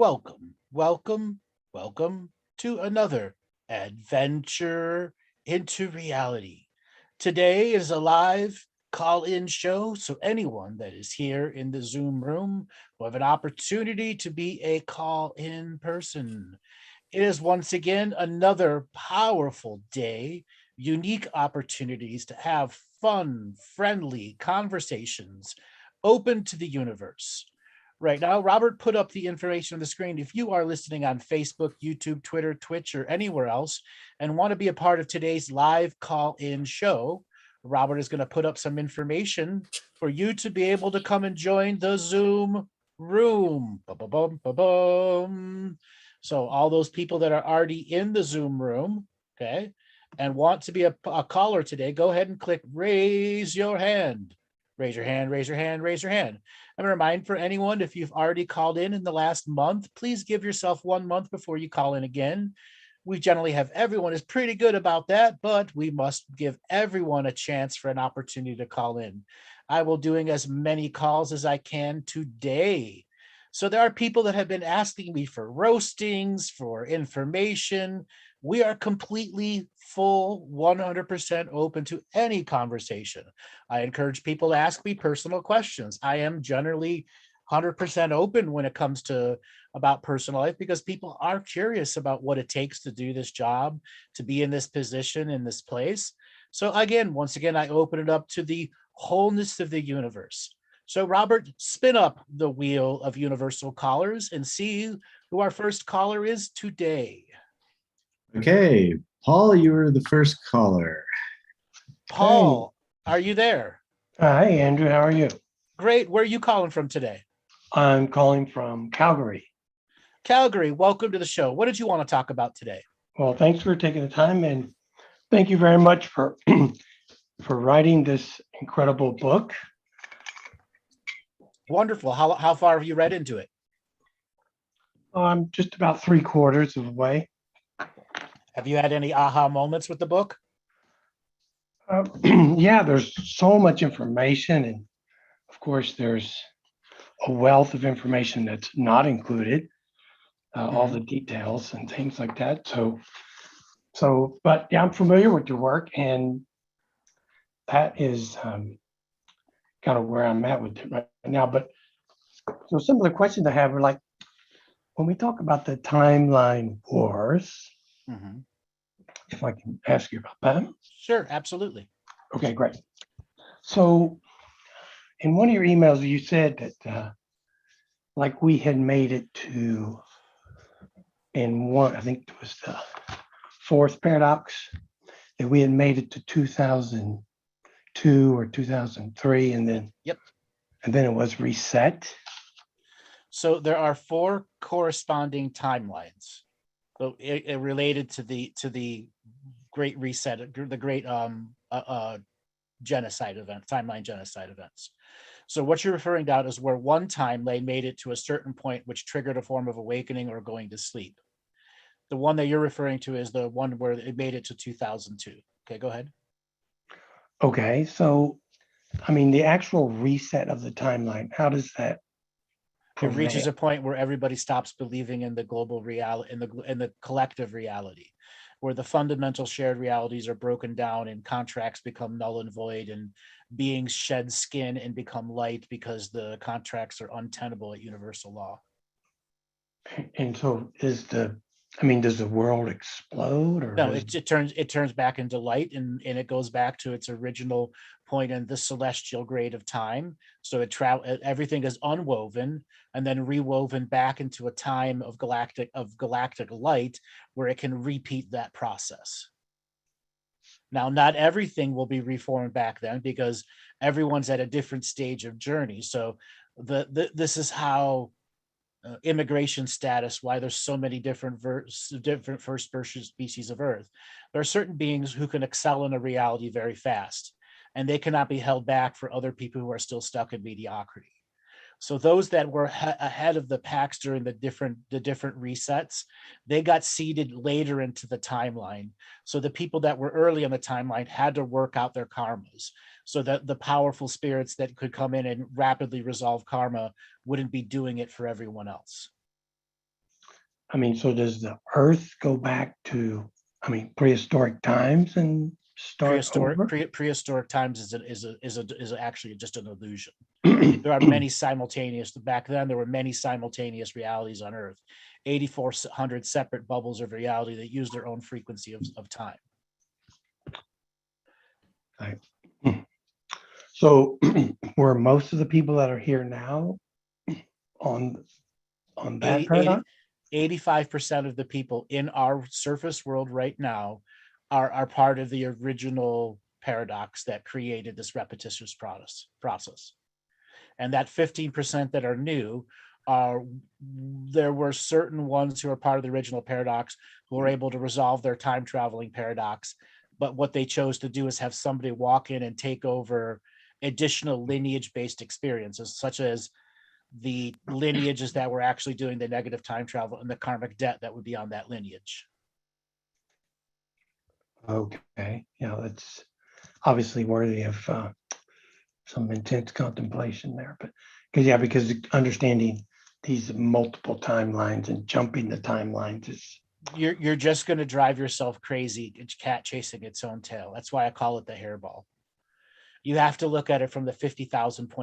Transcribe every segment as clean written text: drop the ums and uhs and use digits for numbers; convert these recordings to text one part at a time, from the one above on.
Welcome, welcome, welcome to another adventure into reality. Today is a live call in show, so anyone that is here in the Zoom room will have an opportunity to be a call in person. It is once again another powerful day, unique opportunities to have fun, friendly conversations open to the universe. Right now, Robert put up the information on the screen. If you are listening on Facebook, YouTube, Twitter, Twitch, or anywhere else and want to be a part of today's live call in show, Robert is going to put up some information for you to be able to come and join the Zoom room. Ba-ba-bum, ba-bum. So, all those people that are already in the Zoom room, okay, and want to be a caller today, go ahead and click raise your hand. Raise your hand, raise your hand, raise your hand. I'm going to remind for anyone, if you've already called in the last month, please give yourself 1 month before you call in again. We generally have everyone is pretty good about that, but we must give everyone a chance for an opportunity to call in. I will doing as many calls as I can today. So there are people that have been asking me for roastings, for information. We are completely full, 100% open to any conversation. I encourage people to ask me personal questions. I am generally 100% open when it comes to about personal life because people are curious about what it takes to do this job, to be in this position, in this place. So again, once again, I open it up to the wholeness of the universe. So Robert, spin up the wheel of universal callers and see who our first caller is today. Okay, Paul, you were the first caller. Hey, Paul, are you there? hey, Andrew, how are you? Great. Where are you calling from today? I'm calling from Calgary. Calgary, welcome to the show. What did you want to talk about today? Well, thanks for taking the time and thank you very much for for writing this incredible book. Wonderful. How far have you read into it? I'm just about 3/4 of the way. Have you had any aha moments with the book? Yeah, there's so much information, and of course, there's a wealth of information that's not included, all the details and things like that. But yeah, I'm familiar with your work, and that is kind of where I'm at with it right now. But so some of the questions I have are like, when we talk about the timeline wars, Mhm. if I can ask you about that. Sure, absolutely. Okay, great. So in one of your emails, you said that like we had made it to, in one, I think it was the fourth paradox, that we had made it to 2002 or 2003, and then Yep. it was reset. So there are four corresponding timelines. So it related to the Great Reset, the Great genocide event, timeline genocide events. So what you're referring to is where one timeline made it to a certain point, which triggered a form of awakening or going to sleep. The one that you're referring to is the one where it made it to 2002. Okay, go ahead. Okay, so I mean, the actual reset of the timeline, how does that It reaches prevail? a point where everybody stops believing in the global reality, in the collective reality, where the fundamental shared realities are broken down and contracts become null and void, and beings shed skin and become light because the contracts are untenable at universal law. And so I mean, does the world explode or No, does, it turns back into light, and it goes back to its original point in the celestial grade of time. So everything is unwoven and then rewoven back into a time of galactic light where it can repeat that process. Now, not everything will be reformed back then because everyone's at a different stage of journey. So this is how immigration status, why there's so many different first person species of Earth. There are certain beings who can excel in a reality very fast, and they cannot be held back for other people who are still stuck in mediocrity. So those that were ahead of the packs during the different resets, they got seeded later into the timeline. So the people that were early on the timeline had to work out their karmas, so that the powerful spirits that could come in and rapidly resolve karma wouldn't be doing it for everyone else. I mean, so does the Earth go back to, I mean, prehistoric times and start over? Prehistoric times is actually just an illusion. There are many simultaneous. Back then, there were many simultaneous realities on Earth, 8,400 separate bubbles of reality that use their own frequency of time. Right. So, were most of the people that are here now on that 80, paradigm? 85% of the people in our surface world right now are part of the original paradox that created this repetitious process. And that 15% that are new are, there were certain ones who are part of the original paradox who were able to resolve their time traveling paradox. But what they chose to do is have somebody walk in and take over additional lineage based experiences, such as the lineages that were actually doing the negative time travel and the karmic debt that would be on that lineage. Okay, yeah, that's obviously worthy of some intense contemplation there. But because understanding these multiple timelines and jumping the timelines is, You're just going to drive yourself crazy. It's cat chasing its own tail. That's why I call it the hairball. You have to look at it from the 50,000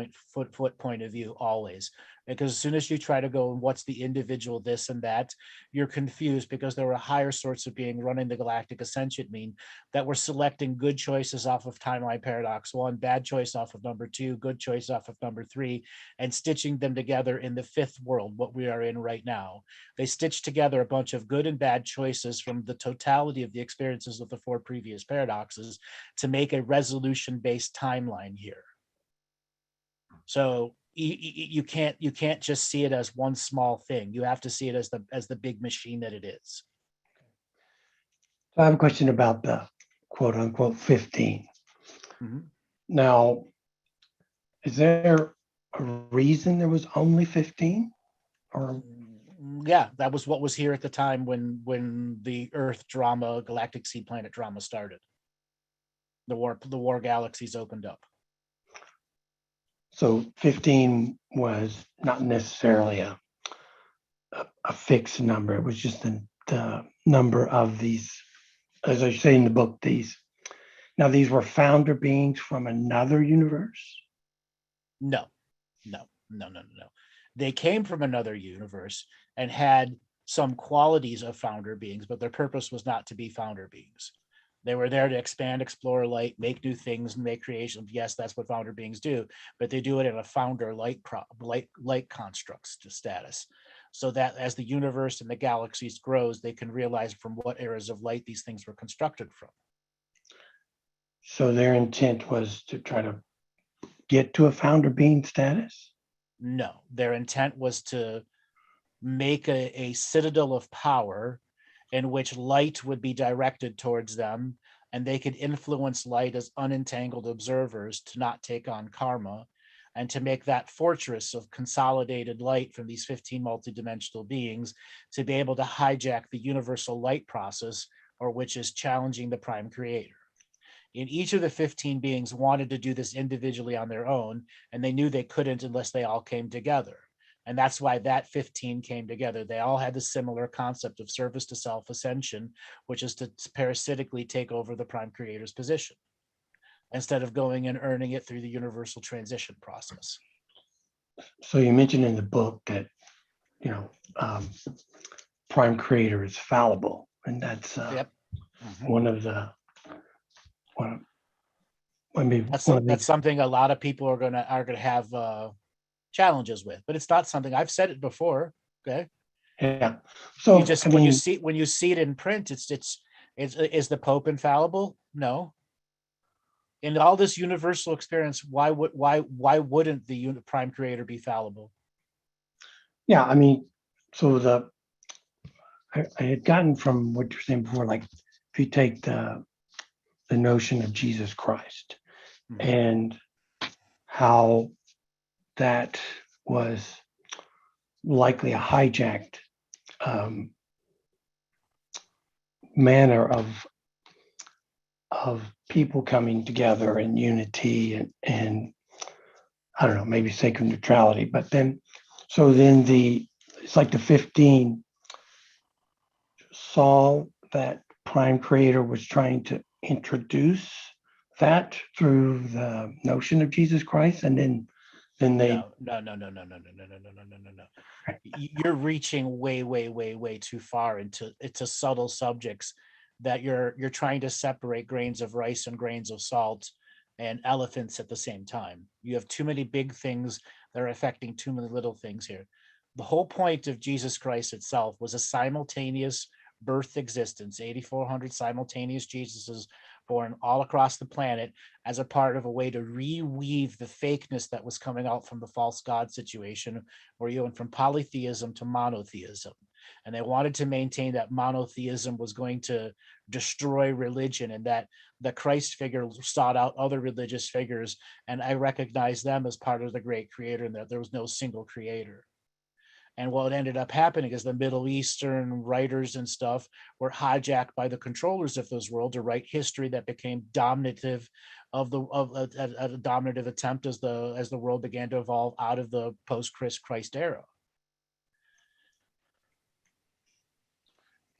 foot point of view always, because as soon as you try to go, what's the individual this and that, you're confused, because there were higher sorts of being running the galactic ascension mean that were selecting good choices off of timeline paradox 1, bad choice off of number 2, good choice off of number 3, and stitching them together in the fifth world, what we are in right now. They stitched together a bunch of good and bad choices from the totality of the experiences of the 4 previous paradoxes to make a resolution based timeline here. So you can't just see it as one small thing. You have to see it as the big machine that it is. I have a question about the quote unquote 15. Mm-hmm. Now, is there a reason there was only 15? Or yeah, that was what was here at the time when the Earth drama, Galactic Seed Planet drama started. The war galaxies opened up. So 15 was not necessarily a fixed number. It was just the number of these, as I say in the book, these were founder beings from another universe? No. They came from another universe and had some qualities of founder beings, but their purpose was not to be founder beings. They were there to expand, explore light, make new things, and make creations. Yes, that's what founder beings do, but they do it in a founder light constructs to status, so that as the universe and the galaxies grows, they can realize from what eras of light these things were constructed from. So their intent was to try to get to a founder being status? No, their intent was to make a citadel of power in which light would be directed towards them, and they could influence light as unentangled observers to not take on karma, and to make that fortress of consolidated light from these 15 multidimensional beings to be able to hijack the universal light process, or which is challenging the prime creator. And each of the 15 beings wanted to do this individually on their own, and they knew they couldn't unless they all came together. And that's why that 15 came together. They all had the similar concept of service to self ascension, which is to parasitically take over the prime creator's position instead of going and earning it through the universal transition process. So you mentioned in the book that, prime creator is fallible, and that's Yep. one of the That's something a lot of people are gonna have challenges with, but it's not something I've said it before. Okay. Yeah. So when you see it in print, it's is the Pope infallible? No. In all this universal experience, why wouldn't the prime creator be fallible? Yeah, I mean, so I had gotten from what you're saying before, like if you take the notion of Jesus Christ and how that was likely a hijacked manner of people coming together in unity and I don't know, maybe sacred neutrality, but then it's like the 15 Saul, that prime creator, was trying to introduce that through the notion of Jesus Christ, and then they No. You're reaching way too far into subtle subjects that you're trying to separate grains of rice and grains of salt and elephants at the same time. You have too many big things that are affecting too many little things here. The whole point of Jesus Christ itself was a simultaneous birth existence, 8,400 simultaneous Jesuses born all across the planet as a part of a way to reweave the fakeness that was coming out from the false god situation, where you went from polytheism to monotheism. And they wanted to maintain that monotheism was going to destroy religion, and that the Christ figure sought out other religious figures. And I recognize them as part of the great creator, and that there was no single creator. And what ended up happening is the Middle Eastern writers and stuff were hijacked by the controllers of this world to write history that became dominative of a dominative attempt as the world began to evolve out of the post-Christ era.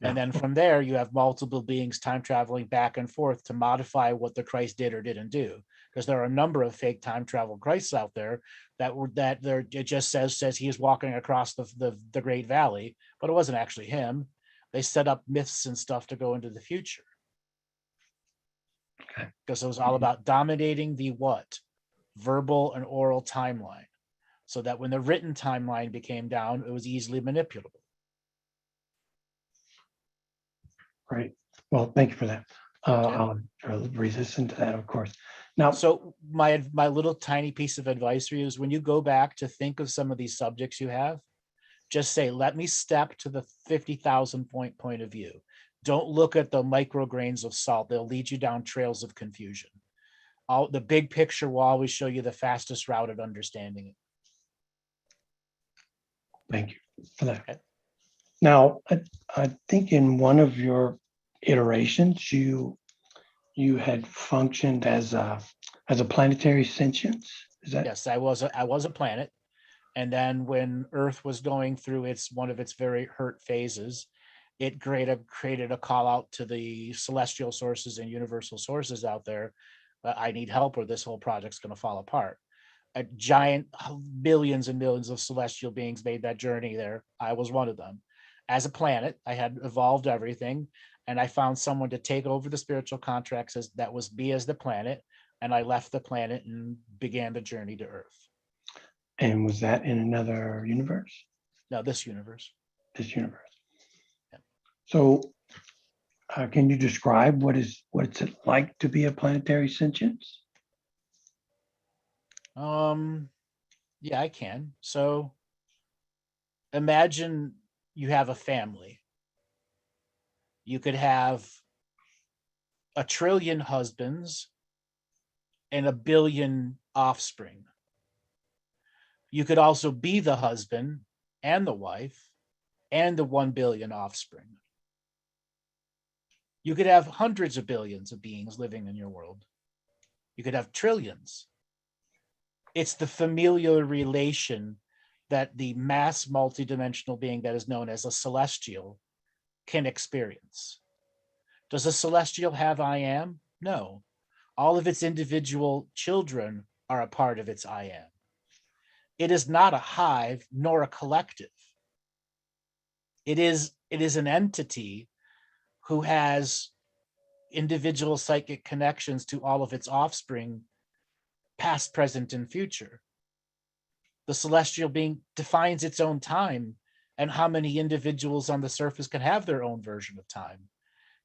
And then from there, you have multiple beings time traveling back and forth to modify what the Christ did or didn't do. Because there are a number of fake time travel Christs out there it just says he is walking across the Great Valley, but it wasn't actually him. They set up myths and stuff to go into the future. Okay. Because it was all about dominating the what? Verbal and oral timeline. So that when the written timeline became down, it was easily manipulable. Right. Well, thank you for that. Okay. I'll resist to that, of course. Now, so my little tiny piece of advice for you is when you go back to think of some of these subjects you have, just say, let me step to the 50,000 point of view. Don't look at the micrograins of salt. They'll lead you down trails of confusion. The big picture will always show you the fastest route at understanding it. Thank you for that. Okay. Now, I think in one of your iterations, you had functioned as a planetary sentience. Is that? Yes, I was a planet. And then when Earth was going through one of its very hurt phases, it created a call out to the celestial sources and universal sources out there. I need help, or this whole project's going to fall apart. A giant billions and millions of celestial beings made that journey there. I was one of them. As a planet, I had evolved everything, and I found someone to take over the spiritual contracts as the planet, and I left the planet and began the journey to Earth. And was that in another universe? No, this universe. This universe. Yeah. So, can you describe what it's like to be a planetary sentience? Yeah, I can. So, imagine you have a family. You could have 1 trillion husbands and 1 billion offspring. You could also be the husband and the wife and the 1 billion offspring. You could have hundreds of billions of beings living in your world. You could have trillions. It's the familial relation that the mass multidimensional being that is known as a celestial can experience. Does a celestial have I am? No. All of its individual children are a part of its I am. It is not a hive nor a collective. It is an entity who has individual psychic connections to all of its offspring, past, present, and future. The celestial being defines its own time and how many individuals on the surface can have their own version of time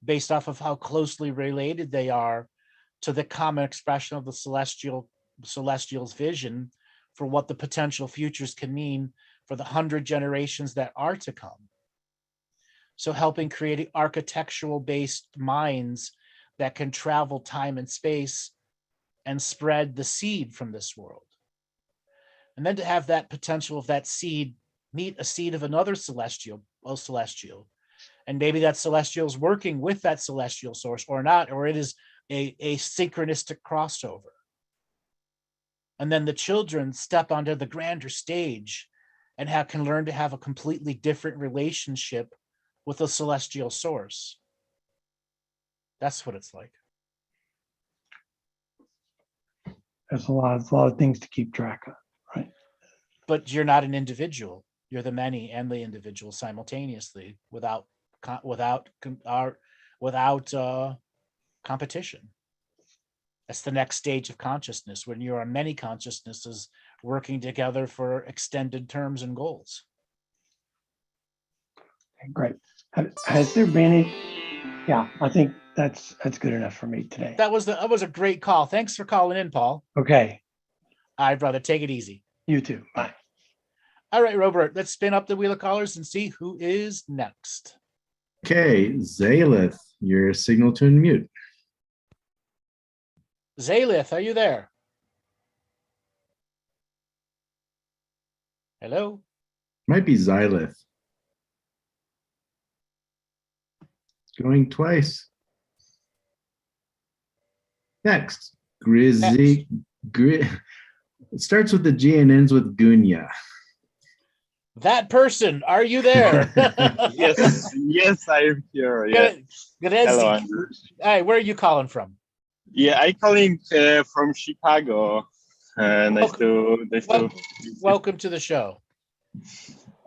based off of how closely related they are to the common expression of the celestial's vision for what the potential futures can mean for the 100 generations that are to come. So helping create architectural based minds that can travel time and space and spread the seed from this world. And then to have that potential of that seed meet a seed of another celestial, and maybe that celestial is working with that celestial source or not, or it is a synchronistic crossover. And then the children step onto the grander stage and can learn to have a completely different relationship with a celestial source. That's what it's like. There's a lot of things to keep track of, right? But you're not an individual. You're the many and the individual simultaneously without competition. That's the next stage of consciousness, when you are many consciousnesses working together for extended terms and goals. Okay, great. Has there been any? Yeah, I think that's good enough for me today. That was a great call. Thanks for calling in, Paul. Okay, All right, brother, take it easy. you too. Bye. All right, Robert, let's spin up the wheel of callers and see who is next. Okay, Zalith, your signal to unmute. Zalith, are you there? Hello? Might be Xylith. Going twice. Next, Grizzy. It starts with the G and ends with Gunya. That person, are you there? Yes, I'm here. Yeah. Hello, Andrew. Hey, where are you calling from? Yeah, I calling from Chicago. Nice to Welcome to the show.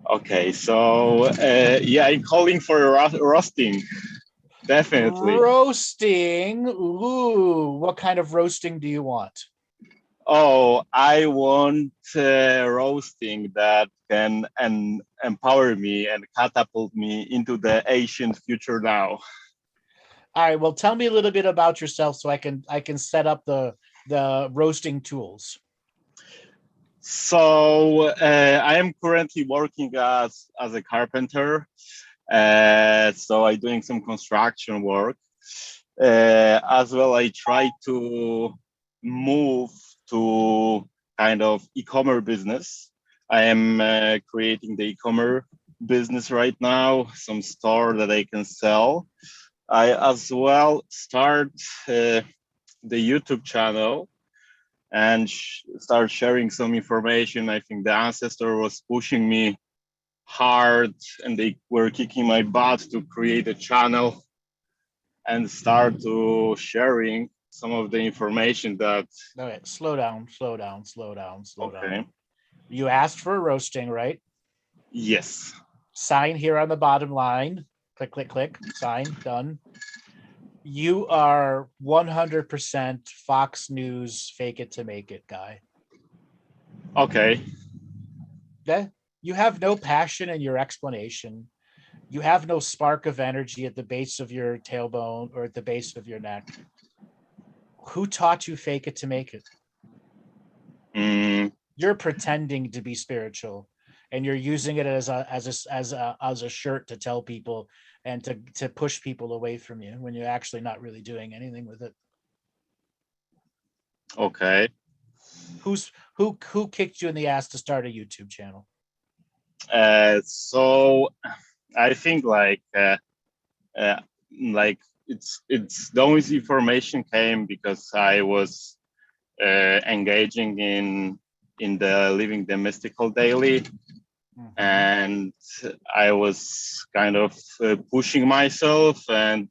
Okay, so yeah, I'm calling for roasting. Definitely. Roasting. Ooh, what kind of roasting do you want? Oh, I want roasting that can empower me and catapult me into the ancient future now. All right, well, tell me a little bit about yourself so I can set up the roasting tools. So I am currently working as a carpenter. So I'm doing some construction work. As well, I try to move to kind of e-commerce business. I am creating the e-commerce business right now, some store that I can sell. I as well start the YouTube channel and start sharing some information. I think the ancestor was pushing me hard and they were kicking my butt to create a channel and start to sharing some of the information that. Okay, slow down. Okay. You asked for a roasting, right? Yes. Sign here on the bottom line. Click, click, click. Sign, done. You are 100% Fox News fake it to make it guy. Okay. Yeah. You have no passion in your explanation. You have no spark of energy at the base of your tailbone or at the base of your neck. Who taught you fake it to make it? You're pretending to be spiritual, and you're using it as a shirt to tell people and to push people away from you when you're actually not really doing anything with it. Okay. Who kicked you in the ass to start a YouTube channel? So I think like it's the only information came because I was engaging in the living the mystical daily. Mm-hmm. And I was kind of pushing myself, and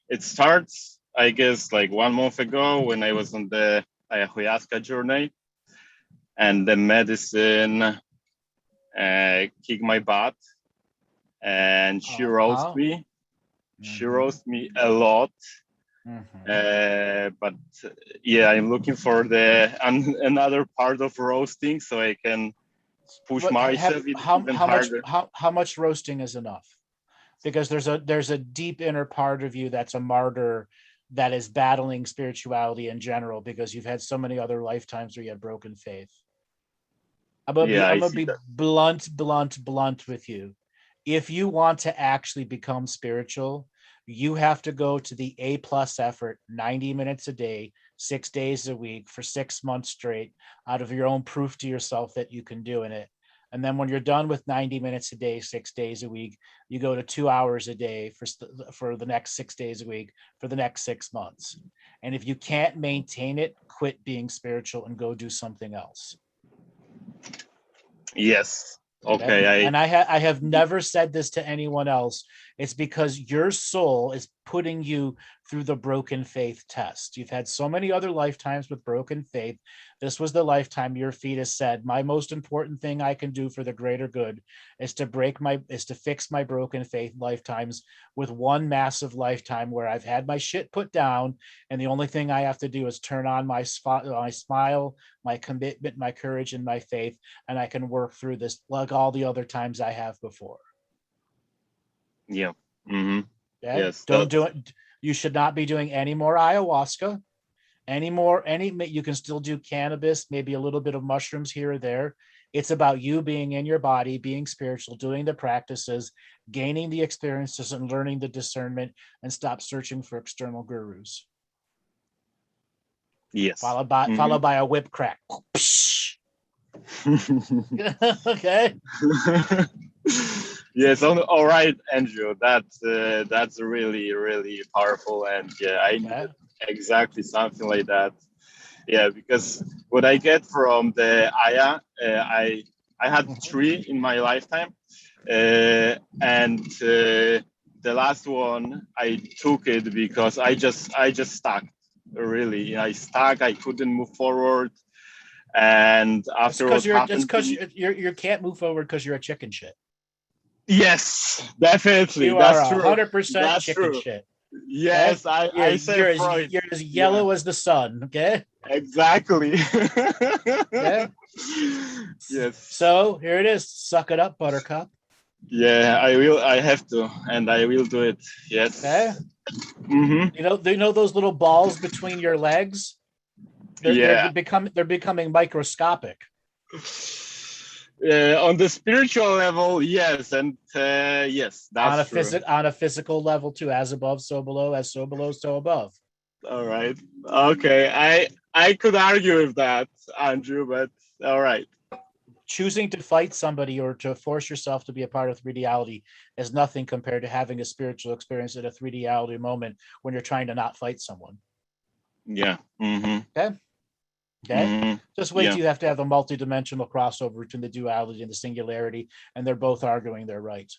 it starts, I guess, like 1 month ago when I was on the ayahuasca journey, and the medicine kicked my butt, and she roasted me. Mm-hmm. She roasted me a lot. Mm-hmm. But yeah, I'm looking for another part of roasting so I can push myself even harder. How much roasting is enough? Because there's a deep inner part of you that's a martyr that is battling spirituality in general because you've had so many other lifetimes where you had broken faith. I'm gonna be blunt with you. If you want to actually become spiritual, you have to go to the A+ effort, 90 minutes a day, 6 days a week for 6 months straight, out of your own proof to yourself that you can do it. And then when you're done with 90 minutes a day, 6 days a week, you go to 2 hours a day for the next 6 days a week for the next 6 months. And if you can't maintain it, quit being spiritual and go do something else. Yes. Okay. And I have never said this to anyone else. It's because your soul is putting you through the broken faith test. You've had so many other lifetimes with broken faith. This was the lifetime your fetus said, my most important thing I can do for the greater good is to fix my broken faith lifetimes with one massive lifetime where I've had my shit put down, and the only thing I have to do is turn on my smile, my commitment, my courage, and my faith, and I can work through this like all the other times I have before. Yeah. Mm-hmm. Okay? Yes. Don't do it. You should not be doing any more ayahuasca. You can still do cannabis, maybe a little bit of mushrooms here or there. It's about you being in your body, being spiritual, doing the practices, gaining the experiences, and learning the discernment, and stop searching for external gurus. Yes. Followed by a whip crack. Okay. Yes. All right, Andrew. That's really, really powerful, and yeah, I needed exactly something like that. Yeah, because what I get from the Aya, I had 3 in my lifetime, and the last one I took it because I just stuck. Really, I stuck. I couldn't move forward, and after what happened, you can't move forward because you're a chicken shit. Yes, definitely. You That's are true. 100% chicken shit. Yes, okay? I say you're as yellow as the sun. Okay. Exactly. Okay. Yes. So here it is. Suck it up, Buttercup. Yeah, I will. I have to, and I will do it. Yes. Okay. Mm-hmm. You know those little balls between your legs? They're becoming microscopic. On the spiritual level, yes, and yes, that's true. On a physical level too, as above, so below, as so below, so above. All right. Okay. I could argue with that, Andrew, but all right. Choosing to fight somebody or to force yourself to be a part of 3D reality is nothing compared to having a spiritual experience at a 3D reality moment when you're trying to not fight someone. Yeah. Mm-hmm. Okay. Mm-hmm. Just wait till you have to have a multi-dimensional crossover between the duality and the singularity, and they're both arguing they're right,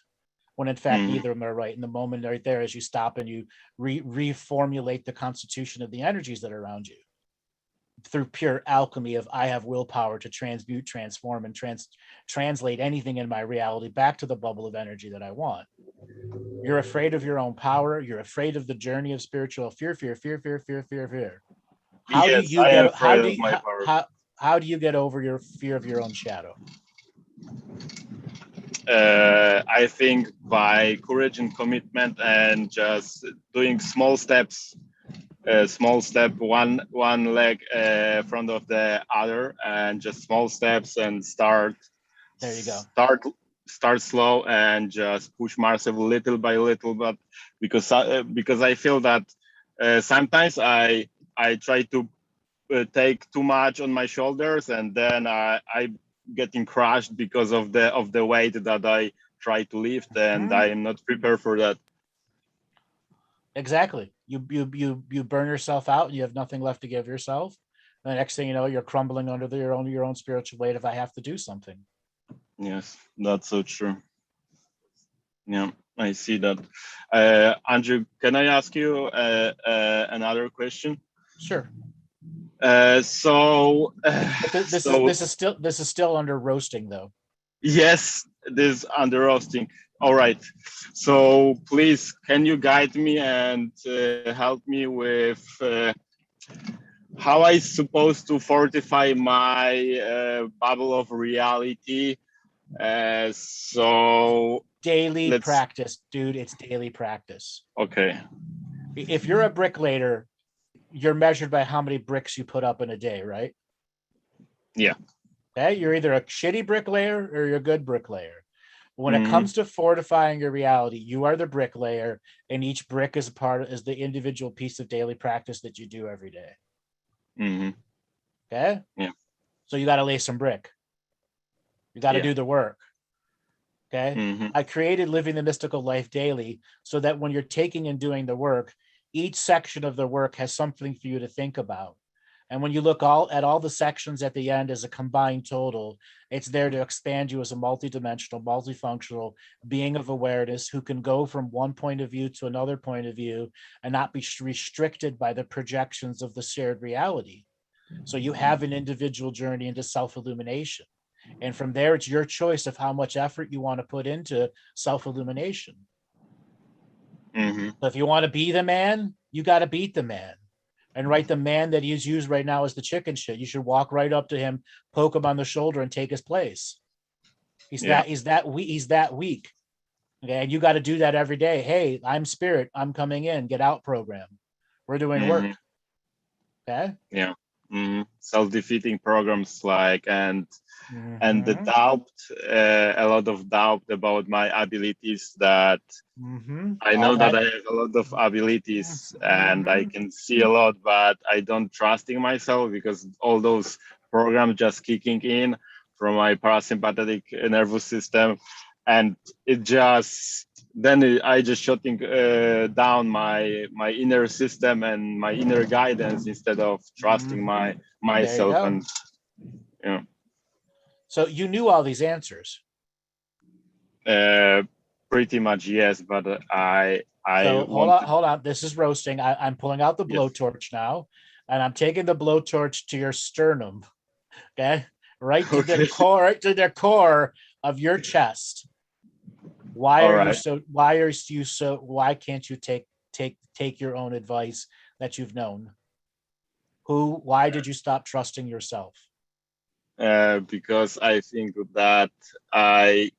when in fact neither of them are right. In the moment right there, as you stop and you reformulate the constitution of the energies that are around you through pure alchemy of I have willpower to transmute, transform, and translate anything in my reality back to the bubble of energy that I want. You're afraid of your own power. You're afraid of the journey of spiritual fear. How do you get over your fear of your own shadow? I think by courage and commitment, and just doing small steps. Small step, one leg front of the other, and just small steps, and start. There you go. Start slow and just push myself little by little, but because I feel that sometimes I try to take too much on my shoulders, and then I getting crushed because of the weight that I try to lift, and I am not prepared for that. Exactly. You burn yourself out, and you have nothing left to give yourself. And the next thing you know, you're crumbling under your own spiritual weight. If I have to do something. Yes, that's so true. Yeah, I see that. Andrew, can I ask you another question? Sure. This is still under roasting, though. Yes, this is under roasting. All right. So please, can you guide me and help me with how I supposed to fortify my bubble of reality? Daily practice, dude. It's daily practice. Okay. If you're a bricklayer, you're measured by how many bricks you put up in a day, right? Yeah. Okay, you're either a shitty bricklayer or you're a good bricklayer. When it comes to fortifying your reality, you are the bricklayer, and each brick is the individual piece of daily practice that you do every day. Okay? Yeah. So you got to lay some brick. You got to do the work. Okay? I created Living the Mystical Life Daily so that when you're taking and doing the work, each section of the work has something for you to think about. And when you look at all the sections at the end as a combined total, it's there to expand you as a multidimensional, multifunctional being of awareness who can go from one point of view to another point of view and not be restricted by the projections of the shared reality. So you have an individual journey into self-illumination. And from there, it's your choice of how much effort you want to put into self-illumination. Mm-hmm. So if you want to be the man, you got to beat the man. And right, the man that he's used right now is the chicken shit. You should walk right up to him, poke him on the shoulder, and take his place. He's that weak. Okay, and you got to do that every day. Hey, I'm spirit. I'm coming in. Get out program. We're doing work. Okay. Yeah. Self-defeating programs and the doubt, a lot of doubt about my abilities, that I know that I have a lot of abilities and I can see a lot, but I don't trust in myself because all those programs just kicking in from my parasympathetic nervous system, and it just I just shutting down my inner system and my inner guidance instead of trusting myself. And so you knew all these answers. Pretty much, yes, but hold on. This is roasting. I'm pulling out the blowtorch now, and I'm taking the blowtorch to your sternum. Okay, right to the core, right to the core of your chest. Why can't you take your own advice that you've known? Why did you stop trusting yourself? Because I think that I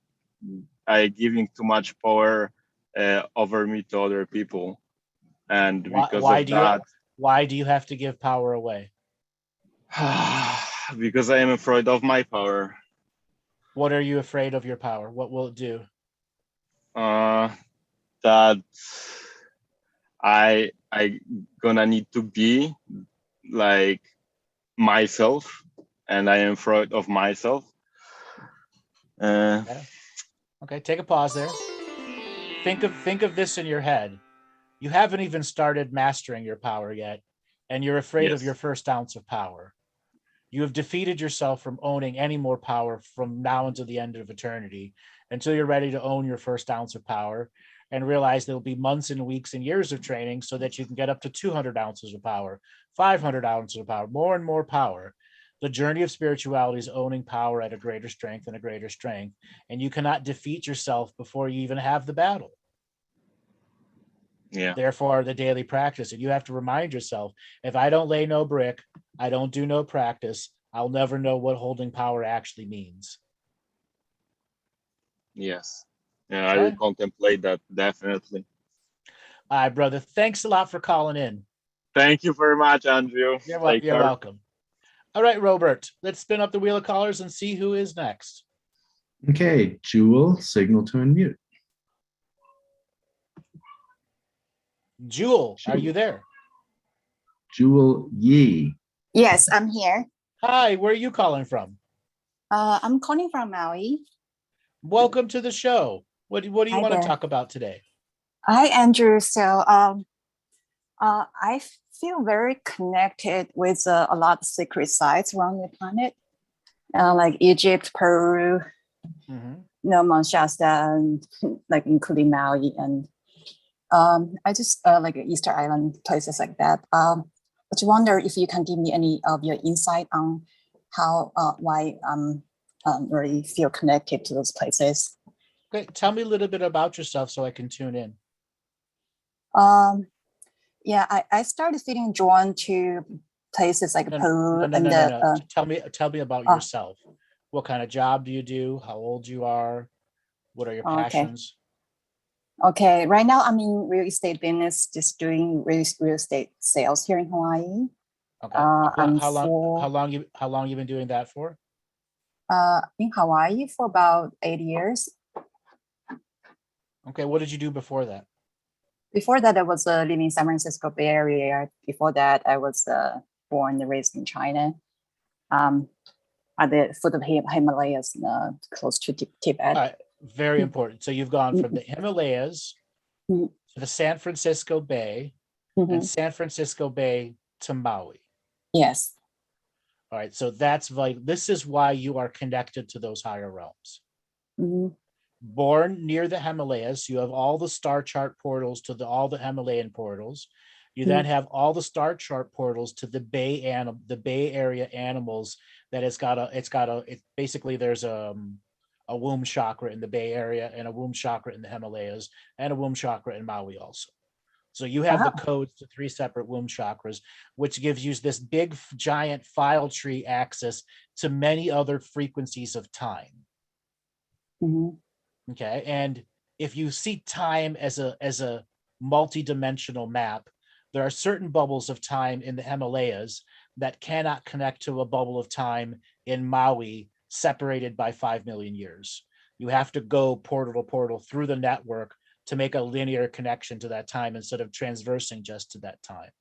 giving too much power over me to other people, and because why do you have to give power away? Because I am afraid of my power. What are you afraid of your power? What will it do? That I gonna need to be like myself, and I am afraid of myself. Okay, take a pause there. Think of this in your head. You haven't even started mastering your power yet, and you're afraid of your first ounce of power. You have defeated yourself from owning any more power from now until the end of eternity, until you're ready to own your first ounce of power and realize there'll be months and weeks and years of training so that you can get up to 200 ounces of power, 500 ounces of power, more and more power. The journey of spirituality is owning power at a greater strength and a greater strength. And you cannot defeat yourself before you even have the battle. Yeah. Therefore, the daily practice. And you have to remind yourself, if I don't lay no brick, I don't do no practice, I'll never know what holding power actually means. Yes. Yeah, I will contemplate that, definitely. All right, brother. Thanks a lot for calling in. Thank you very much, Andrew. You're welcome. All right, Robert, let's spin up the wheel of callers and see who is next. Okay, Jewel, signal to unmute. Jewel, are you there? Jewel Yi. Yes, I'm here. Hi, where are you calling from? I'm calling from Maui. Welcome to the show. What do you want to talk about today? Hi, Andrew. So I feel very connected with a lot of secret sites around the planet, like Egypt, Peru, Mount Shasta, and like including Maui, and I just like Easter Island, places like that. I just wonder if you can give me any of your insight on how why really feel connected to those places. Okay, tell me a little bit about yourself so I can tune in. Yeah, I started feeling drawn to places like Peru. Tell me about yourself. What kind of job do you do? How old you are? What are your passions? Okay, right now I'm in real estate business, just doing real estate sales here in Hawaii. Okay. How long you been doing that for? In Hawaii for about 8 years. Okay, what did you do before that? Before that, I was living in San Francisco Bay Area. Before that, I was born and raised in China, at the foot of Himalayas, close to Tibet. All right, very important. So you've gone from the Himalayas to the San Francisco Bay, and San Francisco Bay to Maui. Yes. All right, so that's like, this is why you are connected to those higher realms. Mhm. Born near the Himalayas, you have all the star chart portals to all the Himalayan portals. You then have all the star chart portals to the Bay Area animals. That it's basically there's a womb chakra in the Bay Area and a womb chakra in the Himalayas and a womb chakra in Maui also. So you have the Wow. codes to 3 separate womb chakras, which gives you this big giant file tree access to many other frequencies of time. Mhm. Okay, and if you see time as a multi-dimensional map, there are certain bubbles of time in the Himalayas that cannot connect to a bubble of time in Maui separated by 5 million years. You have to go portal to portal through the network to make a linear connection to that time instead of transversing just to that time.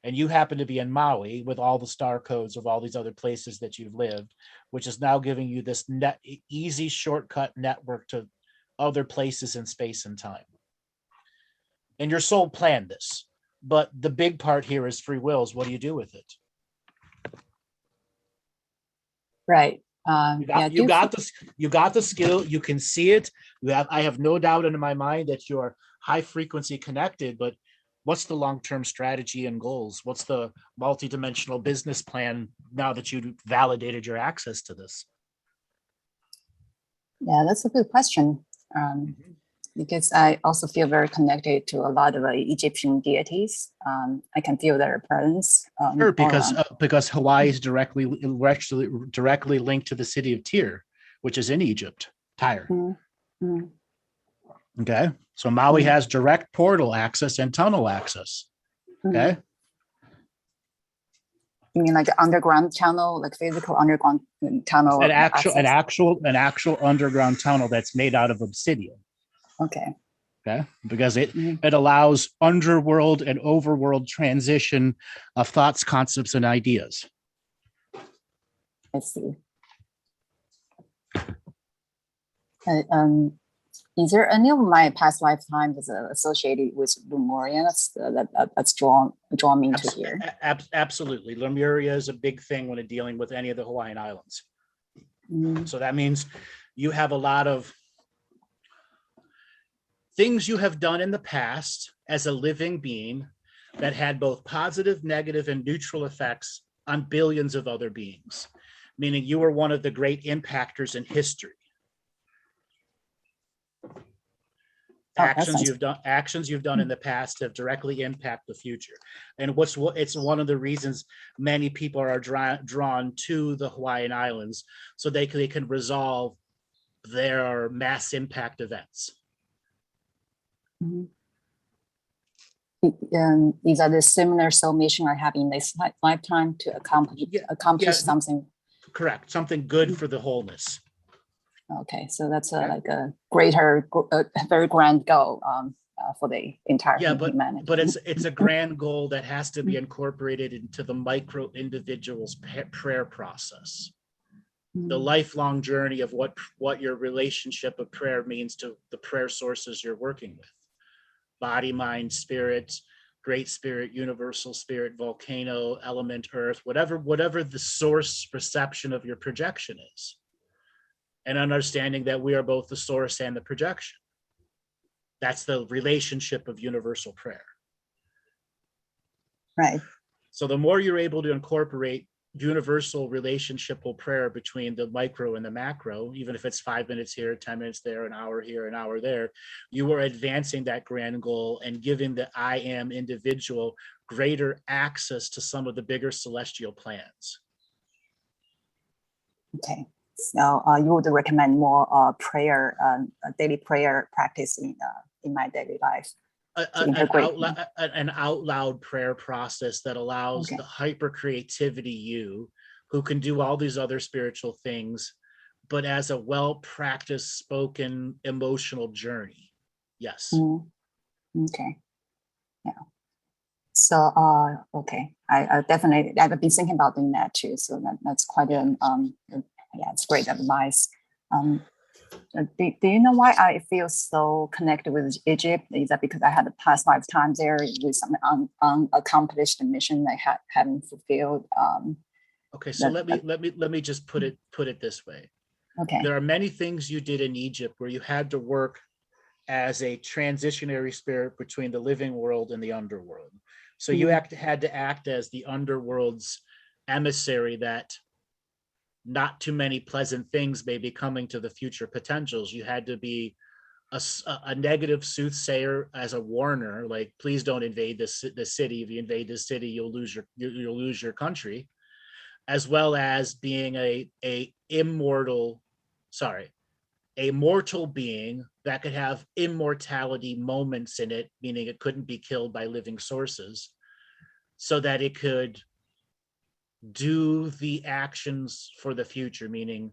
And you happen to be in Maui with all the star codes of all these other places that you've lived, which is now giving you this easy shortcut network to other places in space and time. And your soul planned this, but the big part here is free wills. What do you do with it? Right. You got the skill. You can see it. I have no doubt in my mind that you're high frequency connected, but what's the long-term strategy and goals? What's the multidimensional business plan now that you validated your access to this? Yeah, that's a good question. Because I also feel very connected to a lot of Egyptian deities. I can feel their presence. Sure, because Hawaii is directly linked to the city of Tyre, which is in Egypt. Tyre. Mm-hmm. Okay, so Maui has direct portal access and tunnel access. Okay. You mean like an underground tunnel, like physical underground tunnel? An actual underground tunnel that's made out of obsidian. Okay. Okay, because it allows underworld and overworld transition of thoughts, concepts, and ideas. I see. Is there any of my past lifetimes associated with Lemuria that's drawn me to here? Absolutely. Lemuria is a big thing when dealing with any of the Hawaiian Islands. So that means you have a lot of things you have done in the past as a living being that had both positive, negative, and neutral effects on billions of other beings, meaning you were one of the great impactors in history. Actions you've done in the past have directly impact the future. And it's one of the reasons many people are drawn to the Hawaiian Islands, so they can resolve their mass impact events. These are the similar soul mission I have in this lifetime to accomplish something. Correct, something good for the wholeness. Okay, so that's like a greater, very grand goal for the entire humanity. But it's a grand goal that has to be incorporated into the micro individual's prayer process. The lifelong journey of what your relationship of prayer means to the prayer sources you're working with. Body, mind, spirit, great spirit, universal spirit, volcano, element, earth, whatever the source reception of your projection is. And understanding that we are both the source and the projection. That's the relationship of universal prayer. Right. So the more you're able to incorporate universal relationshipal prayer between the micro and the macro, even if it's 5 minutes here, 10 minutes there, an hour here, an hour there, you are advancing that grand goal and giving the I am individual greater access to some of the bigger celestial plans. Okay. So you would recommend more prayer, daily prayer practice in my daily life. An out loud prayer process that allows the hyper creativity you, who can do all these other spiritual things, but as a well practiced spoken emotional journey. Yes. Okay. Yeah. So okay, I definitely, I've been thinking about doing that too. So that's quite it's great advice. Do you know why I feel so connected with Egypt? Is that because I had the past lifetimes there with some unaccomplished mission I hadn't fulfilled? Okay, so That- let me just put it this way. Okay. There are many things you did in Egypt where you had to work as a transitionary spirit between the living world and the underworld. So you had to act as the underworld's emissary, that not too many pleasant things may be coming to the future potentials. You had to be a negative soothsayer as a warner, like, please don't invade the city. If you invade this city, you'll lose your country, as well as being a mortal being that could have immortality moments in it, meaning it couldn't be killed by living sources, so that it could do the actions for the future, meaning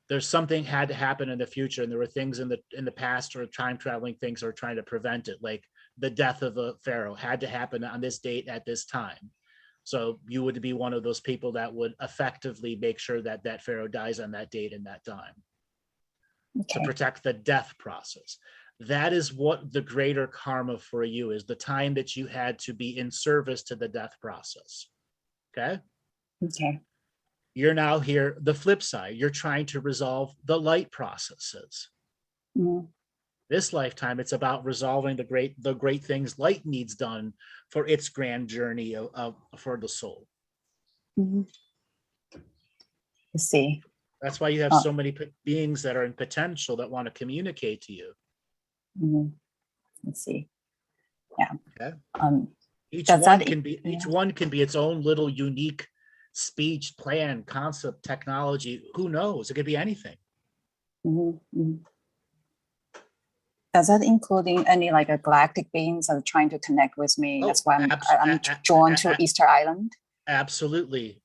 there's something had to happen in the future, and there were things in the past or time traveling things are trying to prevent it, like the death of a pharaoh had to happen on this date at this time. So you would be one of those people that would effectively make sure that that pharaoh dies on that date and that time, to protect the death process. That is what the greater karma for you is, the time that you had to be in service to the death process. Okay. You're now here, the flip side, you're trying to resolve the light processes. This lifetime, it's about resolving the great things light needs done for its grand journey for the soul. Let's see. That's why you have so many beings that are in potential that want to communicate to you. Let's see. Yeah. Okay. Each Does one that- can be each one can be its own little unique speech, plan, concept, technology. Who knows? It could be anything. Does that including any like a galactic beings that are trying to connect with me? Oh, That's why I'm drawn to Easter Island. Absolutely.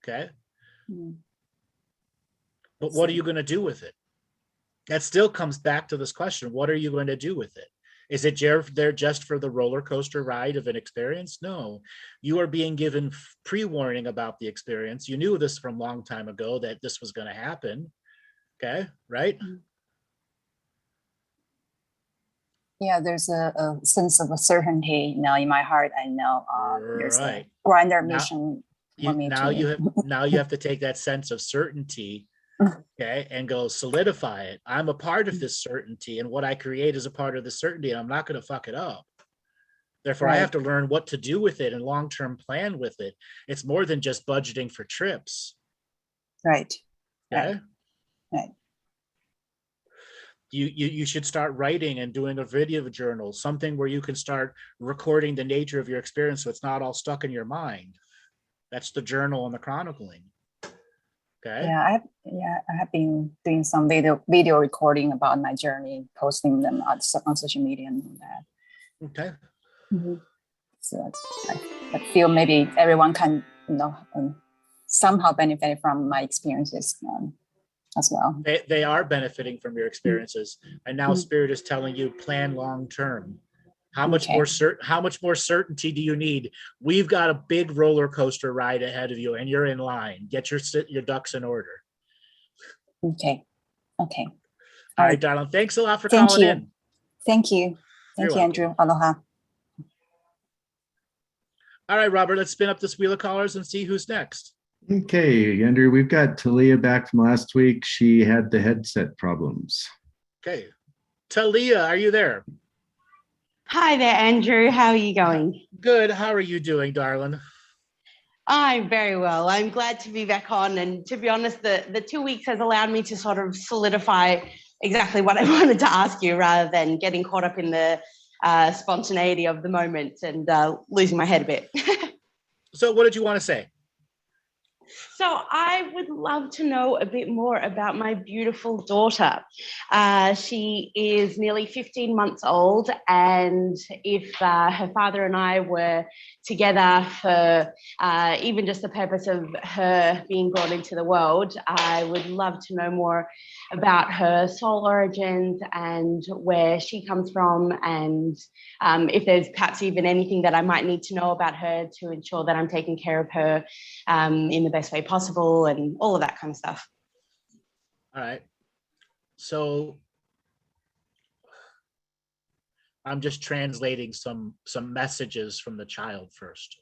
Okay. But what are you going to do with it? That still comes back to this question. What are you going to do with it? Is it there just for the roller coaster ride of an experience? No, you are being given pre-warning about the experience. You knew this from a long time ago that this was going to happen. Okay, right? Yeah, there's a sense of a certainty now in my heart. I know there's a Right. grander Now- mission for me to. You have to take that sense of certainty, okay, and go solidify it. I'm a part of this certainty, and what I create is a part of the certainty, and I'm not going to fuck it up. Therefore, I have to learn what to do with it and long-term plan with it. It's more than just budgeting for trips. Right. Okay. Right. You should start writing and doing a video journal, something where you can start recording the nature of your experience so it's not all stuck in your mind. That's the journal and the chronicling. Okay. Yeah, I have been doing some video recording about my journey, posting them on social media and all that. Okay. So I feel maybe everyone can, somehow benefit from my experiences as well. They are benefiting from your experiences, and now Spirit is telling you plan long term. How much more certainty do you need? We've got a big roller coaster ride ahead of you, and you're in line. Get your ducks in order. Okay. All right, darling. Thanks a lot for calling in. Thank you. Thank you, Andrew. Aloha. All right, Robert, let's spin up this wheel of callers and see who's next. Okay, Andrew, we've got Talia back from last week. She had the headset problems. Okay. Talia, are you there? Hi there, Andrew. How are you going? Good. How are you doing, darling? I'm very well. I'm glad to be back on. And to be honest, the 2 weeks has allowed me to sort of solidify exactly what I wanted to ask you rather than getting caught up in the spontaneity of the moment and losing my head a bit. So what did you want to say? So I would love to know a bit more about my beautiful daughter. She is nearly 15 months old, and if her father and I were together for even just the purpose of her being brought into the world, I would love to know more about her soul origins and where she comes from, and if there's perhaps even anything that I might need to know about her to ensure that I'm taking care of her in the best way possible and all of that kind of stuff. All right. So I'm just translating some messages from the child first.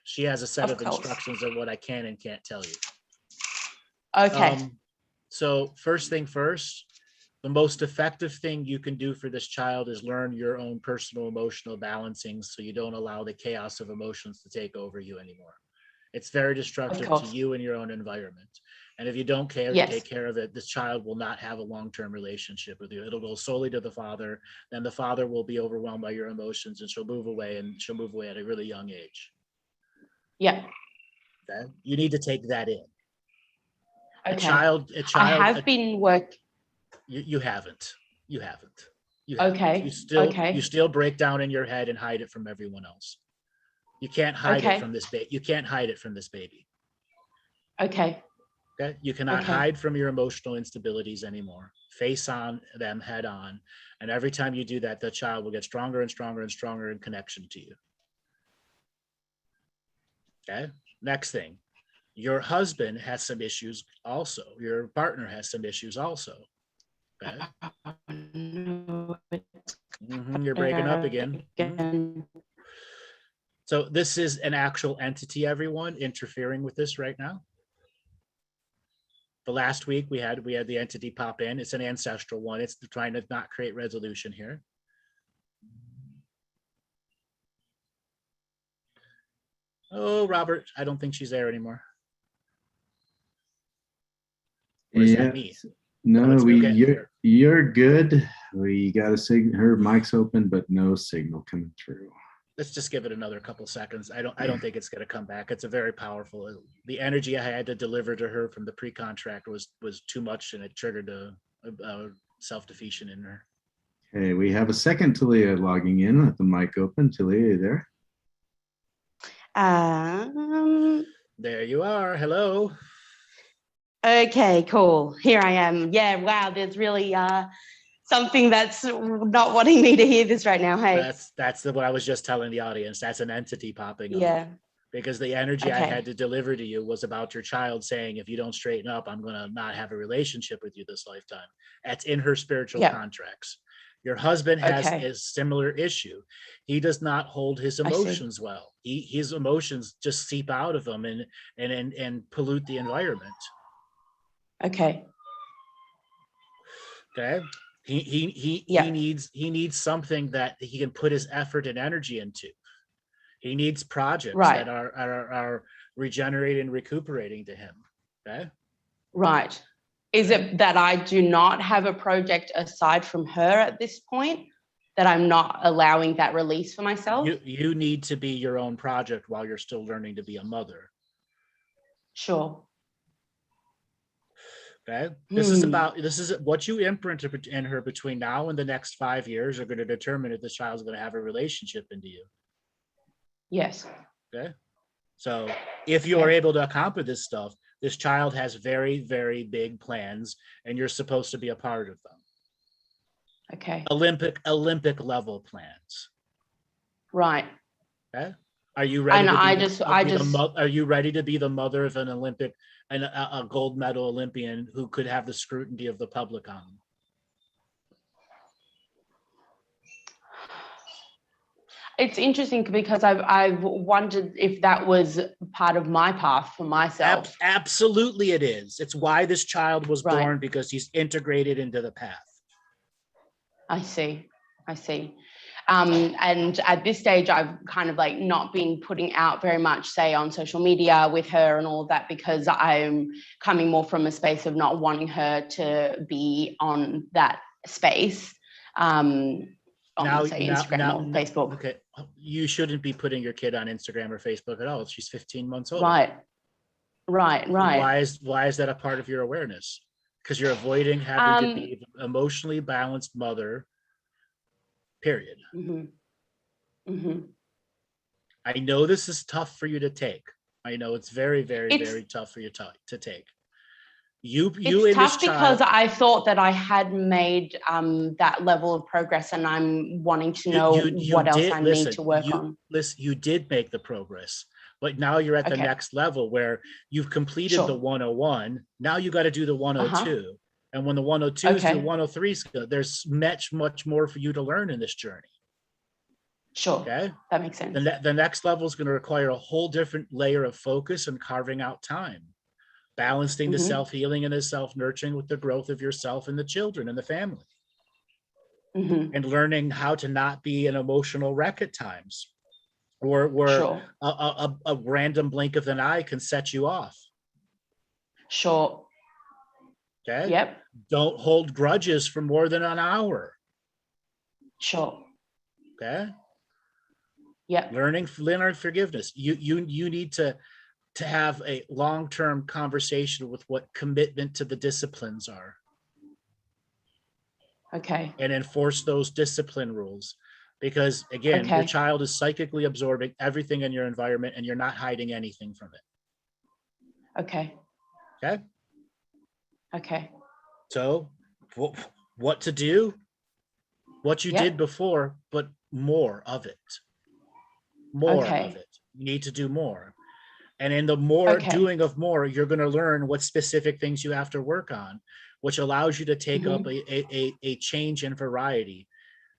She has a set Of of course. instructions of what I can and can't tell you. Okay. So first thing first, the most effective thing you can do for this child is learn your own personal emotional balancing so you don't allow the chaos of emotions to take over you anymore. It's very destructive to course. you and your own environment. And if you don't Yes. take care of it, this child will not have a long-term relationship with you. It'll go solely to the father. Then the father will be overwhelmed by your emotions and she'll move away, and she'll move away at a really young age. Yeah. Okay? You need to take that in. Okay. A child. I have been You haven't. Okay. You still break down in your head and hide it from everyone else. You can't hide it from this baby. You can't hide it from this baby. Okay. Okay. You cannot Okay. hide from your emotional instabilities anymore. Face on them head on. And every time you do that, the child will get stronger and stronger and stronger in connection to you. Okay. Next thing. Your husband has some issues also. Your partner has some issues also. Okay. You're breaking up again. So this is an actual entity, everyone, interfering with this right now. The last week we had the entity pop in. It's an ancestral one. It's trying to not create resolution here. Oh, Robert, I don't think she's there anymore. Or is that me? No, okay. you're good. We got a signal. Her mic's open, but no signal coming through. Let's just give it another couple seconds. I don't think it's going to come back. It's a very powerful. The energy I had to deliver to her from the pre-contract was too much, and it triggered a self-defeation in her. Okay, we have a second Talia logging in with the mic open. Talia, you there? There you are. Hello. Okay, cool. Here I am. Yeah, wow, there's really something that's not wanting me to hear this right now. Hey. That's what I was just telling the audience. That's an entity popping up. Yeah. Because the energy I had to deliver to you was about your child saying, if you don't straighten up, I'm going to not have a relationship with you this lifetime. That's in her spiritual contracts. Your husband has a similar issue. He does not hold his emotions well. His emotions just seep out of him and pollute the environment. Okay. He needs something that he can put his effort and energy into. He needs projects that are regenerating and recuperating to him. Okay. Right. Is it that I do not have a project aside from her at this point, that I'm not allowing that release for myself? You need to be your own project while you're still learning to be a mother. Sure. Okay. This is what you imprint in her between now and the next 5 years are going to determine if this child's going to have a relationship into you. Yes. Okay. So if you are able to accomplish this stuff, this child has very, very big plans, and you're supposed to be a part of them. Okay. Olympic level plans. Right. Okay. Are you ready? And are you ready to be the mother of an Olympic and a gold medal Olympian who could have the scrutiny of the public on them? It's interesting because I've wondered if that was part of my path for myself. Absolutely it is. It's why this child was born, because he's integrated into the path. I see. And at this stage, I've kind of like not been putting out very much, say, on social media with her and all of that, because I'm coming more from a space of not wanting her to be on that space. Instagram or Facebook. Okay, you shouldn't be putting your kid on Instagram or Facebook at all. She's 15 months old. Right. Why is that a part of your awareness? Because you're avoiding having to be an emotionally balanced mother. Period. I know this is tough for you to take. I know it's very, very, very tough for you to take. It's tough because I thought that I had made that level of progress, and I'm wanting to know what else I need to work on. Listen, you did make the progress, but now you're at the next level where you've completed the 101. Now you got to do the 102. And when the 102s to the 103s, there's much more for you to learn in this journey. Sure. Okay. That makes sense. The next level is going to require a whole different layer of focus and carving out time, balancing the self-healing and the self-nurturing with the growth of yourself and the children and the family, and learning how to not be an emotional wreck at times, or where Sure. a random blink of an eye can set you off. Sure. Okay. Yep. Don't hold grudges for more than an hour. Sure. Okay. Yep. Learn forgiveness. You need to have a long-term conversation with what commitment to the disciplines are. Okay. And enforce those discipline rules. Because again, your child is psychically absorbing everything in your environment and you're not hiding anything from it. Okay. Okay. Okay. So what to do? What you did before, but more of it. More of it. You need to do more. And in the more doing of more, you're going to learn what specific things you have to work on, which allows you to take up a change in variety.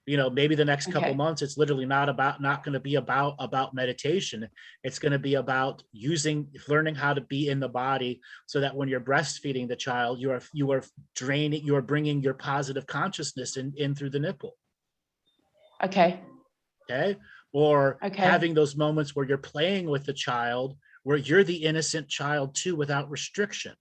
You know, maybe the next couple months, it's literally not going to be about meditation. It's going to be about learning how to be in the body, so that when you're breastfeeding the child, you are bringing your positive consciousness in through the nipple. Okay. Or having those moments where you're playing with the child, where you're the innocent child too, without restriction.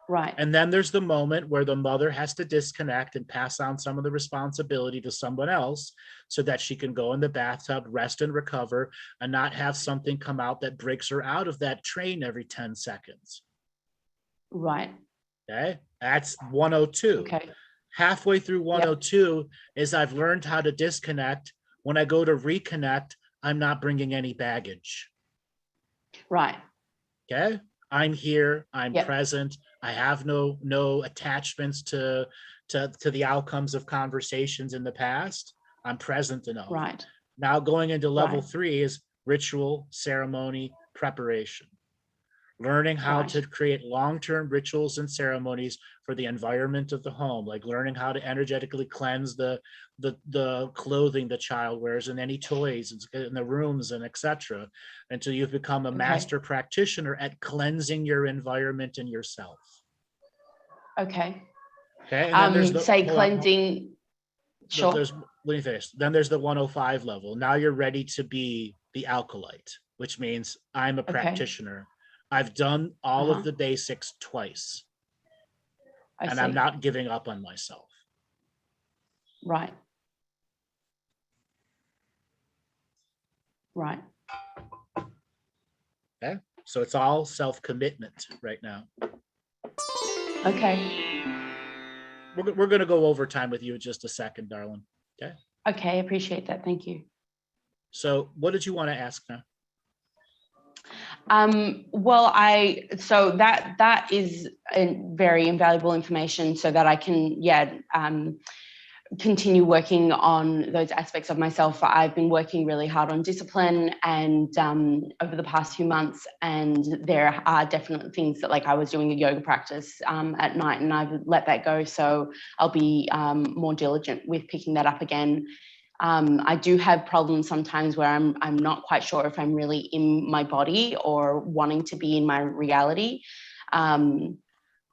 Right. And then there's the moment where the mother has to disconnect and pass on some of the responsibility to someone else, so that she can go in the bathtub, rest and recover, and not have something come out that breaks her out of that train every 10 seconds. Right. Okay. That's 102. Okay. Halfway through 102 is I've learned how to disconnect. When I go to reconnect, I'm not bringing any baggage. Right. Okay. I'm here. I'm present. I have no attachments to the outcomes of conversations in the past. I'm present enough. Right. Now going into level 3 is ritual, ceremony, preparation. Learning how to create long-term rituals and ceremonies for the environment of the home, like learning how to energetically cleanse the clothing the child wears and any toys in the rooms and etc., until you've become a master practitioner at cleansing your environment and yourself. Okay. Okay. And then there's cleansing. Sure. Let me finish. Then there's the 105 level. Now you're ready to be the alkalite, which means I'm a practitioner. I've done all of the basics twice. And I'm not giving up on myself. Right. Right. Okay. So it's all self-commitment right now. Okay. We're going to go over time with you in just a second, darling. Okay. Okay. I appreciate that. Thank you. So what did you want to ask now? Well, so that is very invaluable information, so that I can, continue working on those aspects of myself. I've been working really hard on discipline and over the past few months, and there are definitely things that, like, I was doing a yoga practice at night and I've let that go. So I'll be more diligent with picking that up again. I do have problems sometimes where I'm not quite sure if I'm really in my body or wanting to be in my reality.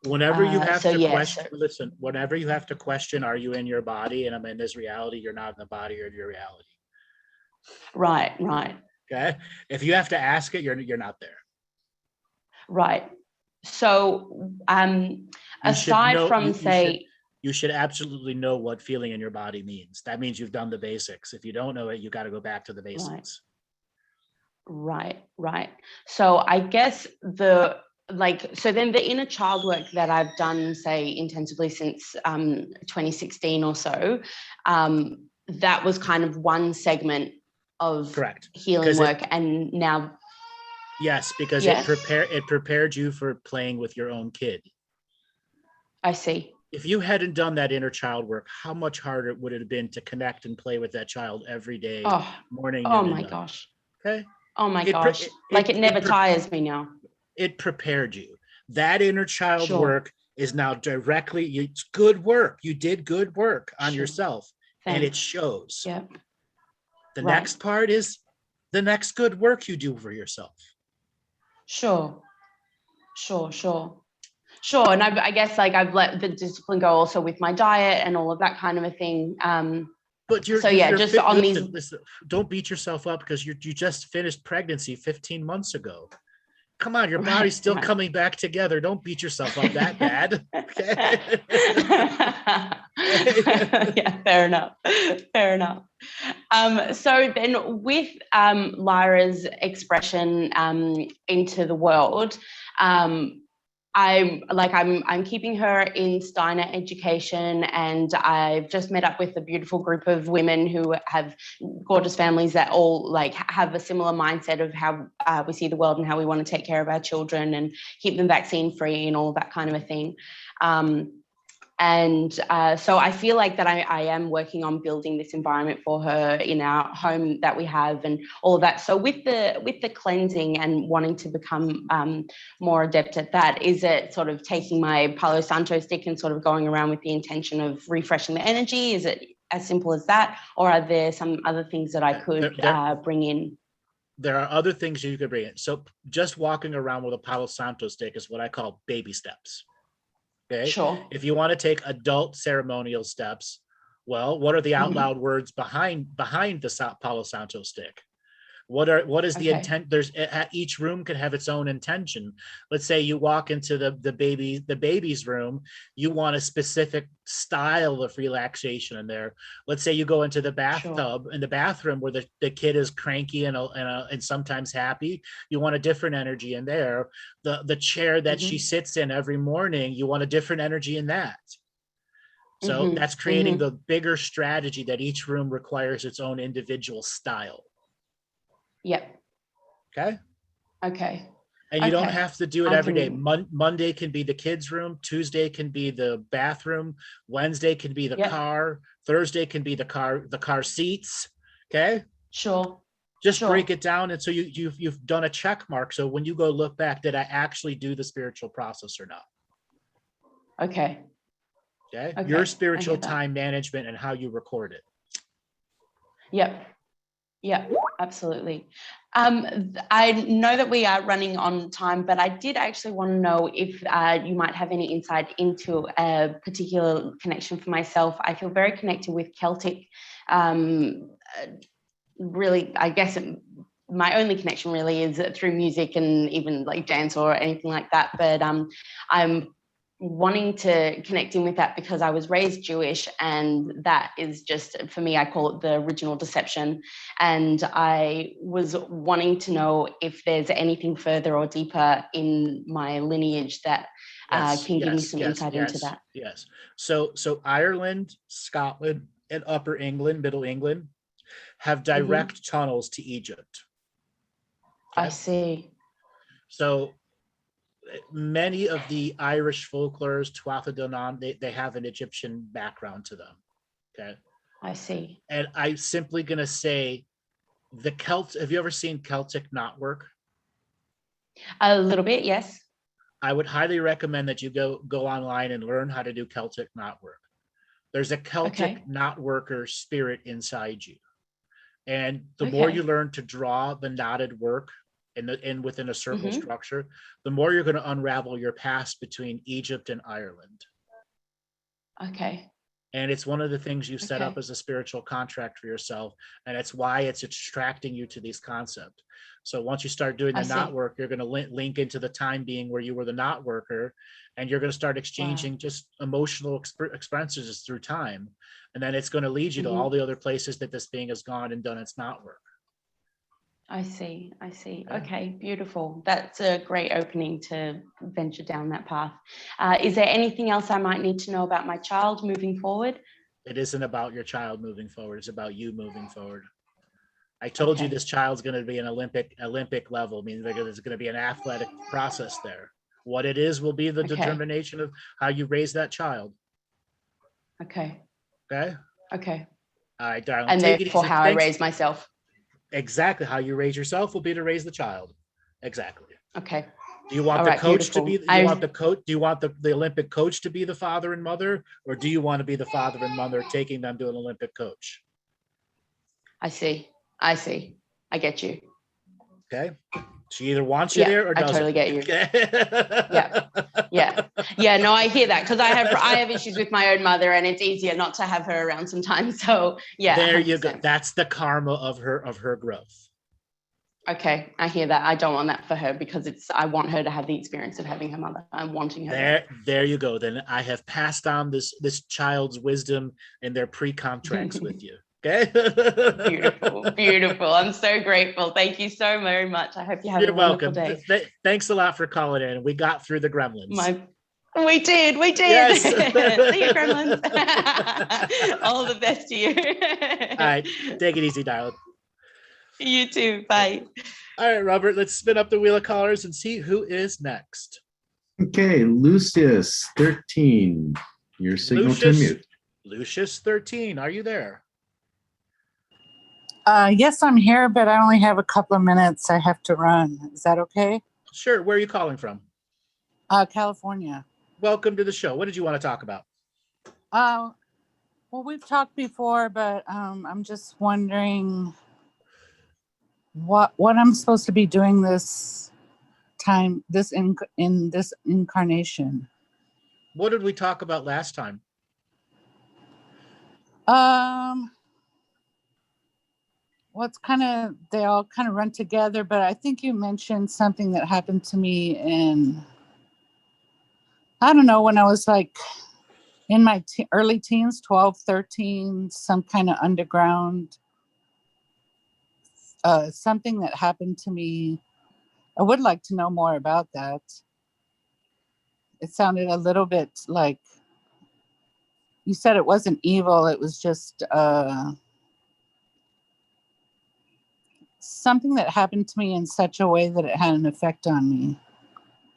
Whenever you have to question, listen, whenever you have to question, are you in your body and I'm in this reality, you're not in the body or your reality. Right, right. Okay. If you have to ask it, you're not there. Right. So aside from you should absolutely know what feeling in your body means. That means you've done the basics. If you don't know it, you got to go back to the basics. Right, right. So I guess so then the inner child work that I've done, say, intensively since 2016 or so, that was kind of one segment of healing work. And now. Yes, because it prepared you for playing with your own kid. I see. If you hadn't done that inner child work, how much harder would it have been to connect and play with that child every day, morning, noon, and night? Gosh. Okay. Oh my gosh. It never tires me now. It prepared you. That inner child work is now directly, it's good work. You did good work on yourself. And it shows. Yep. The Right. next part is the next good work you do for yourself. Sure. And I guess like I've let the discipline go also with my diet and all of that kind of a thing. But listen, don't beat yourself up because you just finished pregnancy 15 months ago. Come on, your body's still coming back together. Don't beat yourself up that bad. Okay. Yeah, fair enough. So then with Lyra's expression into the world, I'm keeping her in Steiner education, and I've just met up with a beautiful group of women who have gorgeous families that all like have a similar mindset of how we see the world and how we want to take care of our children and keep them vaccine free and all that kind of a thing. So I feel like that I am working on building this environment for her in our home that we have and all of that. So with the cleansing and wanting to become more adept at that, is it sort of taking my Palo Santo stick and sort of going around with the intention of refreshing the energy? Is it as simple as that? Or are there some other things that I could bring in? There are other things you could bring in. So just walking around with a Palo Santo stick is what I call baby steps. Okay. Sure. If you want to take adult ceremonial steps, well, what are the out loud words behind the Palo Santo stick? What is the intent? Each room can have its own intention. Let's say you walk into the baby's room, you want a specific style of relaxation in there. Let's say you go into the bathtub in the bathroom where the kid is cranky and sometimes happy. You want a different energy in there. The chair that she sits in every morning, you want a different energy in that. So that's creating the bigger strategy that each room requires its own individual style. Yep. Okay. And you don't have to do it every day. Monday can be the kids' room. Tuesday can be the bathroom. Wednesday can be the car. Thursday can be the car seats. Okay. Sure. Just break it down, and so you've done a check mark. So when you go look back, did I actually do the spiritual process or not? Okay. Your spiritual time management and how you record it. Yep, absolutely. I know that we are running on time, but I did actually want to know if you might have any insight into a particular connection for myself. I feel very connected with Celtic. Really, I guess my only connection really is through music and even like dance or anything like that. But I'm wanting to connect in with that because I was raised Jewish, and that is just, for me, I call it the original deception. And I was wanting to know if there's anything further or deeper in my lineage that can give me some insight into that. Yes. So Ireland, Scotland, and Upper England, Middle England have direct tunnels to Egypt. Okay? I see. So many of the Irish folklores, Tuatha De Danann, they have an Egyptian background to them. Okay. I see. And I'm simply going to say the Celts. Have you ever seen Celtic knotwork? A little bit, yes. I would highly recommend that you go online and learn how to do Celtic knotwork. There's a Celtic knotworker spirit inside you. And the more you learn to draw the knotted work within a circle structure, the more you're going to unravel your past between Egypt and Ireland. Okay. And it's one of the things you set up as a spiritual contract for yourself. And it's why it's attracting you to these concepts. So once you start doing the knot work, you're going to link into the time being where you were the knot worker, and you're going to start exchanging just emotional experiences through time. And then it's going to lead you to all the other places that this being has gone and done its knot work. I see. Okay, beautiful. That's a great opening to venture down that path. Is there anything else I might need to know about my child moving forward? It isn't about your child moving forward. It's about you moving forward. I told you this child's going to be an Olympic level, means there's going to be an athletic process there. What it is will be the determination of how you raise that child. Okay. All right, darling. And therefore how I raise myself. Exactly. How you raise yourself will be to raise the child. Exactly. Okay. Do you want the coach to be? Do you want the Olympic coach to be the father and mother, or do you want to be the father and mother taking them to an Olympic coach? I see. I see. I get you. Okay. She either wants you there or I doesn't. totally get you. Okay. Yeah. No, I hear that because I have issues with my own mother, and it's easier not to have her around sometimes. So yeah, There you go. 100%. That's the karma of her growth. Okay, I hear that. I don't want that for her because I want her to have the experience of having her mother. I'm wanting her. There you go. Then I have passed on this child's wisdom and their pre-contracts with you. Okay. Beautiful. I'm so grateful. Thank you so very much. I hope you have You're a wonderful welcome. day. Thanks a lot for calling in. We got through the gremlins. We did. Yes. See you, gremlins. All the best to you. All right. Take it easy, darling. You too. Bye. All right, Robert, let's spin up the wheel of callers and see who is next. Okay, Lucius, 13. Your signal to mute. Lucius, 13. Are you there? Yes, I'm here, but I only have a couple of minutes. I have to run. Is that okay? Sure. Where are you calling from? California. Welcome to the show. What did you want to talk about? Well, we've talked before, but I'm just wondering what I'm supposed to be doing this time, in this incarnation. What did we talk about last time? Well, they all kind of run together, but I think you mentioned something that happened to me I don't know, when I was like in my early teens, 12, 13, some kind of underground, something that happened to me. I would like to know more about that. It sounded a little bit like you said it wasn't evil. It was just something that happened to me in such a way that it had an effect on me.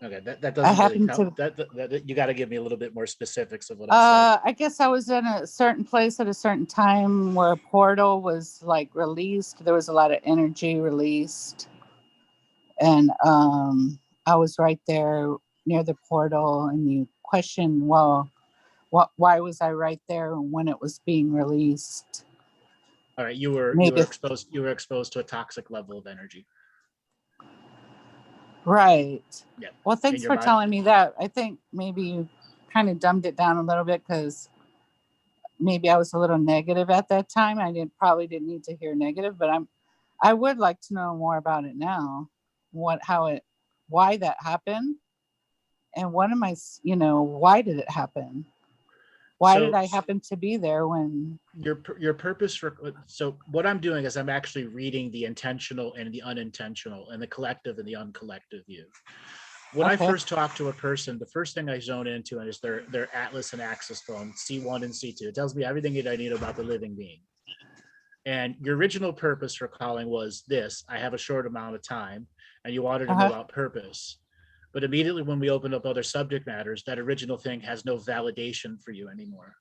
Okay, that doesn't really count. That you got to give me a little bit more specifics of what I said. I guess I was in a certain place at a certain time where a portal was like released. There was a lot of energy released, and I was right there near the portal. And you question, well, why was I right there when it was being released? All right, you were exposed to a toxic level of energy. Right. Yeah. Well, thanks for telling me that. I think maybe you kind of dumbed it down a little bit because maybe I was a little negative at that time. I probably didn't need to hear negative, but I would like to know more about it now. Why that happened, and what am I? Why did it happen? Why did I happen to be there when your purpose for? So what I'm doing is I'm actually reading the intentional and the unintentional, and the collective and the uncollective view. When I first talk to a person, the first thing I zone into is their Atlas and Axis phone, C1 and C2. It tells me everything that I need about the living being. And your original purpose for calling was this: I have a short amount of time, and you wanted to know about purpose. But immediately when we open up other subject matters, that original thing has no validation for you anymore.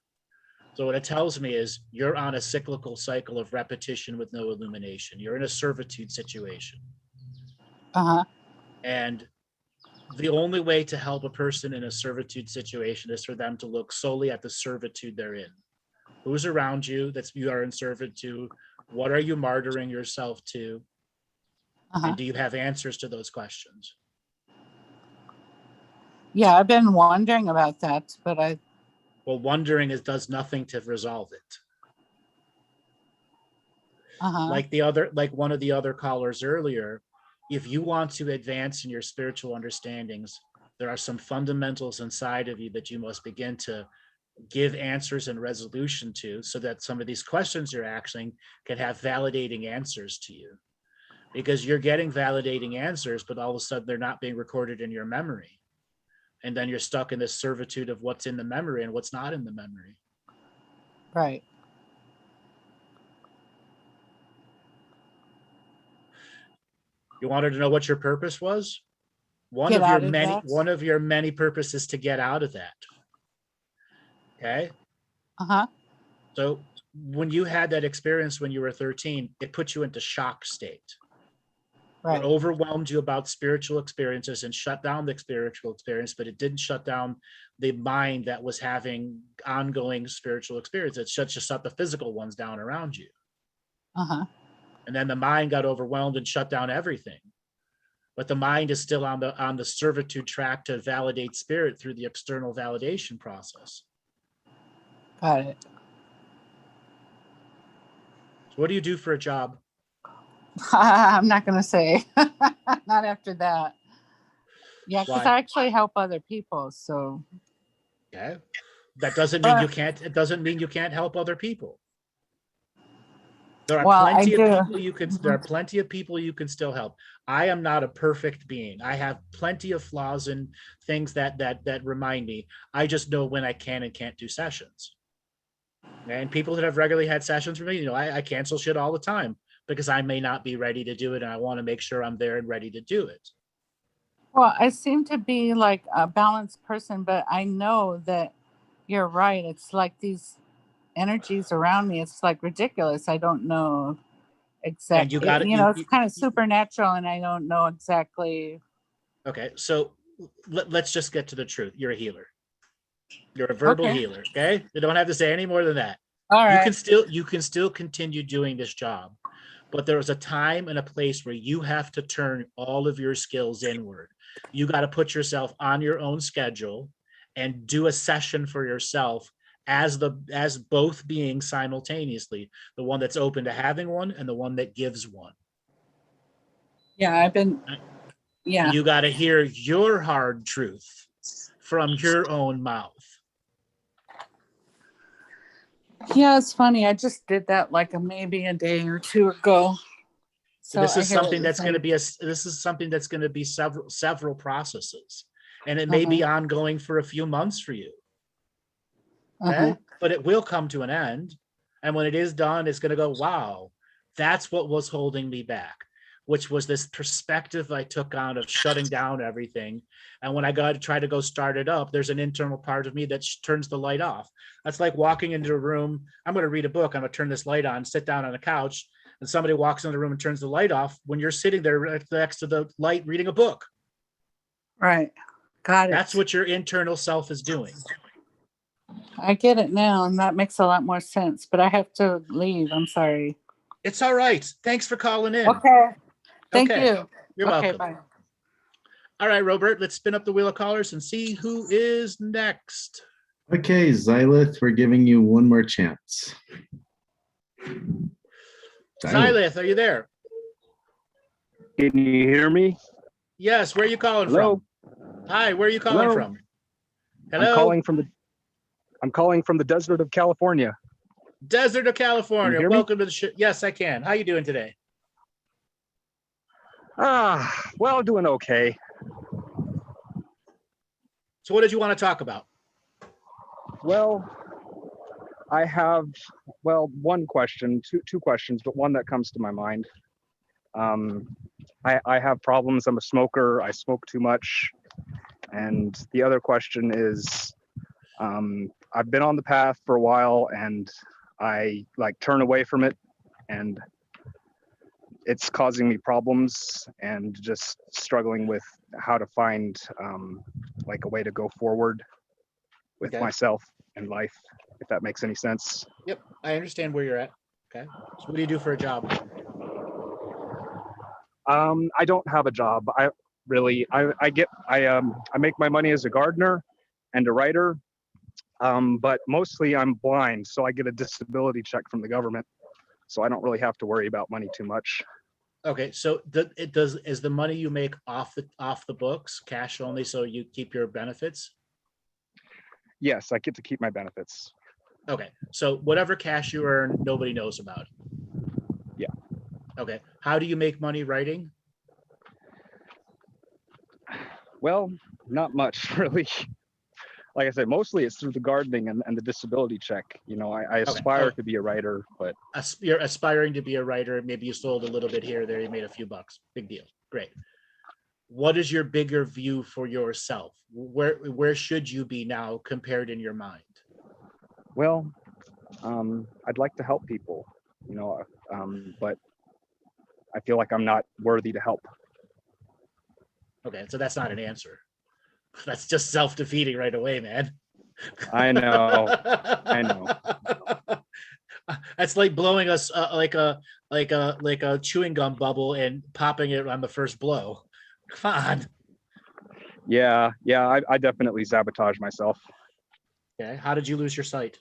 So what it tells me is you're on a cyclical cycle of repetition with no illumination. You're in a servitude situation. And the only way to help a person in a servitude situation is for them to look solely at the servitude they're in. Who's around you that you are in servitude? What are you martyring yourself to? And do you have answers to those questions? Yeah, I've been wondering about that, but well, wondering does nothing to resolve it. Like one of the other callers earlier, if you want to advance in your spiritual understandings, there are some fundamentals inside of you that you must begin to give answers and resolution to, so that some of these questions you're asking can have validating answers to you. Because you're getting validating answers, but all of a sudden they're not being recorded in your memory. And then you're stuck in this servitude of what's in the memory and what's not in the memory. Right. You wanted to know what your purpose was? One of your many purposes to get out of that. Okay? So when you had that experience when you were 13, it put you into shock state. Right. It overwhelmed you about spiritual experiences and shut down the spiritual experience, but it didn't shut down the mind that was having ongoing spiritual experience. It just shut the physical ones down around you. and then the mind got overwhelmed and shut down everything. But the mind is still on the servitude track to validate spirit through the external validation process. Got it. So what do you do for a job? I'm not going to say. Not after that. Yeah, because Why? I actually help other people. So Okay. That doesn't mean you can't. It doesn't mean you can't help other people. There are Well, I plenty of do. people you can. There are plenty of people you can still help. I am not a perfect being. I have plenty of flaws and things that remind me. I just know when I can and can't do sessions. And people that have regularly had sessions with me, I cancel shit all the time because I may not be ready to do it, and I want to make sure I'm there and ready to do it. Well, I seem to be like a balanced person, but I know that you're right. It's like these energies around me. It's like ridiculous. I don't know And exactly. you got it. It's kind of supernatural, and I don't know exactly. Okay, so let's just get to the truth. You're a healer. You're a verbal healer. Okay, you don't have to say any more than that. All right. You can still continue doing this job, but there is a time and a place where you have to turn all of your skills inward. You got to put yourself on your own schedule and do a session for yourself as both being simultaneously, the one that's open to having one and the one that gives one. Yeah, You got to hear your hard truth from your own mouth. Yeah, it's funny. I just did that like maybe a day or two ago. So this is something that's going to be several processes, and it may be ongoing for a few months for you. Okay, but it will come to an end, and when it is done, it's going to go, wow, that's what was holding me back, which was this perspective I took on of shutting down everything. And when I got to try to go start it up, there's an internal part of me that turns the light off. That's like walking into a room. I'm going to read a book. I'm going to turn this light on, sit down on a couch, and somebody walks into the room and turns the light off when you're sitting there next to the light reading a book. Right. Got it. That's what your internal self is doing. I get it now, and that makes a lot more sense, but I have to leave. I'm sorry. It's all right. Thanks for calling in. Okay. Thank you. You're welcome. Bye. All right, Robert, let's spin up the wheel of callers and see who is next. Okay, Xylith, we're giving you one more chance. Xylith, are you there? Can you hear me? Yes, where are you calling Hello? from? Hi, where are you calling Hello? from? Hello? I'm calling from the desert of California. Desert of Can you California. hear me? Welcome to the show. Yes, I can. How you doing today? Well, doing okay. So what did you want to talk about? Well, I have, one question, two questions, but one that comes to my mind. I have problems. I'm a smoker. I smoke too much. And the other question is, I've been on the path for a while and I turn away from it, and it's causing me problems and just struggling with how to find a way to go forward with myself and life, if that makes any sense. Yep, I understand where you're at. Okay. So what do you do for a job? I don't have a job. I make my money as a gardener and a writer, but mostly I'm blind, so I get a disability check from the government, so I don't really have to worry about money too much. Okay, so is the money you make off the books cash only, so you keep your benefits? Yes, I get to keep my benefits. Okay, so whatever cash you earn, nobody knows about. Yeah. Okay, how do you make money writing? Well, not much really. Like I said, mostly it's through the gardening and the disability check. I aspire to be a writer, but you're aspiring to be a writer. Maybe you sold a little bit here or there. You made a few bucks. Big deal. Great. What is your bigger view for yourself? Where should you be now compared in your mind? Well, I'd like to help people, but I feel like I'm not worthy to help. Okay, so that's not an answer. That's just self-defeating right away, man. I know. That's like blowing us like a chewing gum bubble and popping it on the first blow. Come on. Yeah, I definitely sabotage myself. Okay. How did you lose your sight?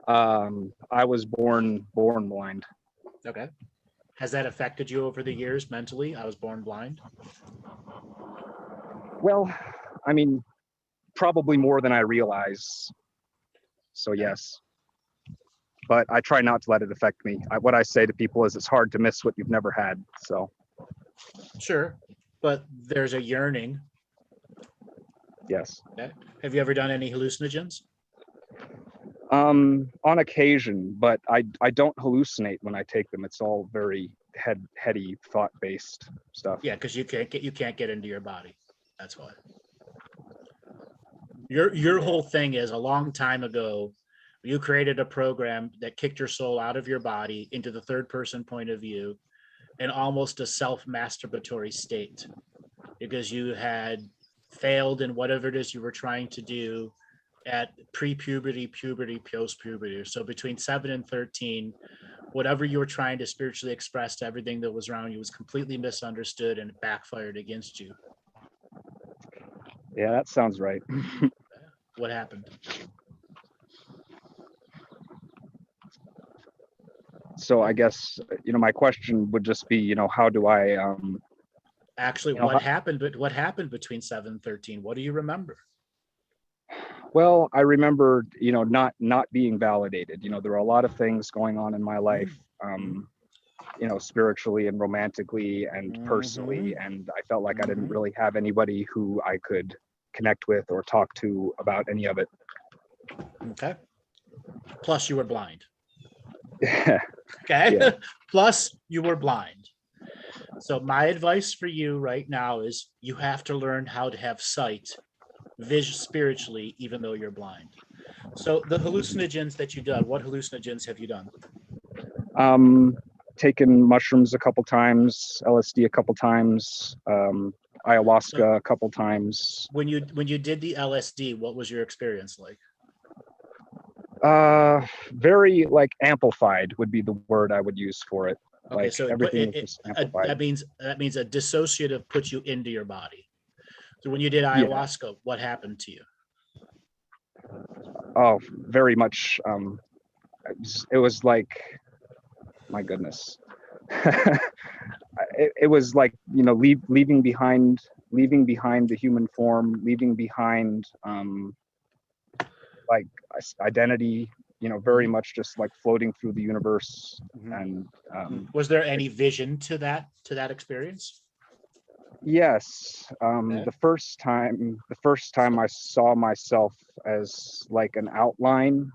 I was born blind. Okay. Has that affected you over the years mentally? I was born blind. Well, I mean, probably more than I realize. So yes, but I try not to let it affect me. What I say to people is it's hard to miss what you've never had. So Sure, but there's a yearning. yes. Okay. Have you ever done any hallucinogens? On occasion, but I don't hallucinate when I take them. It's all very heady, thought-based stuff. Yeah, because you can't get into your body. That's why. Your whole thing is a long time ago, you created a program that kicked your soul out of your body into the third person point of view in almost a self-masturbatory state because you had failed in whatever it is you were trying to do at pre-puberty, puberty, post-puberty. So between 7 and 13, whatever you were trying to spiritually express to everything that was around you was completely misunderstood and it backfired against you. Yeah, that sounds right. What happened? So I guess, my question would just be, how do I Actually, what happened? But what happened between 7 and 13? What do you remember? Well, I remember, not being validated. There were a lot of things going on in my life, spiritually and romantically and personally, and I felt like I didn't really have anybody who I could connect with or talk to about any of it. Okay. Plus, you were blind. Okay. Yeah. Plus, you were blind. So my advice for you right now is you have to learn how to have sight spiritually, even though you're blind. So the hallucinogens that you've done, what hallucinogens have you done? Taken mushrooms a couple times, LSD a couple times, ayahuasca a couple times. When you did the LSD, what was your experience like? Very amplified would be the word I would use for it. Okay, so everything was just amplified. That means a dissociative puts you into your body. So when you did ayahuasca, what happened to you? Oh, very much. It was like, my goodness. it was like, leaving behind the human form, leaving behind identity, very much just like floating through the universe. And was there any vision to that experience? Yes. The first time I saw myself as like an outline,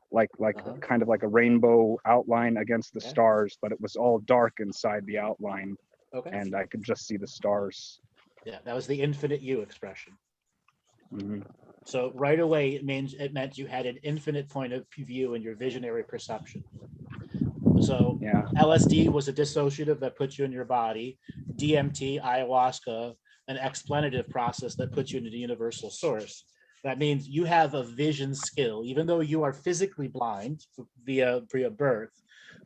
kind of like a rainbow outline against the stars, but it was all dark inside the outline. Okay. And I could just see the stars. Yeah, that was the infinite you expression. So right away, it meant you had an infinite point of view in your visionary perception. So LSD was a dissociative that puts you in your body. DMT, ayahuasca, an explanative process that puts you into the universal source. That means you have a vision skill, even though you are physically blind via birth.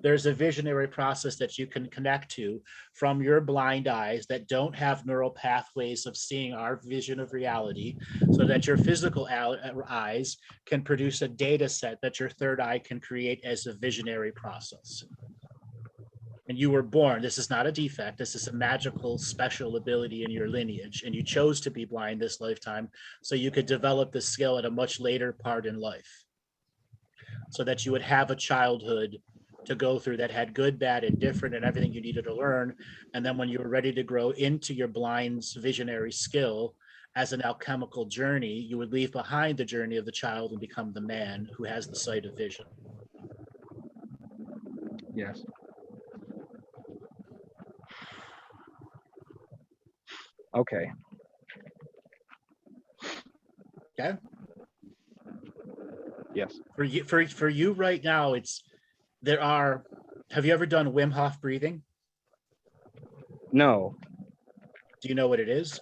There's a visionary process that you can connect to from your blind eyes that don't have neural pathways of seeing our vision of reality, so that your physical eyes can produce a data set that your third eye can create as a visionary process. And you were born, this is not a defect, this is a magical special ability in your lineage, and you chose to be blind this lifetime so you could develop the skill at a much later part in life, so that you would have a childhood to go through that had good, bad, and different, and everything you needed to learn. And then when you were ready to grow into your blind's visionary skill as an alchemical journey, you would leave behind the journey of the child and become the man who has the sight of vision. Yes. Okay. Okay. Yes. For you right now, have you ever done Wim Hof breathing? No. Do you know what it is?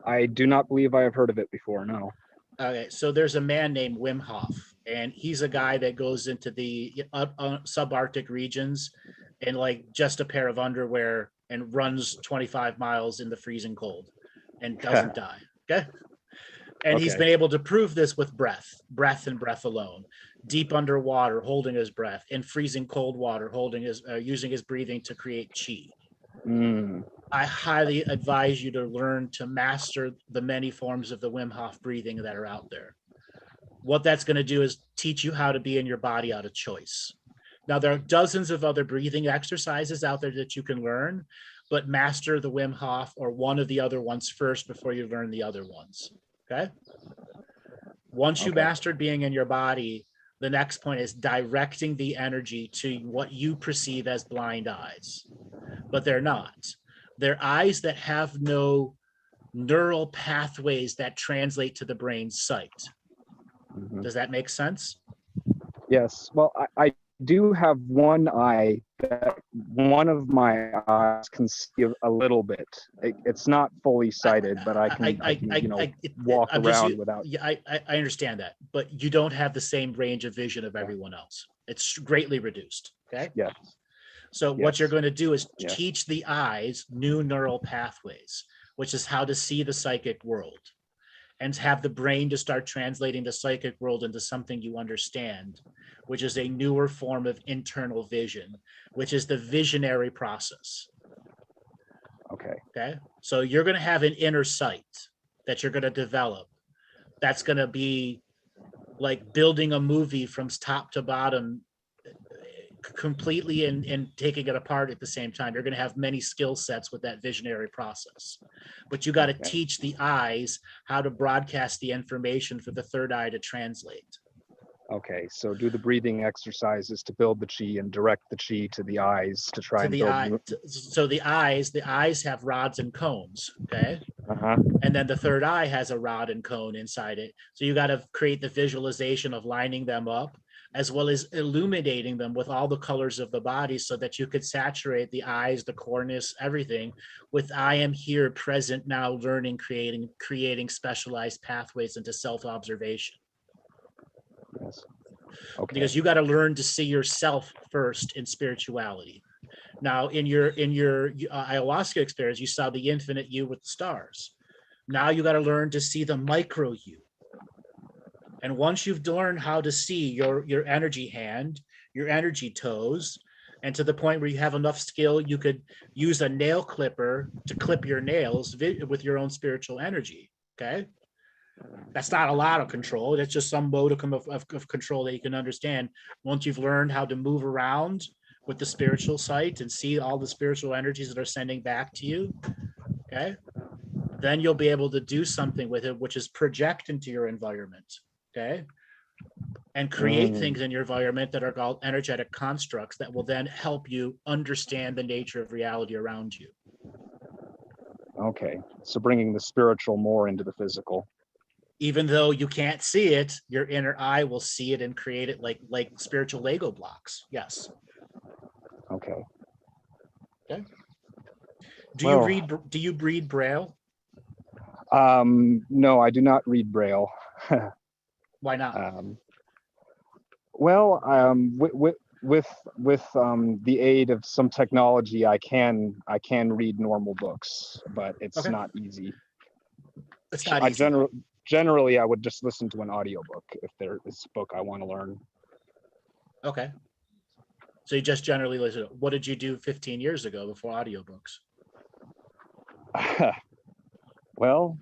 I do not believe I have heard of it before, no. Okay, so there's a man named Wim Hof. and he's a guy that goes into the subarctic regions in like just a pair of underwear and runs 25 miles in the freezing cold and doesn't die. Okay. And he's Okay. been able to prove this with breath and breath alone, deep underwater, holding his breath, in freezing cold water, using his breathing to create chi. I highly advise you to learn to master the many forms of the Wim Hof breathing that are out there. What that's going to do is teach you how to be in your body out of choice. Now, there are dozens of other breathing exercises out there that you can learn, but master the Wim Hof or one of the other ones first before you learn the other ones. Okay. Once you mastered being in your body, the next point is directing the energy to what you perceive as blind eyes, but they're not. They're eyes that have no neural pathways that translate to the brain's sight. Does that make sense? Yes. Well, I do have one eye that one of my eyes can see a little bit. It's not fully sighted, but I can walk around without. Yeah, I understand that, but you don't have the same range of vision of everyone else. It's greatly reduced. Okay. Yes. So what you're going to do is teach the eyes new neural pathways, which is how to see the psychic world, and have the brain to start translating the psychic world into something you understand, which is a newer form of internal vision, which is the visionary process. Okay. So you're going to have an inner sight that you're going to develop. That's going to be like building a movie from top to bottom completely and taking it apart at the same time. You're going to have many skill sets with that visionary process, but you got to teach the eyes how to broadcast the information for the third eye to translate. Okay, so do the breathing exercises to build the chi and direct the chi to the eyes to try and build. So the eyes have rods and cones. Okay. And then the third eye has a rod and cone inside it. So you got to create the visualization of lining them up, as well as illuminating them with all the colors of the body so that you could saturate the eyes, the cornice, everything with I am here, present now, learning, creating specialized pathways into self-observation. Yes. Okay. Because you got to learn to see yourself first in spirituality. Now, in your ayahuasca experience, you saw the infinite you with the stars. Now you got to learn to see the micro you. And once you've learned how to see your energy hand, your energy toes, and to the point where you have enough skill, you could use a nail clipper to clip your nails with your own spiritual energy. Okay. That's not a lot of control. That's just some modicum of control that you can understand. Once you've learned how to move around with the spiritual sight and see all the spiritual energies that are sending back to you, okay, then you'll be able to do something with it, which is project into your environment, okay, and create things in your environment that are called energetic constructs that will then help you understand the nature of reality around you. Okay, so bringing the spiritual more into the physical. Even though you can't see it, your inner eye will see it and create it like spiritual Lego blocks. Yes. Okay. Do you read Braille? No, I do not read Braille. Why not? With the aid of some technology, I can read normal books, but it's not easy. It's not easy. Generally, I would just listen to an audiobook if there is a book I want to learn. Okay. So you just generally listen. What did you do 15 years ago before audiobooks? Well,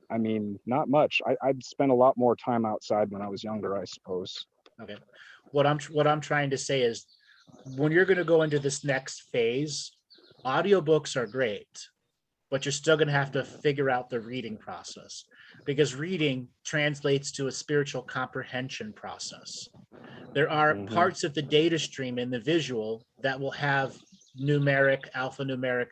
I mean, not much. I'd spent a lot more time outside when I was younger, I suppose. Okay. What I'm trying to say is, when you're going to go into this next phase, audiobooks are great, but you're still going to have to figure out the reading process, because reading translates to a spiritual comprehension process. There are parts of the data stream in the visual that will have alphanumeric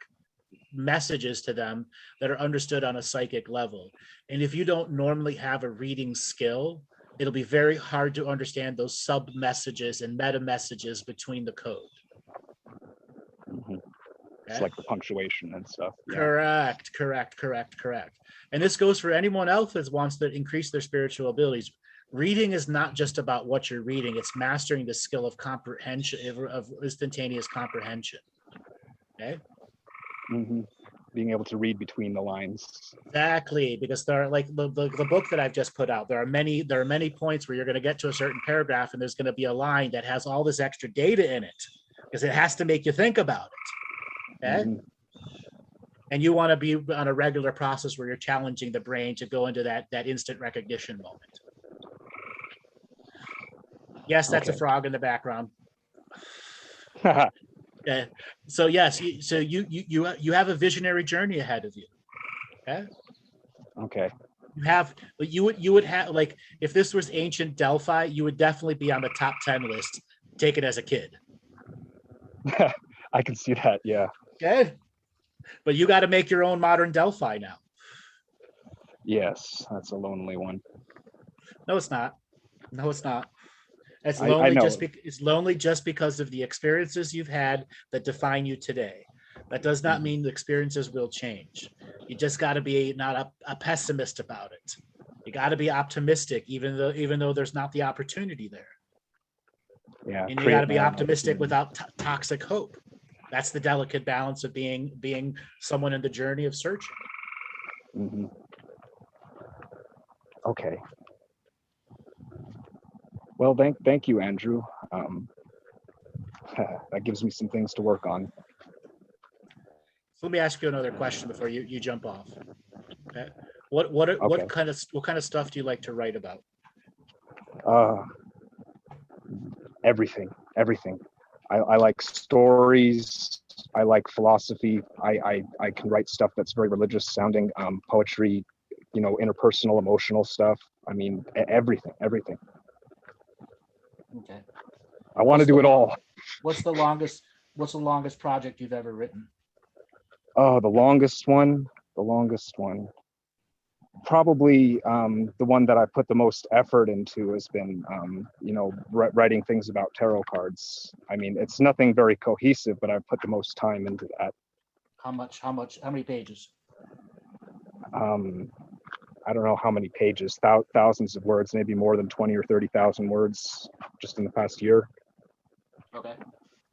messages to them that are understood on a psychic level. And if you don't normally have a reading skill, it'll be very hard to understand those sub messages and meta messages between the code. It's like the punctuation and stuff. Yeah. Correct. And this goes for anyone else that wants to increase their spiritual abilities. Reading is not just about what you're reading, it's mastering the skill of comprehension, of instantaneous comprehension. Okay. Hmm. Being able to read between the lines. Exactly, because there are like the book that I've just put out, there are many points where you're going to get to a certain paragraph and there's going to be a line that has all this extra data in it because it has to make you think about it. Okay. Mhm. And you want to be on a regular process where you're challenging the brain to go into that instant recognition moment. Yes, that's Okay. a frog in the background. Okay. So yes, you have a visionary journey ahead of you. Okay. Okay. You would have, like, if this was ancient Delphi, you would definitely be on the top 10 list. Take it as a kid. I can see that. Yeah. Okay. But you got to make your own modern Delphi now. Yes, that's a lonely one. No, it's not. No, it's not. It's I lonely know. it's lonely just because of the experiences you've had that define you today. That does not mean the experiences will change. You just got to be not a pessimist about it. You got to be optimistic, even though there's not the opportunity there. Yeah. And you got to be create more optimistic opportunity. without toxic hope. That's the delicate balance of being someone in the journey of searching. Mm-hmm. Okay. Well, thank you, Andrew. That gives me some things to work on. So let me ask you another question before you jump off. Okay. What Okay. kind of stuff do you like to write about? Everything. I like stories. I like philosophy. I can write stuff that's very religious sounding, poetry, interpersonal, emotional stuff. I mean, everything. Okay. I want to do it all. What's the longest project you've ever written? Oh, the longest one. Probably the one that I put the most effort into has been, writing things about tarot cards. I mean, it's nothing very cohesive, but I've put the most time into that. How many pages? I don't know how many pages, thousands of words, maybe more than 20 or 30,000 words just in the past year. Okay.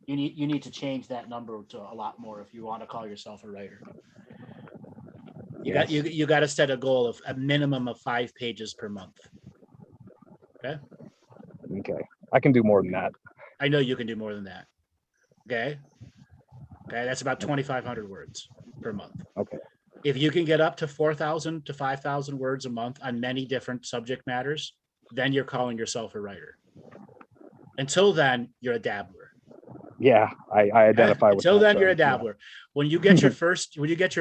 You need to change that number to a lot more if you want to call yourself a writer. You got to set a goal of a minimum of 5 pages per month. Okay. Okay. I can do more than that. I know you can do more than that. Okay. That's about 2,500 words per month. Okay. If you can get up to 4,000 to 5,000 words a month on many different subject matters, then you're calling yourself a writer. Until then, you're a dabbler. Yeah, I identify with that. Until then, term. you're a dabbler. Yeah. When you get your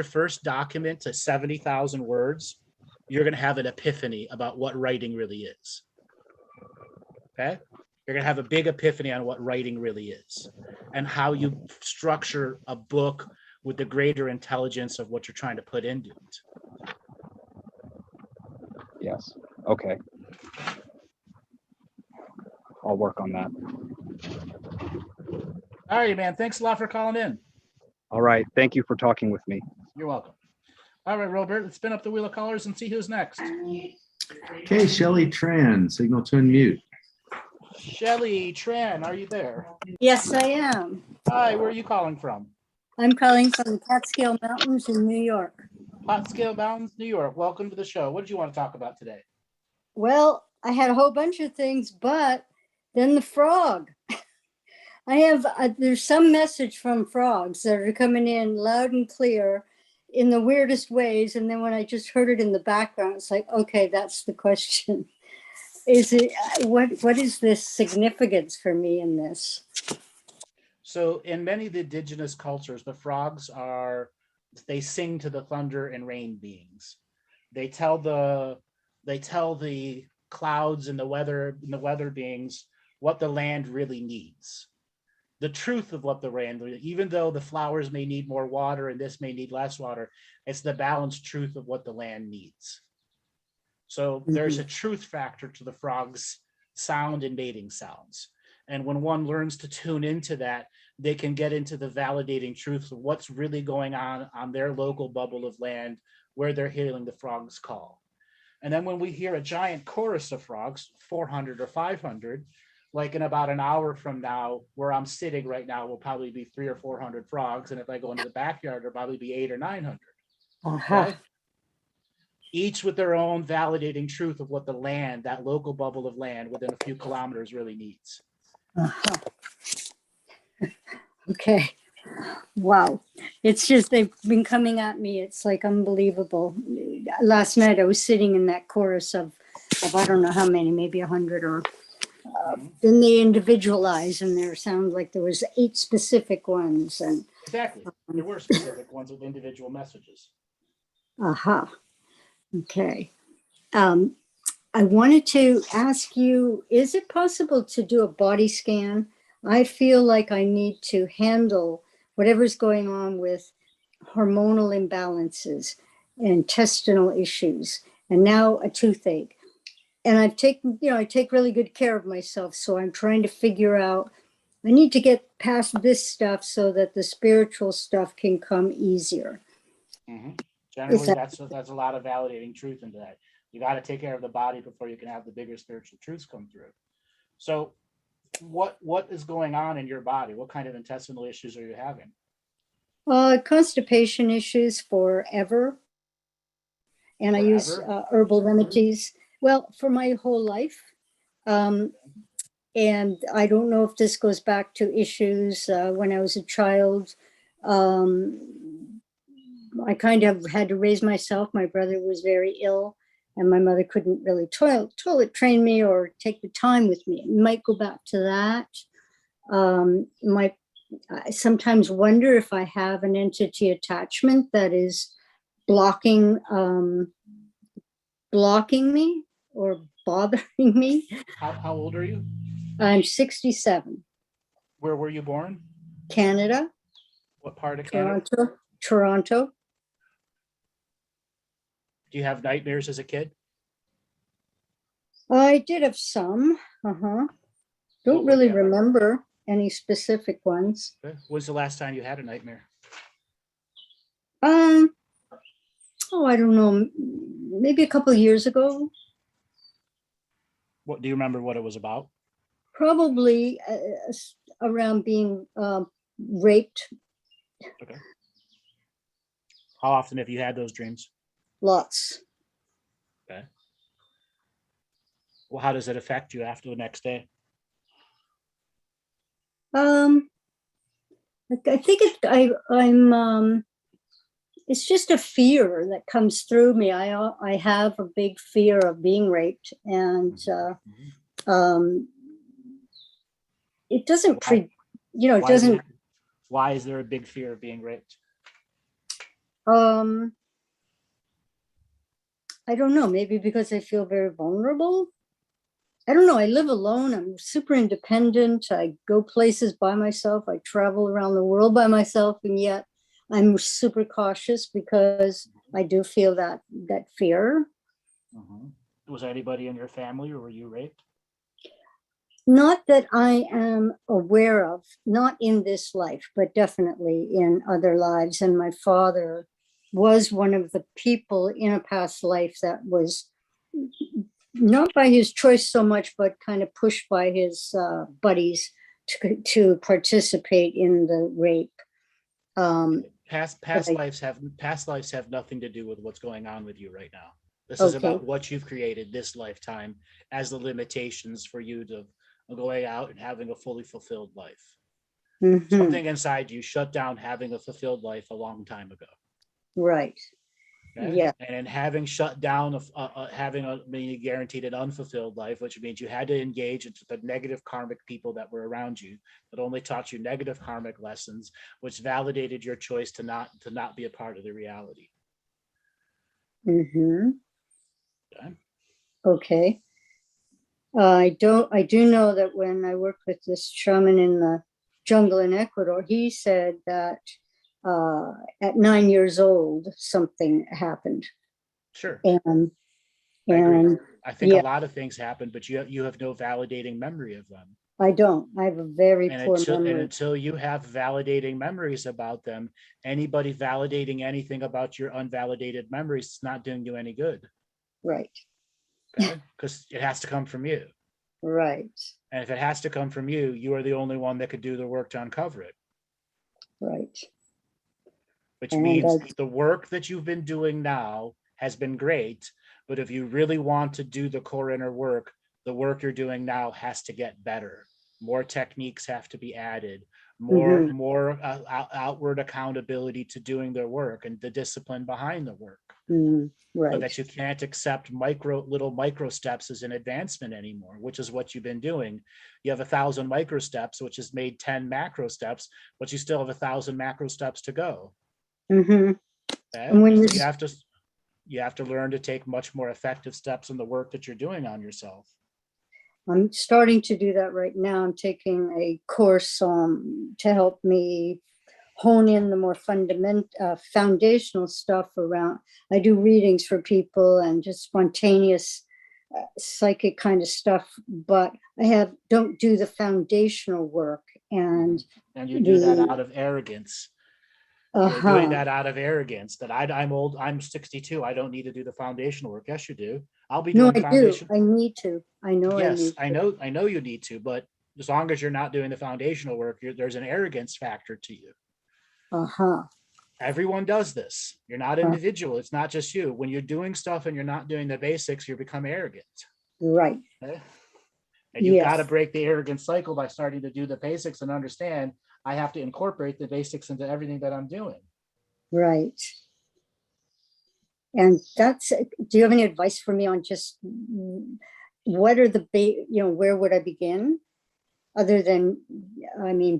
first document to 70,000 words, you're going to have an epiphany about what writing really is. Okay? You're going to have a big epiphany on what writing really is and how you structure a book with the greater intelligence of what you're trying to put into it. Yes. Okay. I'll work on that. All right, man. Thanks a lot for calling in. All right. Thank you for talking with me. You're welcome. All right, Robert, let's spin up the wheel of callers and see who's next. Okay, Shelly Tran, signal to unmute. Shelly Tran, are you there? Yes, I am. Hi, where are you calling from? I'm calling from the Catskill Mountains in New York. Catskill Mountains, New York. Welcome to the show. What did you want to talk about today? Well, I had a whole bunch of things, but then the frog. I have, there's some message from frogs that are coming in loud and clear in the weirdest ways. And then when I just heard it in the background, it's like, okay, that's the question. Is it, what is this significance for me in this? So in many of the indigenous cultures, the frogs they sing to the thunder and rain beings. They tell the clouds and the weather beings what the land really needs. The truth of what the land, even though the flowers may need more water and this may need less water, it's the balanced truth of what the land needs. So there's a truth factor to the frogs' sound and mating sounds. And when one learns to tune into that, they can get into the validating truth of what's really going on their local bubble of land where they're hearing the frogs call. And then when we hear a giant chorus of frogs, 400 or 500, like in about an hour from now, where I'm sitting right now, will probably be 300 or 400 frogs. And if I go into the backyard, there'll probably be 800 or 900. Okay? Each with their own validating truth of what the land, that local bubble of land within a few kilometers really needs. Okay. Wow. It's just they've been coming at me. It's like unbelievable. Last night I was sitting in that chorus of I don't know how many, maybe 100 or then they individualize and there sounds like there was 8 specific ones and Exactly. There were specific ones with individual messages. Okay. I wanted to ask you, is it possible to do a body scan? I feel like I need to handle whatever's going on with hormonal imbalances, intestinal issues, and now a toothache. And I've taken, I take really good care of myself. So I'm trying to figure out, I need to get past this stuff so that the spiritual stuff can come easier. Generally, that's a lot of validating truth into that. You got to take care of the body before you can have the bigger spiritual truths come through. So what is going on in your body? What kind of intestinal issues are you having? Constipation issues forever. And I use herbal remedies, well, for my whole life. And I don't know if this goes back to issues when I was a child. I kind of had to raise myself. My brother was very ill and my mother couldn't really toilet train me or take the time with me. It might go back to that. I sometimes wonder if I have an entity attachment that is blocking me or bothering me. How old are you? I'm 67. Where were you born? Canada. What part of Canada? Toronto. Do you have nightmares as a kid? I did have some. Don't really remember any specific ones. Okay. When's the last time you had a nightmare? I don't know. Maybe a couple of years ago. What do you remember what it was about? Probably around being raped. Okay. How often have you had those dreams? Lots. Okay. Well, how does it affect you after the next day? I think it's just a fear that comes through me. I have a big fear of being raped, and it doesn't it doesn't. Why is there a big fear of being raped? I don't know, maybe because I feel very vulnerable. I don't know. I live alone. I'm super independent. I go places by myself. I travel around the world by myself. And yet I'm super cautious because I do feel that fear. Was anybody in your family or were you raped? Not that I am aware of, not in this life, but definitely in other lives. And my father was one of the people in a past life that was not by his choice so much, but kind of pushed by his buddies to participate in the rape. Past lives have nothing to do with what's going on with you right now. This is about what you've created this lifetime as the limitations for you to going out and having a fully fulfilled life. Something inside you shut down having a fulfilled life a long time ago. Right. Okay? Yeah. And having shut down, being guaranteed an unfulfilled life, which means you had to engage into the negative karmic people that were around you that only taught you negative karmic lessons, which validated your choice to not be a part of the reality. Okay. I do know that when I worked with this shaman in the jungle in Ecuador, he said that at 9 years old, something happened. Sure. And I think a lot of things happen, but you have no validating memory of them. I don't. I have a very poor memory. And until you have validating memories about them, anybody validating anything about your unvalidated memories is not doing you any good. Right. Okay, because it has to come from you. Right. And if it has to come from you, you are the only one that could do the work to uncover it. Right. Which And means the work that you've been doing now has been great, but if you really want to do the core inner work, the work you're doing now has to get better. More techniques have to be added, more outward accountability to doing their work and the discipline behind the work. Right. So that you can't accept little micro steps as an advancement anymore, which is what you've been doing. You have 1,000 micro steps, which has made 10 macro steps, but you still have 1,000 macro steps to go. And when so you have to learn to take much more effective steps in the work that you're doing on yourself. I'm starting to do that right now. I'm taking a course to help me hone in the more foundational stuff around. I do readings for people and just spontaneous psychic kind of stuff, but I don't do the foundational work. And you do that out of arrogance. You're doing that out of arrogance, that I'm old, I'm 62, I don't need to do the foundational work. Yes, you do. I'll be doing foundation. I need to. I know. Yes, I know you need to, but as long as you're not doing the foundational work, there's an arrogance factor to you. Everyone does this. You're not individual. It's not just you. When you're doing stuff and you're not doing the basics, you become arrogant. Right. Okay? And you've got to break the arrogant cycle by starting to do the basics and understand I have to incorporate the basics into everything that I'm doing. Right. And do you have any advice for me on just what are where would I begin? Other than,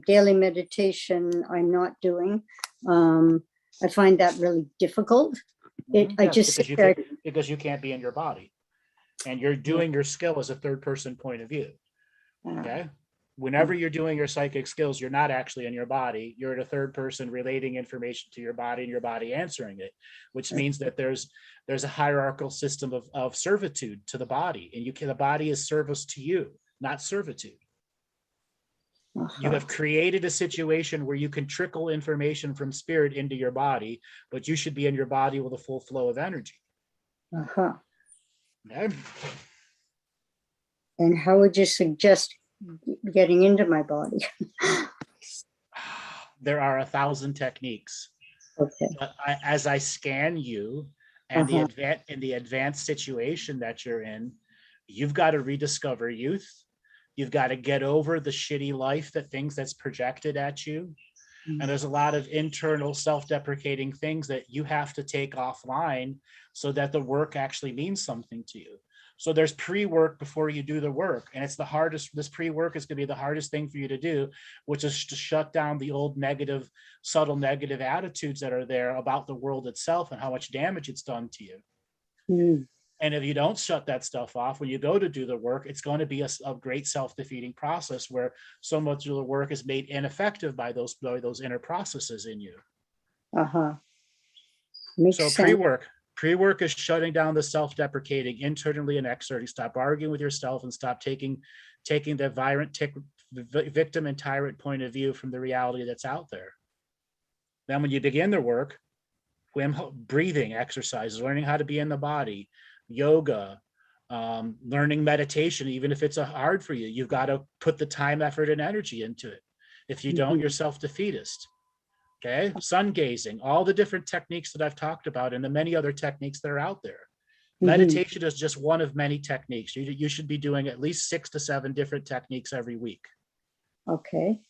daily meditation, I'm not doing. I find that really difficult. Because you can't be in your body, and you're doing your skill as a third person point of view. Okay. Whenever you're doing your psychic skills, you're not actually in your body. You're at a third person relating information to your body and your body answering it, which means that there's a hierarchical system of servitude to the body, and the body is service to you, not servitude. You have created a situation where you can trickle information from spirit into your body, but you should be in your body with a full flow of energy. Okay. And how would you suggest getting into my body? There are 1,000 techniques. Okay. But as I scan you and the advanced situation that you're in, you've got to rediscover youth. You've got to get over the shitty life that's projected at you. And there's a lot of internal self-deprecating things that you have to take offline so that the work actually means something to you. So there's pre-work before you do the work. And it's the hardest, this pre-work is going to be the hardest thing for you to do, which is to shut down the old subtle negative attitudes that are there about the world itself and how much damage it's done to you. And if you don't shut that stuff off, when you go to do the work, it's going to be a great self-defeating process where so much of the work is made ineffective by those inner processes in you. So pre-work is shutting down the self-deprecating internally and externally. Stop arguing with yourself and stop taking the victim and tyrant point of view from the reality that's out there. Then when you begin the work, breathing exercises, learning how to be in the body, yoga, learning meditation, even if it's hard for you, you've got to put the time, effort, and energy into it. If you don't, you're self-defeatist. Okay, sun gazing, all the different techniques that I've talked about, and the many other techniques that are out there. Meditation is just one of many techniques. You should be doing at least 6 to 7 different techniques every week. Okay.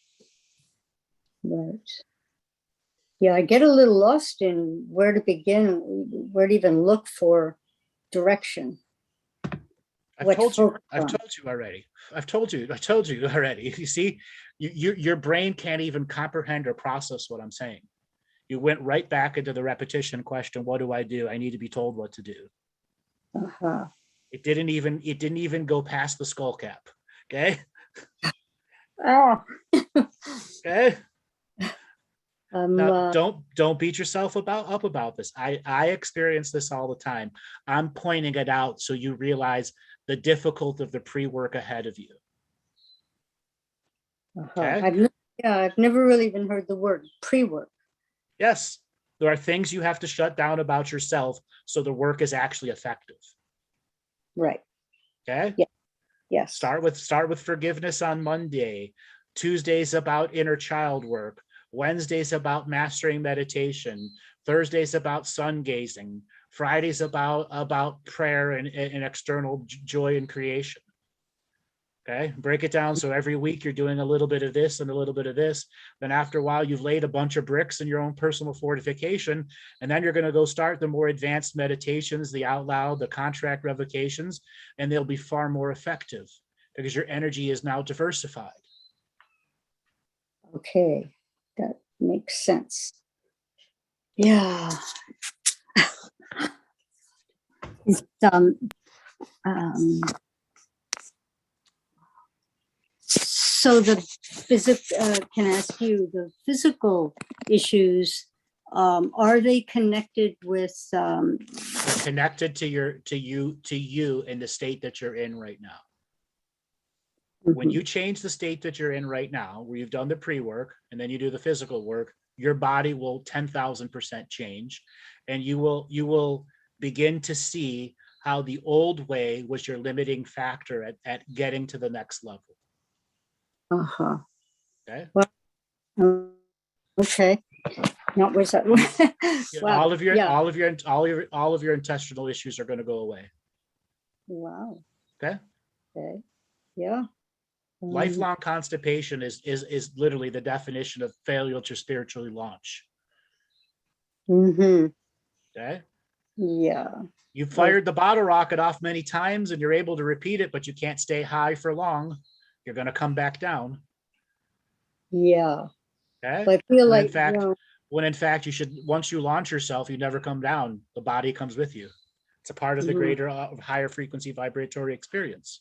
Right. Yeah, I get a little lost in where to begin, where to even look for direction. I've told you already. You see, your brain can't even comprehend or process what I'm saying. You went right back into the repetition question. What do? I need to be told what to do. It didn't even go past the skull cap. Okay. Okay. Now, don't beat yourself up about this. I experience this all the time. I'm pointing it out so you realize the difficulty of the pre-work ahead of you. Okay. I've never really even heard the word pre-work. Yes, there are things you have to shut down about yourself so the work is actually effective. Right. Okay. Yeah. Yes. Start with forgiveness on Monday. Tuesday's about inner child work. Wednesday's about mastering meditation. Thursday's about sun gazing. Friday's about prayer and external joy and creation. Okay, break it down. So every week you're doing a little bit of this and a little bit of this. Then after a while, you've laid a bunch of bricks in your own personal fortification. And then you're going to go start the more advanced meditations, the out loud, the contract revocations, and they'll be far more effective because your energy is now diversified. Okay, that makes sense. Yeah. It's, so the can I ask you, the physical issues, are they connected with? They're connected to you in the state that you're in right now. When you change the state that you're in right now, where you've done the pre-work and then you do the physical work, your body will 10,000% change, and you will begin to see how the old way was your limiting factor at getting to the next level. Uh-huh. Okay. Well, okay. Not was that. Wow. All of your intestinal issues are going to go away. Wow. Okay. Okay. Yeah. Lifelong constipation is literally the definition of failure to spiritually launch. Mm-hmm. Okay. Yeah. You've fired the bottle rocket off many times and you're able to repeat it, but you can't stay high for long. You're going to come back down. Yeah. Okay. But I feel like, when in fact you should, once you launch yourself, you never come down. The body comes with you. It's a part of the greater, higher frequency vibratory experience.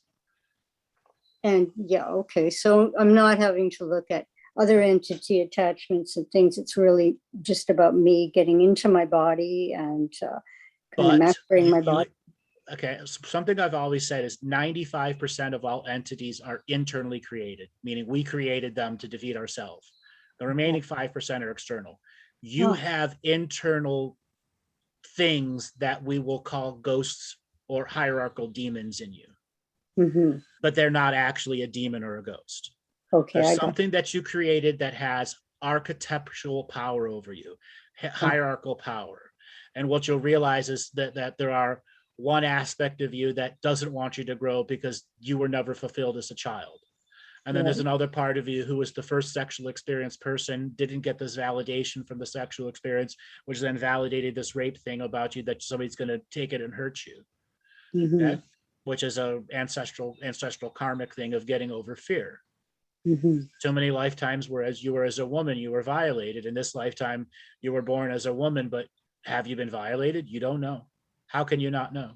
And yeah, okay. So I'm not having to look at other entity attachments and things. It's really just about me getting into my body and kind of mastering my body. Okay, something I've always said is 95% of all entities are internally created, meaning we created them to defeat ourselves. The remaining 5% are external. You have internal things that we will call ghosts or hierarchical demons in you. Mm-hmm. But they're not actually a demon or a ghost. Okay. There's something that you created that has archetypal power over you, hierarchical power. And what you'll realize is that there are one aspect of you that doesn't want you to grow because you were never fulfilled as a child. And then there's another part of you who was the first sexual experience person, didn't get this validation from the sexual experience, which then validated this rape thing about you that somebody's going to take it and hurt you. Mm-hmm. Okay? Which is a ancestral karmic thing of getting over fear. Mm-hmm. So many lifetimes, whereas you were as a woman, you were violated. In this lifetime, you were born as a woman, but have you been violated? You don't know. How can you not know?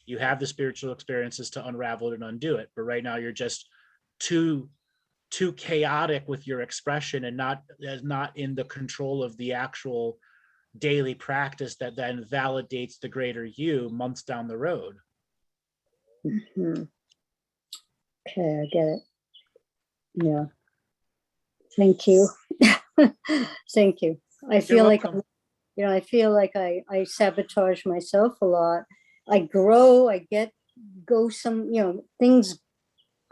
You have the spiritual experiences to unravel it and undo it. But right now you're just too chaotic with your expression and not in the control of the actual daily practice that then validates the greater you months down the road. Mm-hmm. Okay, I get it. Yeah. Thank you. Thank you. I feel like I feel like I sabotage myself a lot. I grow, go some, things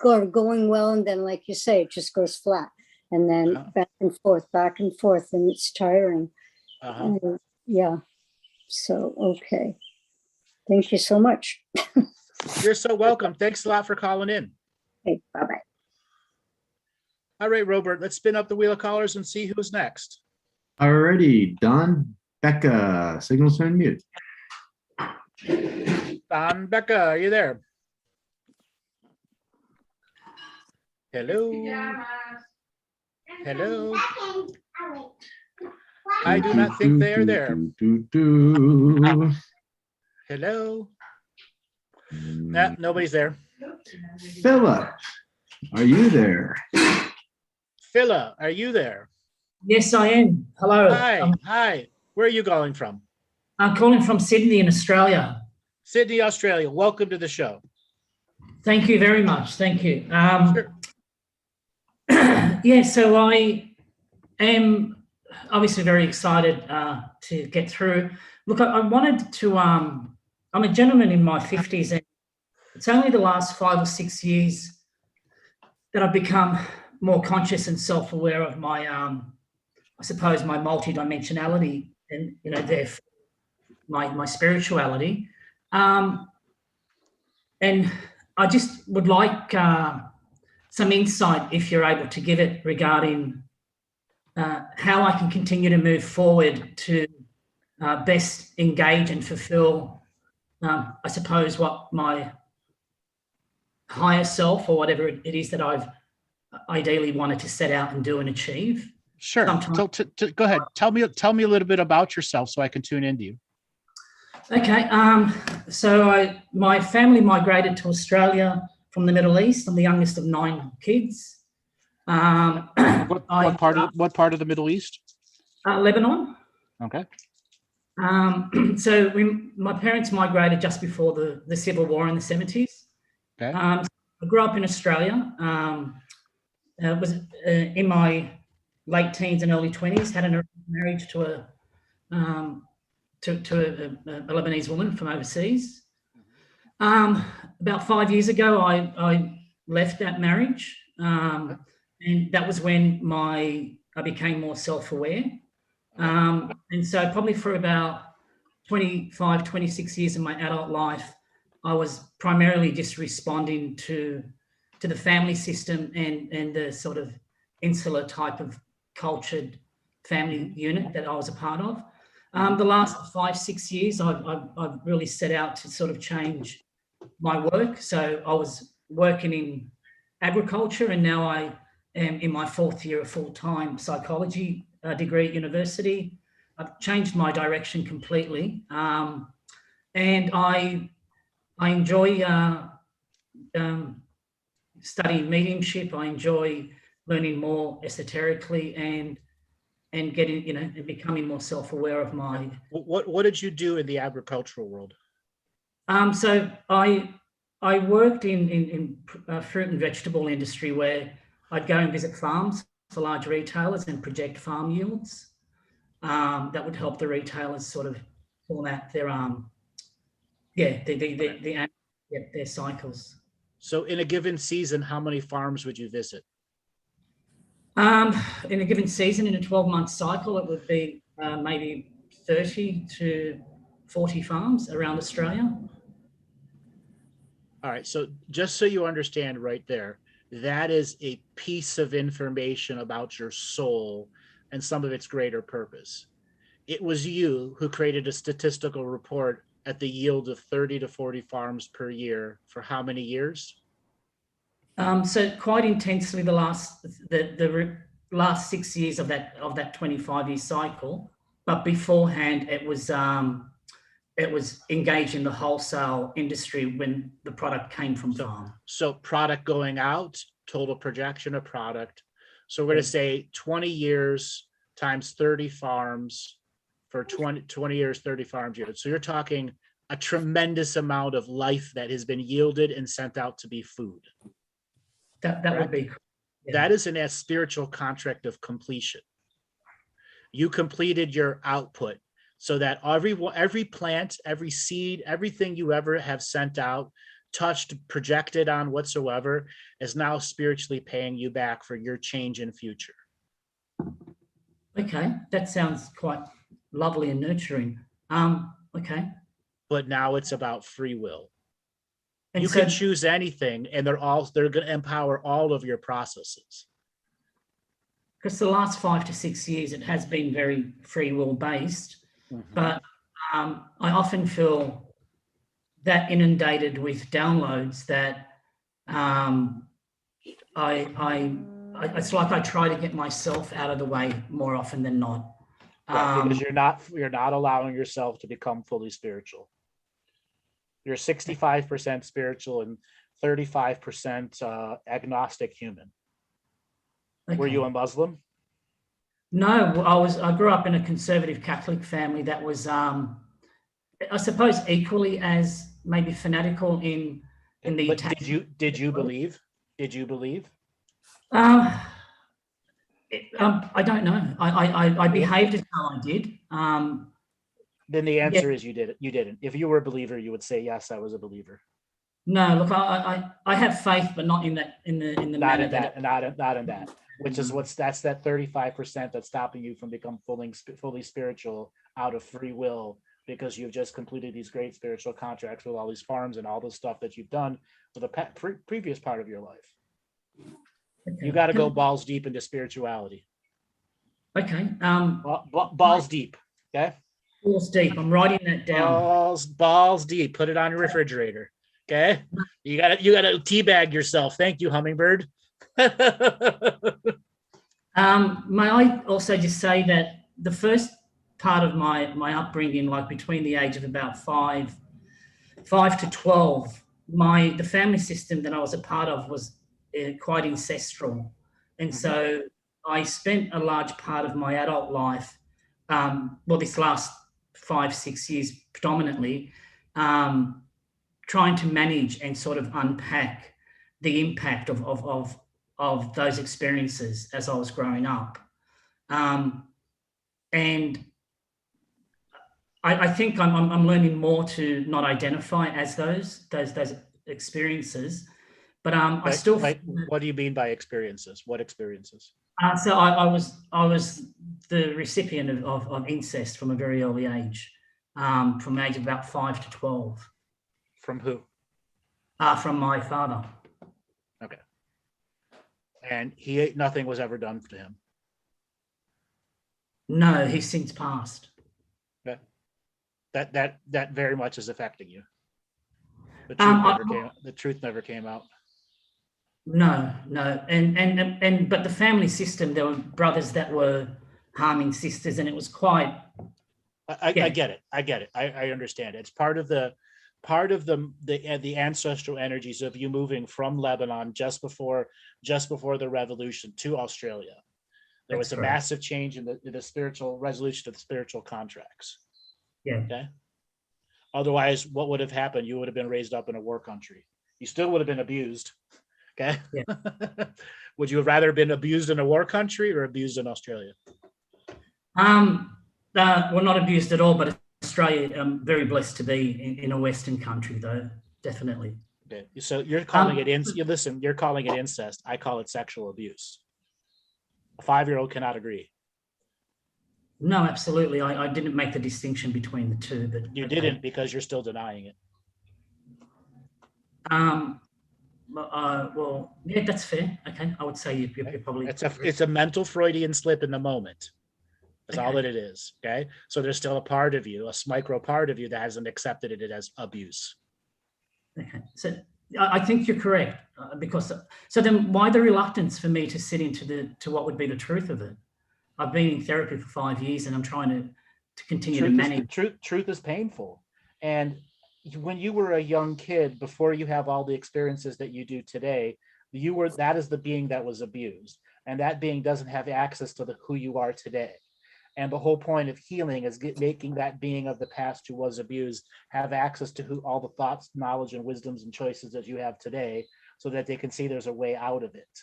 are going well, and then, like you say, it just goes flat, and then back and forth, and it's tiring. Yeah. So, okay. Thank you so much. You're so welcome. Thanks a lot for calling in. Okay, bye-bye. All right, Robert, let's spin up the wheel of callers and see who's next. Alrighty, Don Becca, signals to unmute. Don Becca, are you there? Hello. Hello. I do not think they are there. Hello. Nah, nobody's there. Philip, are you there? Phila, are you there? Yes, I am. Hello. Hi. Hi. Where are you calling from? I'm calling from Sydney in Australia. Sydney, Australia. Welcome to the show. Thank you very much. Thank you. Sure. Yeah, so I am obviously very excited to get through. Look, I wanted to I'm a gentleman in my 50s, and it's only the last 5 or 6 years that I've become more conscious and self-aware of my, I suppose, my multidimensionality and, therefore my spirituality. And I just would like some insight, if you're able to give it, regarding how I can continue to move forward to best engage and fulfill, I suppose, what my higher self or whatever it is that I've ideally wanted to set out and do and achieve. Sure. Go ahead. Tell me a little bit about yourself so I can tune into you. Okay. So my family migrated to Australia from the Middle East. I'm the youngest of 9 kids. What part of the Middle East? Lebanon. Okay. So my parents migrated just before the Civil War in the 70s. Okay. I grew up in Australia. Was in my late teens and early 20s. Had a marriage to a Lebanese woman from overseas. About 5 years ago, I left that marriage, and that was when I became more self-aware. And so probably for about 25, 26 years in my adult life, I was primarily just responding to the family system and the sort of insular type of cultured family unit that I was a part of. The last 5, 6 years, I've really set out to sort of change my work. So I was working in agriculture, and now I am in my 4th year of full-time psychology degree at university. I've changed my direction completely, and I enjoy studying mediumship. I enjoy learning more esoterically and getting, and becoming more self-aware of my. What did you do in the agricultural world? So I worked in fruit and vegetable industry, where I'd go and visit farms for large retailers and project farm yields. That would help the retailers sort of format their their cycles. So in a given season, how many farms would you visit? In a given season, in a 12-month cycle, it would be maybe 30 to 40 farms around Australia. All right. So just so you understand right there, that is a piece of information about your soul and some of its greater purpose. It was you who created a statistical report at the yield of 30 to 40 farms per year for how many years? So quite intensely the last 6 years of that 25-year cycle, but beforehand it was engaged in the wholesale industry when the product came from farm. So product going out, total projection of product. So we're going to say 20 years times 30 farms for 20 years, 30 farms years. So you're talking a tremendous amount of life that has been yielded and sent out to be food. That would be. Yeah. That is a spiritual contract of completion. You completed your output so that every plant, every seed, everything you ever have sent out, touched, projected on whatsoever, is now spiritually paying you back for your change in future. Okay, that sounds quite lovely and nurturing. Okay. But now it's about free will. And you can choose anything, and they're going to empower all of your processes. Because the last 5 to 6 years, it has been very free will based, but I often feel that inundated with downloads that it's like I try to get myself out of the way more often than not. Right, because you're not allowing yourself to become fully spiritual. You're 65% spiritual and 35% agnostic human. Okay. Were you a Muslim? No, I grew up in a conservative Catholic family that was, I suppose, equally as maybe fanatical in the. But did you believe? Did you believe? I don't know. I behaved as how I did. Then the answer is you did it. You didn't. If you were a believer, you would say yes, I was a believer. No, look, I have faith, but not in that Not in that, not in that. Which is that's that 35% that's stopping you from becoming fully spiritual out of free will, because you've just completed these great spiritual contracts with all these farms and all the stuff that you've done for the previous part of your life. Okay. You got to go balls deep into spirituality. Okay. Balls deep. Okay. Balls deep. I'm writing that down. Balls deep. Put it on your refrigerator. Okay. You gotta teabag yourself. Thank you, hummingbird. May I also just say that the first part of my upbringing, like between the age of about 5 to 12, the family system that I was a part of was quite ancestral, and so I spent a large part of my adult life, this last 5-6 years predominantly, trying to manage and sort of unpack the impact of those experiences as I was growing up. And I think I'm learning more to not identify as those experiences, but I still. What do you mean by experiences? What experiences? So I was the recipient of incest from a very early age, from the age of about 5 to 12. From who? From my father. Okay. And nothing was ever done to him. No, he's since passed. Okay. That very much is affecting you. The truth never came out. No, and but the family system, there were brothers that were harming sisters, and it was quite. I get it. I understand. It's part of the ancestral energies of you moving from Lebanon just before the revolution to Australia. There was a massive change in the spiritual resolution of the spiritual contracts. Yeah. Okay. Otherwise, what would have happened? You would have been raised up in a war country. You still would have been abused. Okay. Yeah. Would you have rather been abused in a war country or abused in Australia? Well, not abused at all, but Australia, I'm very blessed to be in a Western country, though, definitely. Okay. So you're calling you're calling it incest. I call it sexual abuse. A 5-year-old cannot agree. No, absolutely. I didn't make the distinction between the two, but you didn't, because you're still denying it. Well, yeah, that's fair. Okay, I would say you're probably. It's a mental Freudian slip in the moment. That's all that it is. Okay, so there's still a part of you, a micro part of you, that hasn't accepted it as abuse. Okay, so I think you're correct, because so then why the reluctance for me to sit into what would be the truth of it? I've been in therapy for 5 years, and I'm trying to continue to manage. Truth is painful, and when you were a young kid, before you have all the experiences that you do today, that is the being that was abused, and that being doesn't have access to who you are today. And the whole point of healing is making that being of the past who was abused have access to all the thoughts, knowledge, and wisdoms and choices that you have today, so that they can see there's a way out of it.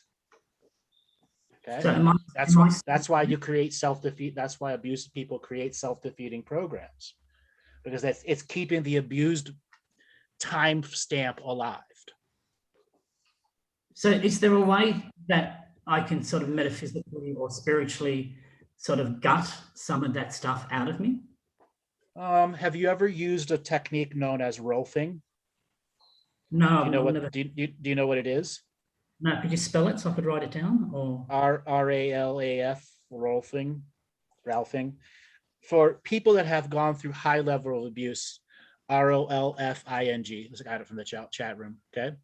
Okay, so that's why you create self-defeat. That's why abusive people create self-defeating programs, because it's keeping the abused time stamp alive. So is there a way that I can sort of metaphysically or spiritually sort of gut some of that stuff out of me? Have you ever used a technique known as rolfing? No. Do you know what it is? No, could you spell it so I could write it down? Or RALAF, rolfing. For people that have gone through high level of abuse, ROLFING. I got it from the chat room. Okay.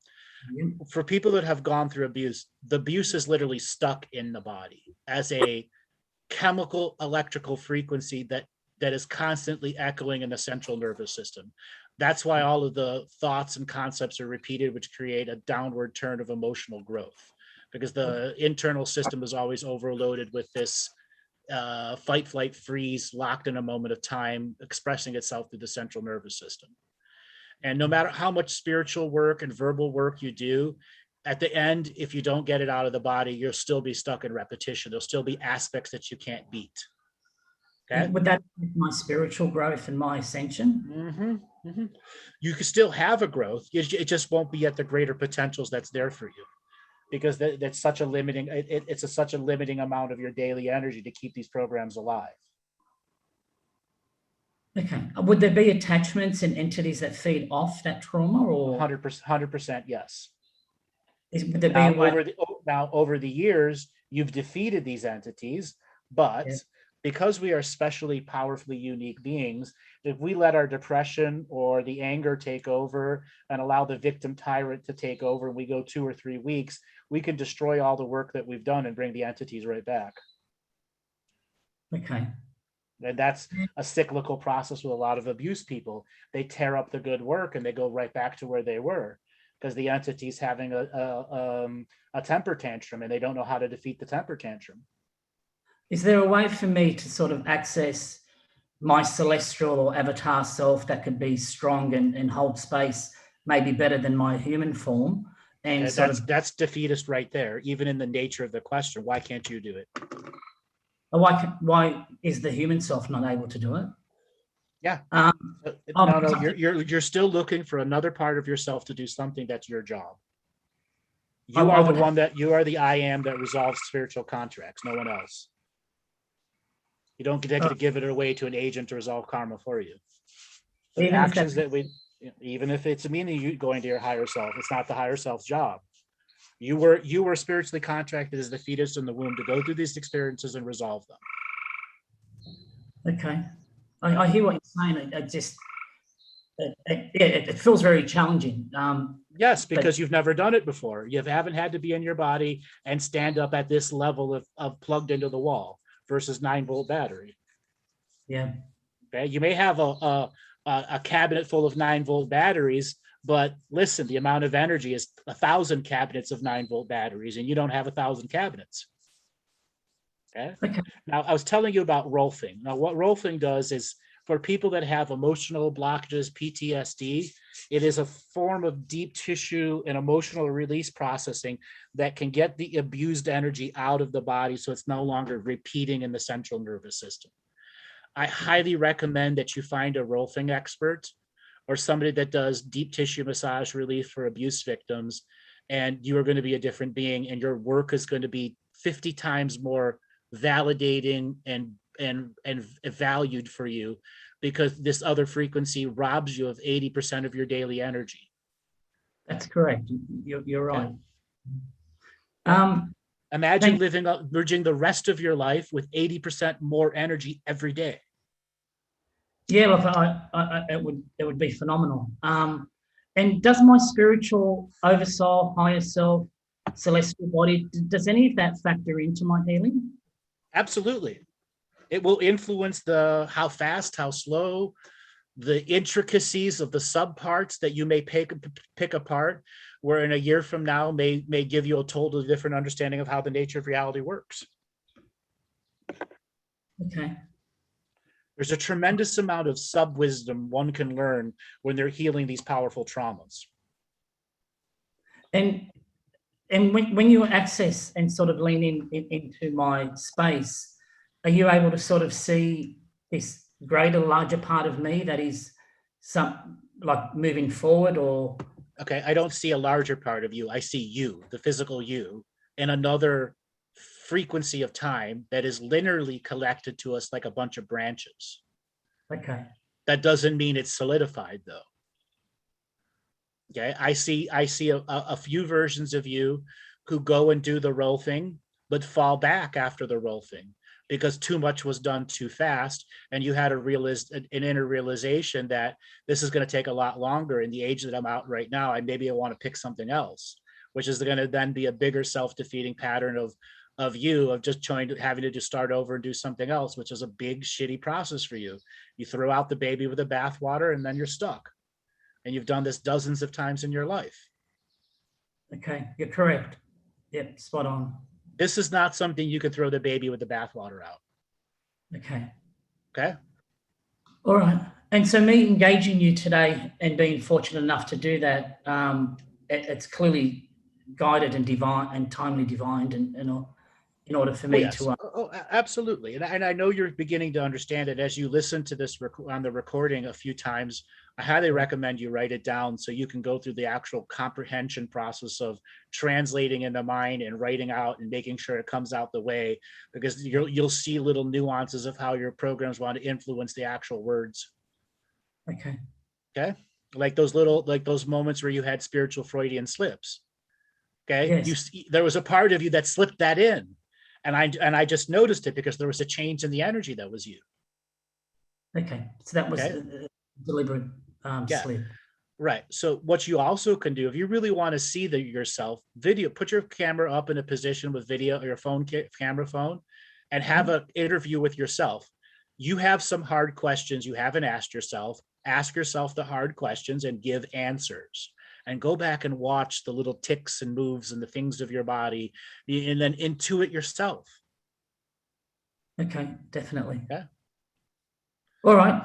Mm-hmm. For people that have gone through abuse, the abuse is literally stuck in the body as a chemical electrical frequency that is constantly echoing in the central nervous system. That's why all of the thoughts and concepts are repeated, which create a downward turn of emotional growth, because the internal system is always overloaded with this fight, flight, freeze, locked in a moment of time, expressing itself through the central nervous system. And no matter how much spiritual work and verbal work you do, at the end, if you don't get it out of the body, you'll still be stuck in repetition. There'll still be aspects that you can't beat. Okay. Would that be my spiritual growth and my ascension? You can still have a growth. It just won't be at the greater potentials that's there for you, because that's such a limiting. It's such a limiting amount of your daily energy to keep these programs alive. Okay. Would there be attachments and entities that feed off that trauma, or 100%, yes. would there be a way? Over the years, you've defeated these entities, but because we are specially powerfully unique beings, if we let our depression or the anger take over and allow the victim tyrant to take over, and we go 2 or 3 weeks, we can destroy all the work that we've done and bring the entities right back. Okay. And that's a cyclical process with a lot of abuse people. They tear up the good work and they go right back to where they were, because the entity's having a temper tantrum and they don't know how to defeat the temper tantrum. Is there a way for me to sort of access my celestial or avatar self that could be strong and hold space, maybe better than my human form? And that's defeatist right there, even in the nature of the question. Why can't you do it? Why is the human self not able to do it? Yeah. No, you're still looking for another part of yourself to do something that's your job. You are the I am that resolves spiritual contracts, no one else. You don't get to give it away to an agent to resolve karma for you. The actions even if it's meaning you going to your higher self, it's not the higher self's job. You were spiritually contracted as the fetus in the womb to go through these experiences and resolve them. Okay. I hear what you're saying. It feels very challenging. Yes, because you've never done it before. You haven't had to be in your body and stand up at this level of plugged into the wall versus 9-volt battery. Yeah. Okay. You may have a cabinet full of 9-volt batteries, but listen, the amount of energy is 1,000 cabinets of 9-volt batteries, and you don't have 1,000 cabinets. Okay. Now, I was telling you about Rolfing. Now, what Rolfing does is, for people that have emotional blockages, PTSD, it is a form of deep tissue and emotional release processing that can get the abused energy out of the body so it's no longer repeating in the central nervous system. I highly recommend that you find a Rolfing expert or somebody that does deep tissue massage relief for abuse victims, and you are going to be a different being, and your work is going to be 50 times more validating and valued for you, because this other frequency robs you of 80% of your daily energy. That's correct. You're right. Imagine merging the rest of your life with 80% more energy every day. Yeah, look, it would be phenomenal. And does my spiritual oversoul, higher self, celestial body, does any of that factor into my healing? Absolutely. It will influence how fast, how slow, the intricacies of the subparts that you may pick apart, where in a year from now may give you a totally different understanding of how the nature of reality works. Okay. There's a tremendous amount of sub-wisdom one can learn when they're healing these powerful traumas. And when you access and sort of lean into my space, are you able to sort of see this greater, larger part of me that is like moving forward, or? Okay, I don't see a larger part of you. I see you, the physical you, in another frequency of time that is linearly collected to us like a bunch of branches. Okay. That doesn't mean it's solidified, though. Okay, I see a few versions of you who go and do the Rolfing, but fall back after the Rolfing because too much was done too fast, and you had an inner realization that this is going to take a lot longer. In the age that I'm out right now, maybe I want to pick something else, which is going to then be a bigger self-defeating pattern of just having to just start over and do something else, which is a big shitty process for you. You throw out the baby with the bathwater, and then you're stuck. And you've done this dozens of times in your life. Okay, you're correct. Yep, spot on. This is not something you could throw the baby with the bathwater out. Okay. Okay. All right. And so me engaging you today and being fortunate enough to do that, it's clearly guided and divine and timely divined and all. in order for Oh, me yes. to. Absolutely. And I know you're beginning to understand it as you listen to this on the recording a few times. I highly recommend you write it down so you can go through the actual comprehension process of translating in the mind and writing out and making sure it comes out the way, because you'll see little nuances of how your programs want to influence the actual words. Okay. Okay. Like those moments where you had spiritual Freudian slips. Okay. Yes. There was a part of you that slipped that in. And I just noticed it because there was a change in the energy that was you. Okay. So that was a deliberate slip. Right. So what you also can do, if you really want to see yourself, put your camera up in a position with video or your camera phone, and have an interview with yourself. You have some hard questions you haven't asked yourself. Ask yourself the hard questions and give answers. And go back and watch the little ticks and moves and the things of your body, and then intuit yourself. Okay, definitely. Yeah. All right.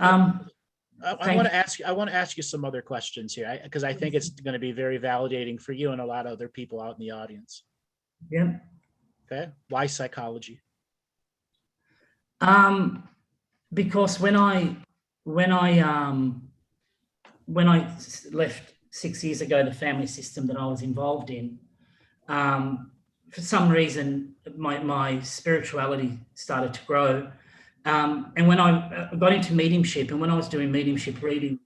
I want to ask you some other questions here, because I think it's going to be very validating for you and a lot of other people out in the audience. Yeah. Okay. Why psychology? Because when I left 6 years ago, the family system that I was involved in, for some reason, my spirituality started to grow. And when I got into mediumship, and when I was doing mediumship reading,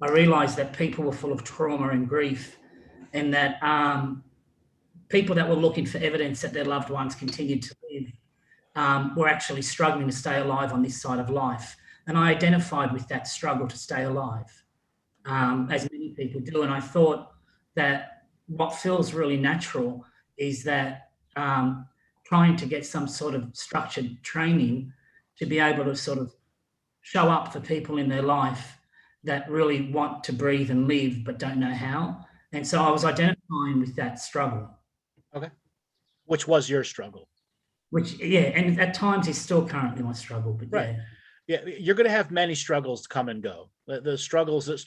I realized that people were full of trauma and grief, and that people that were looking for evidence that their loved ones continued to live were actually struggling to stay alive on this side of life. And I identified with that struggle to stay alive, as many people do. And I thought that what feels really natural is that trying to get some sort of structured training to be able to sort of show up for people in their life that really want to breathe and live but don't know how. And so I was identifying with that struggle. Okay. Which was your struggle? Which, yeah, and at times is still currently my struggle, but right. Yeah, you're going to have many struggles come and go. The struggles is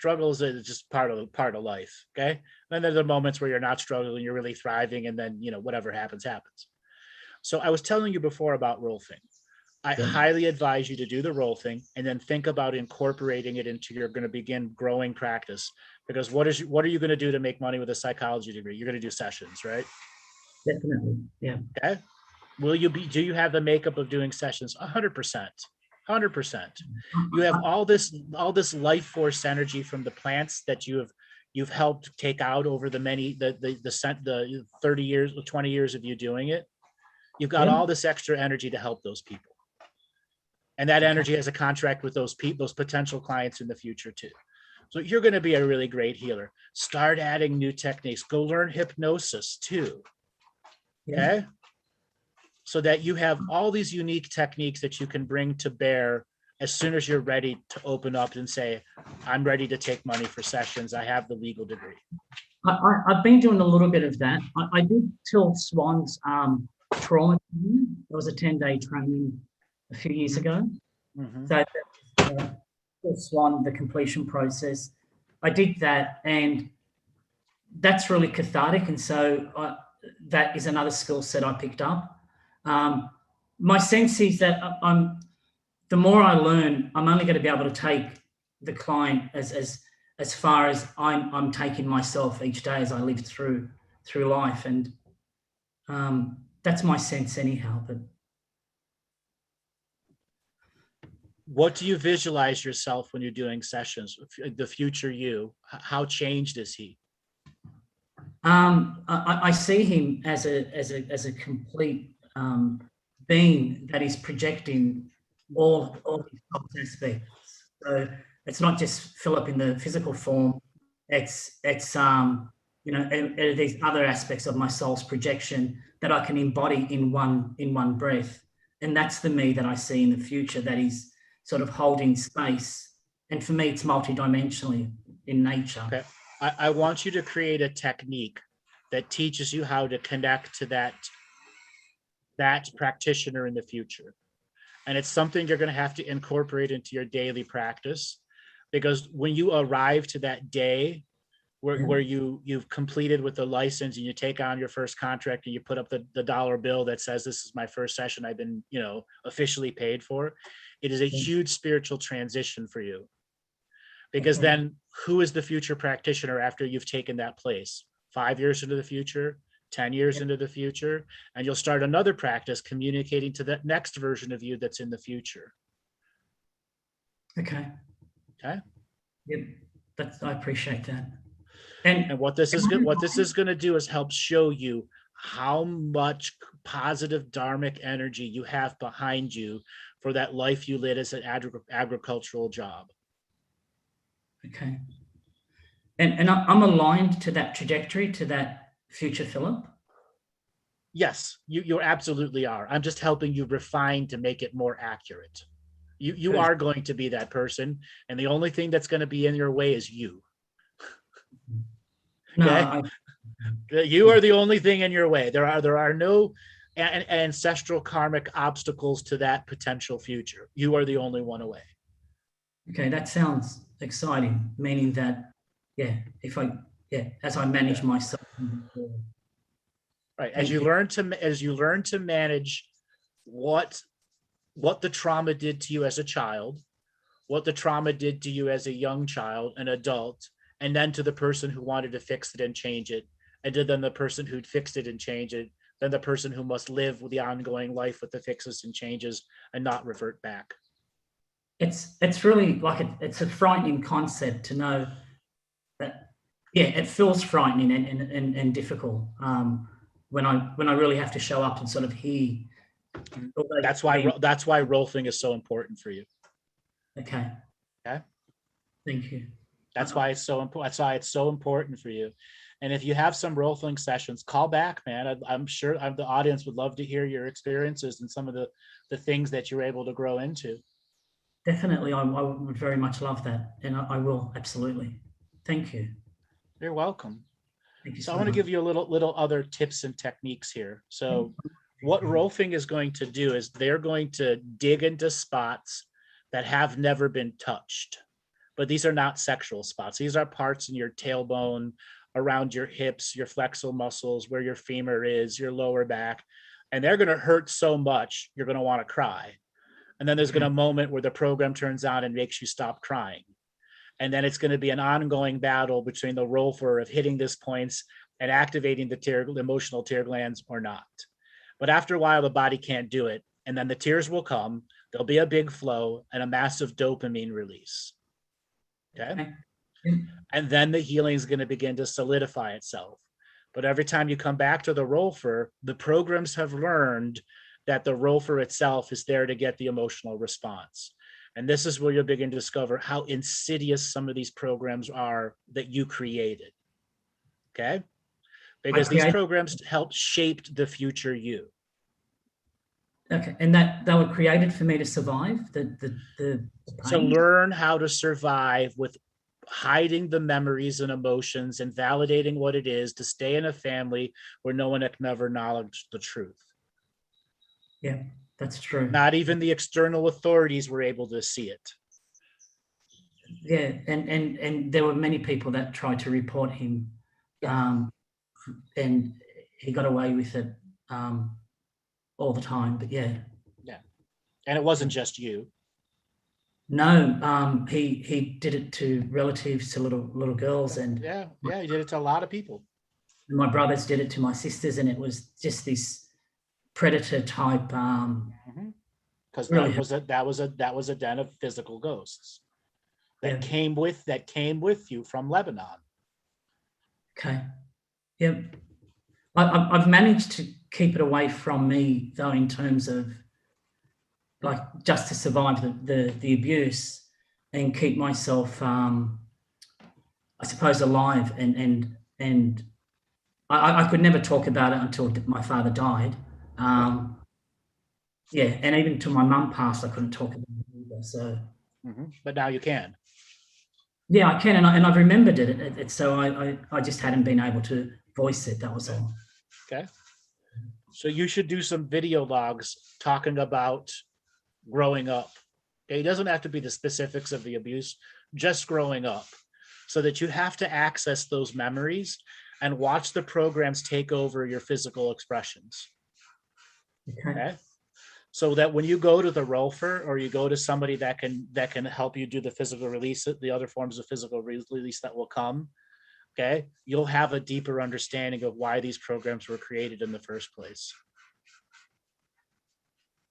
just part of life. Okay. Then there's the moments where you're not struggling, you're really thriving, and then, whatever happens. So I was telling you before about rolfing. I highly advise you to do the rolfing and then think about incorporating it into your going to begin growing practice. Because what are you going to do to make money with a psychology degree? You're going to do sessions, right? Definitely. Yeah. Okay. Do you have the makeup of doing sessions? 100%. 100%. You have all this life force energy from the plants that you've helped take out over the 30 years, 20 years of you doing it. You've got all this extra energy to help those people. And that energy has a contract with those potential clients in the future too. So you're going to be a really great healer. Start adding new techniques. Go learn hypnosis too. Okay. So that you have all these unique techniques that you can bring to bear as soon as you're ready to open up and say, I'm ready to take money for sessions. I have the legal degree. I've been doing a little bit of that. I did Till Swan's trauma training. It was a 10-day training a few years ago. Mm-hmm. So Till Swan, the completion process, I did that, and that's really cathartic. And so that is another skill set I picked up. My sense is that the more I learn, I'm only going to be able to take the client as far as I'm taking myself each day as I live through life, and that's my sense anyhow. But what do you visualize yourself when you're doing sessions? The future you, how changed is he? I see him as a complete being that is projecting all his top aspects. So it's not just Philip in the physical form. It's these other aspects of my soul's projection that I can embody in one breath, and that's the me that I see in the future. That is sort of holding space, and for me, it's multidimensionally in nature. Okay, I want you to create a technique that teaches you how to connect to that practitioner in the future. And it's something you're going to have to incorporate into your daily practice, because when you arrive to that day, where you've completed with the license and you take on your first contract and you put up the dollar bill that says this is my first session I've been, you know, officially paid for. It is a huge spiritual transition for you, because then who is the future practitioner after you've taken that place? 5 years into the future, 10 years into the future, and you'll start another practice communicating to that next version of you that's in the future. Okay. Okay. Yep. I appreciate that. And what this is going to do is help show you how much positive dharmic energy you have behind you for that life you led as an agricultural job. Okay. And I'm aligned to that trajectory, to that future Philip? Yes, you absolutely are. I'm just helping you refine to make it more accurate. You are going to be that person, and the only thing that's going to be in your way is you. Okay? No, you are the only thing in your way. There are no ancestral karmic obstacles to that potential future. You are the only one away. Okay, that sounds exciting, meaning that, as I manage myself. Right. As you learn to manage what the trauma did to you as a child, what the trauma did to you as a young child, an adult, and then to the person who wanted to fix it and change it, and to then the person who'd fixed it and changed it, then the person who must live with the ongoing life with the fixes and changes and not revert back. It's really like it's a frightening concept to know that, it feels frightening and difficult when I really have to show up and sort of hear. That's why rolfing is so important for you. Okay. Okay. Thank you. That's why it's so important. That's why it's so important for you. And if you have some rolfing sessions, call back, man. I'm sure the audience would love to hear your experiences and some of the things that you're able to grow into. Definitely, I would very much love that, and I will, absolutely. Thank you. You're welcome. Thank you So so I want to much. give you a little other tips and techniques here. So what rolfing is going to do is they're going to dig into spots that have never been touched. But these are not sexual spots. These are parts in your tailbone, around your hips, your flexor muscles, where your femur is, your lower back. And they're going to hurt so much, you're going to want to cry. And then there's going to be a moment where the program turns on and makes you stop crying. And then it's going to be an ongoing battle between the rolfer of hitting this points and activating the emotional tear glands or not. But after a while, the body can't do it. And then the tears will come. There'll be a big flow and a massive dopamine release. Okay. And then the healing is going to begin to solidify itself. But every time you come back to the rolfer, the programs have learned that the rolfer itself is there to get the emotional response. And this is where you'll begin to discover how insidious some of these programs are that you created. Okay? Because these programs help shape the future you. Okay, and that they were created for me to survive the to learn how to survive with hiding the memories and emotions and validating what it is to stay in a family where no one had never acknowledged the truth. Yeah, that's true. Not even the external authorities were able to see it. Yeah, and there were many people that tried to report him, and he got away with it all the time. But yeah, and it wasn't just you. No, he did it to relatives, to little girls, and he did it to a lot of people. My brothers did it to my sisters, and it was just this predator type. Because really that was a den of physical ghosts that came with you from Lebanon. Okay. Yep. I've managed to keep it away from me though, in terms of like just to survive the abuse and keep myself, I suppose, alive. And I could never talk about it until my father died. And even till my mum passed, I couldn't talk about it either. So, but now you can. Yeah, I can, and I've remembered it. So I just hadn't been able to voice it. That was all. Okay. So you should do some video logs talking about growing up. Okay, it doesn't have to be the specifics of the abuse, just growing up. so that you have to access those memories and watch the programs take over your physical expressions. Okay. So that when you go to the rofer or you go to somebody that can help you do the physical release, the other forms of physical release that will come, okay, you'll have a deeper understanding of why these programs were created in the first place.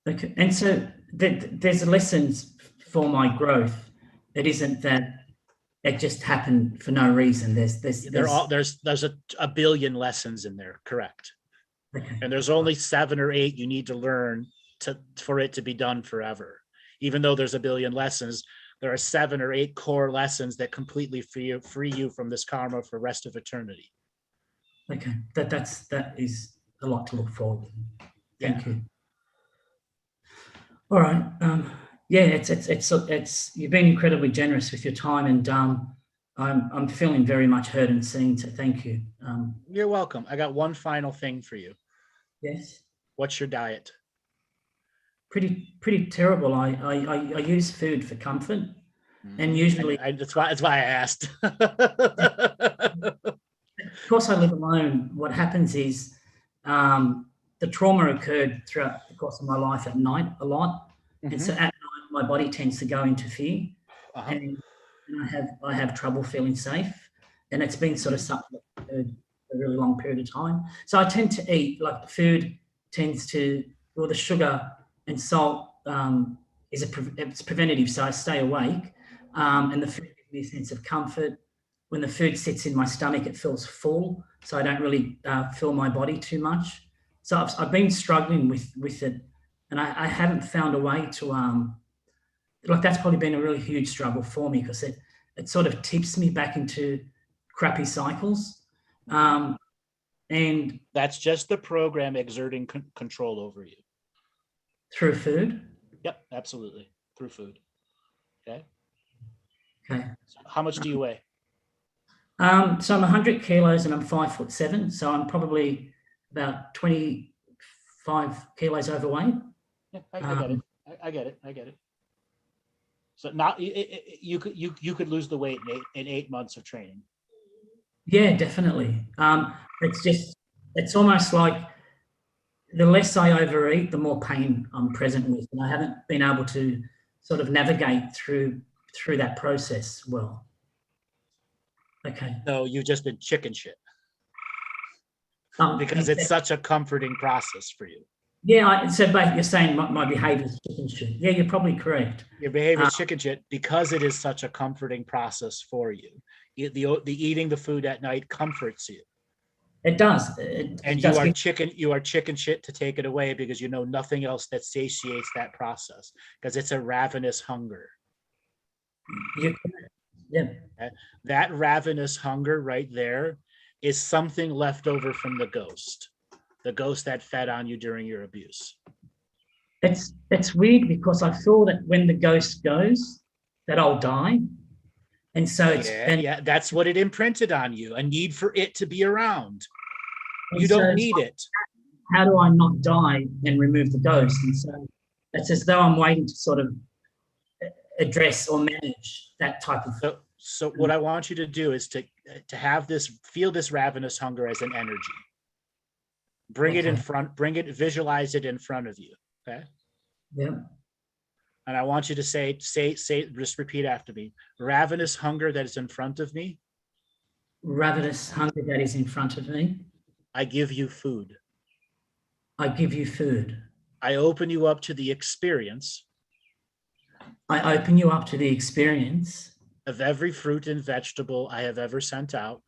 Okay, and so there's lessons for my growth. It isn't that it just happened for no reason. There's a billion lessons in there, correct? Okay. And there's only 7 or 8 you need to learn for it to be done forever. Even though there's a billion lessons, there are 7 or 8 core lessons that completely free you from this karma for the rest of eternity. Okay, that is a lot to look forward to. Thank you. All right. Yeah, it's you've been incredibly generous with your time, and I'm feeling very much heard and seen. So thank you. You're welcome. I got one final thing for you. Yes. What's your diet? Pretty terrible. I use food for comfort, and usually that's why I asked. Of course, I live alone. What happens is the trauma occurred throughout the course of my life at night a lot, and so at night my body tends to go into fear, and I have trouble feeling safe, and it's been sort of something that occurred for a really long period of time. So I tend to eat like the food tends to, well, the sugar and salt it's preventative, so I stay awake, and the food gives me a sense of comfort. When the food sits in my stomach, it feels full, so I don't really fill my body too much. So I've been struggling with it, and I haven't found a way to like that's probably been a really huge struggle for me because it sort of tips me back into crappy cycles, and that's just the program exerting control over you through food. Yep, absolutely, through food. Okay. Okay. So how much do you weigh? So I'm 100 kilos and I'm 5'7", so I'm probably about 25 kilos overweight. Yeah, I get it. I get it. So not you could lose the weight in 8 months of training. Yeah, definitely. It's almost like the less I overeat, the more pain I'm present with, and I haven't been able to sort of navigate through that process well. Okay. No, you've just been chicken shit. Because it's such a comforting process for you. Yeah, so you're saying my behavior is chicken shit. Yeah, you're probably correct. Your behavior is chicken shit because it is such a comforting process for you. The eating the food at night comforts you. It does. You are chicken shit to take it away because you know nothing else that satiates that process because it's a ravenous hunger. Yeah. That ravenous hunger right there is something left over from the ghost that fed on you during your abuse. It's weird because I feel that when the ghost goes, that I'll die. And so that's what it imprinted on you, a need for it to be around. You don't need it. How do I not die and remove the ghost? And so it's as though I'm waiting to sort of address or manage that type of. So what I want you to do is to feel this ravenous hunger as an energy. Bring it in front, visualize it in front of you. Okay. Yeah. And I want you to say, just repeat after me. Ravenous hunger that is in front of me. Ravenous hunger that is in front of me. I give you food. I give you food. I open you up to the experience. I open you up to the experience of every fruit and vegetable I have ever sent out.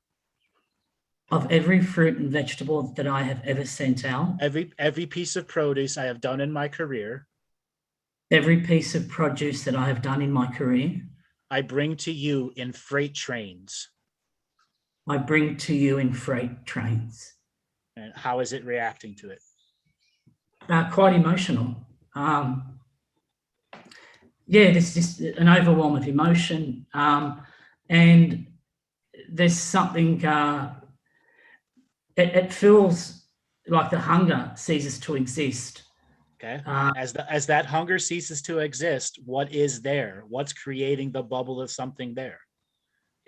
Of every fruit and vegetable that I have ever sent out. Every piece of produce I have done in my career. Every piece of produce that I have done in my career. I bring to you in freight trains. I bring to you in freight trains. And how is it reacting to it? Quite emotional. There's just an overwhelm of emotion. And there's something, it feels like the hunger ceases to exist. Okay. As that hunger ceases to exist, what is there? What's creating the bubble of something there?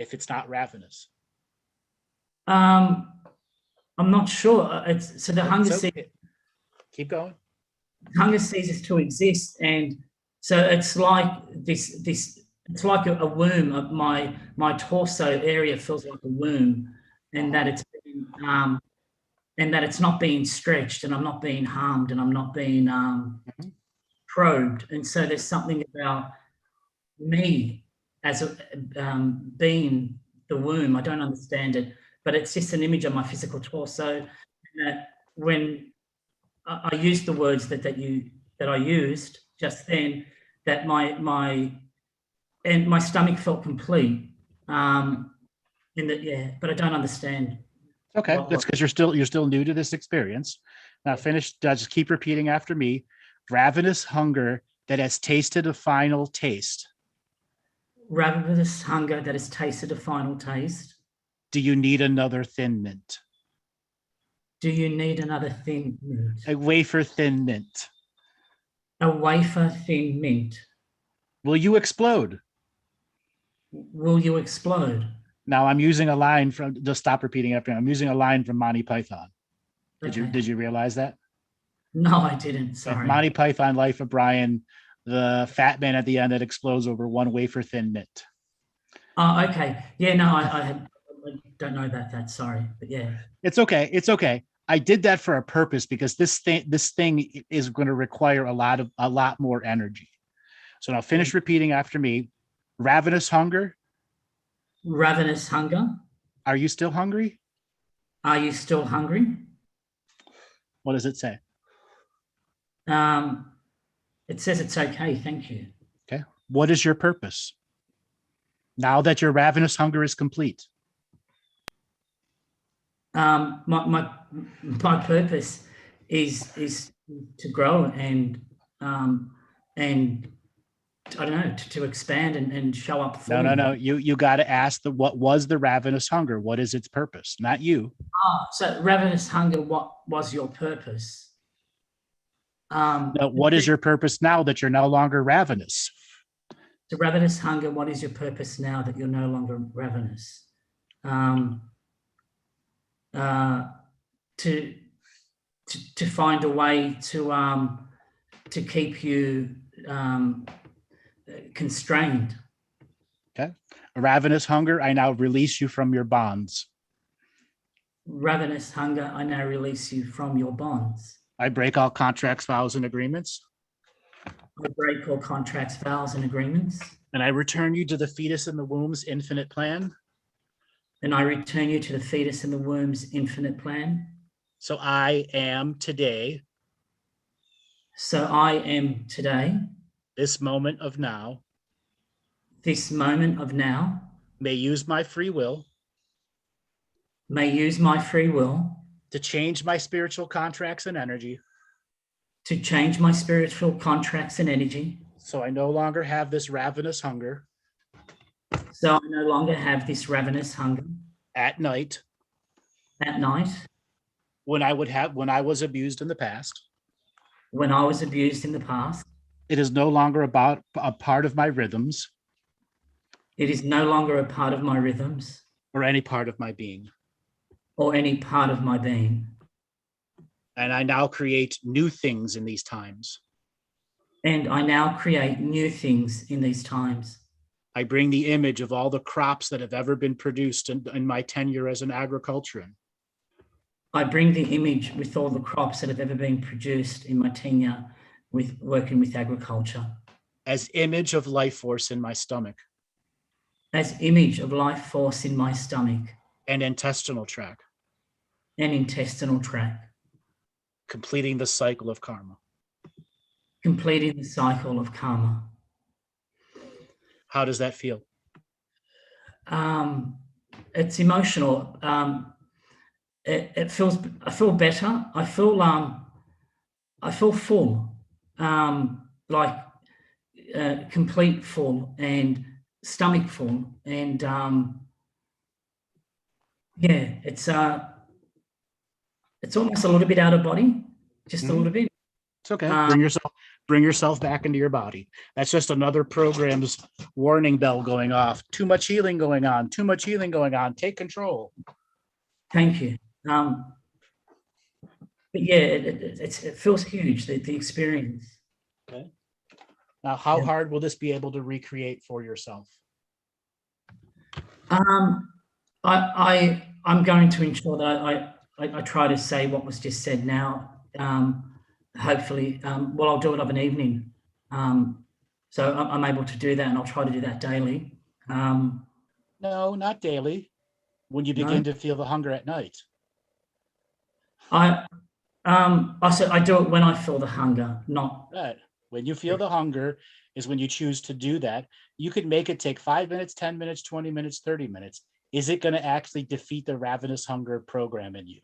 if it's not ravenous? I'm not sure. So the hunger Keep going. Hunger ceases to exist, and so it's like this. It's like a womb. Of my torso area feels like a womb, and that it's been, and that it's not being stretched, and I'm not being harmed, and I'm not being probed. And so there's something about me as being the womb. I don't understand it, but it's just an image of my physical torso. That when I used the words that I used just then, that my stomach felt complete. And that, but I don't understand. Okay, that's because you're still new to this experience. Now finish. Just keep repeating after me. Ravenous hunger that has tasted a final taste. Ravenous hunger that has tasted a final taste. Do you need another Thin Mint? Do you need another Thin Mint? A wafer Thin Mint. A wafer Thin Mint. Will you explode? Will you explode? Now I'm using a line from, just stop repeating after me. I'm using a line from Monty Python. Did you realize that? No, I didn't. Sorry. Monty Python, Life of Brian, the fat man at the end that explodes over one wafer Thin Mint. Oh, okay. Yeah, no, I don't know about that. Sorry, but yeah. It's okay. It's okay. I did that for a purpose because this thing is going to require a lot more energy. So now finish repeating after me. Ravenous hunger. Ravenous hunger. Are you still hungry? Are you still hungry? What does it say? It says it's okay. Thank you. Okay. What is your purpose? Now that your ravenous hunger is complete. My purpose is to grow and I don't know, to expand and show up. No. You got to ask what was the ravenous hunger? What is its purpose? Not you. So ravenous hunger, what was your purpose? No, what is your purpose now that you're no longer ravenous? The ravenous hunger, what is your purpose now that you're no longer ravenous? To find a way to keep you constrained. Okay. Ravenous hunger, I now release you from your bonds. Ravenous hunger, I now release you from your bonds. I break all contracts, vows, and agreements. I break all contracts, vows, and agreements. And I return you to the fetus in the womb's infinite plan. And I return you to the fetus in the womb's infinite plan. So I am today. So I am today. This moment of now. This moment of now. May use my free will. May use my free will. To change my spiritual contracts and energy. To change my spiritual contracts and energy. So I no longer have this ravenous hunger. So I no longer have this ravenous hunger. At night. At night. When I was abused in the past. When I was abused in the past. It is no longer about a part of my rhythms. It is no longer a part of my rhythms. Or any part of my being. Or any part of my being. And I now create new things in these times. And I now create new things in these times. I bring the image of all the crops that have ever been produced in my tenure as an agriculturalist. I bring the image with all the crops that have ever been produced in my tenure with working with agriculture. As image of life force in my stomach. As image of life force in my stomach. And intestinal tract. And intestinal tract. Completing the cycle of karma. Completing the cycle of karma. How does that feel? It's emotional. I feel better. I feel full, like complete full and stomach full, and yeah, it's almost a little bit out of body, just a little bit. It's okay. Bring yourself back into your body. That's just another program's warning bell going off. Too much healing going on. Too much healing going on. Take control. Thank you. But yeah, it feels huge, the experience. Okay. Now, how Yeah. hard will this be able to recreate for yourself? I'm going to ensure that I try to say what was just said now. Hopefully, well, I'll do it of an evening. So I'm able to do that, and I'll try to do that daily. No, not daily. When you begin to feel the hunger at night. I said I do it when I feel the hunger, not right. When you feel the hunger is when you choose to do that. You could make it take 5 minutes, 10 minutes, 20 minutes, 30 minutes. Is it going to actually defeat the ravenous hunger program in you?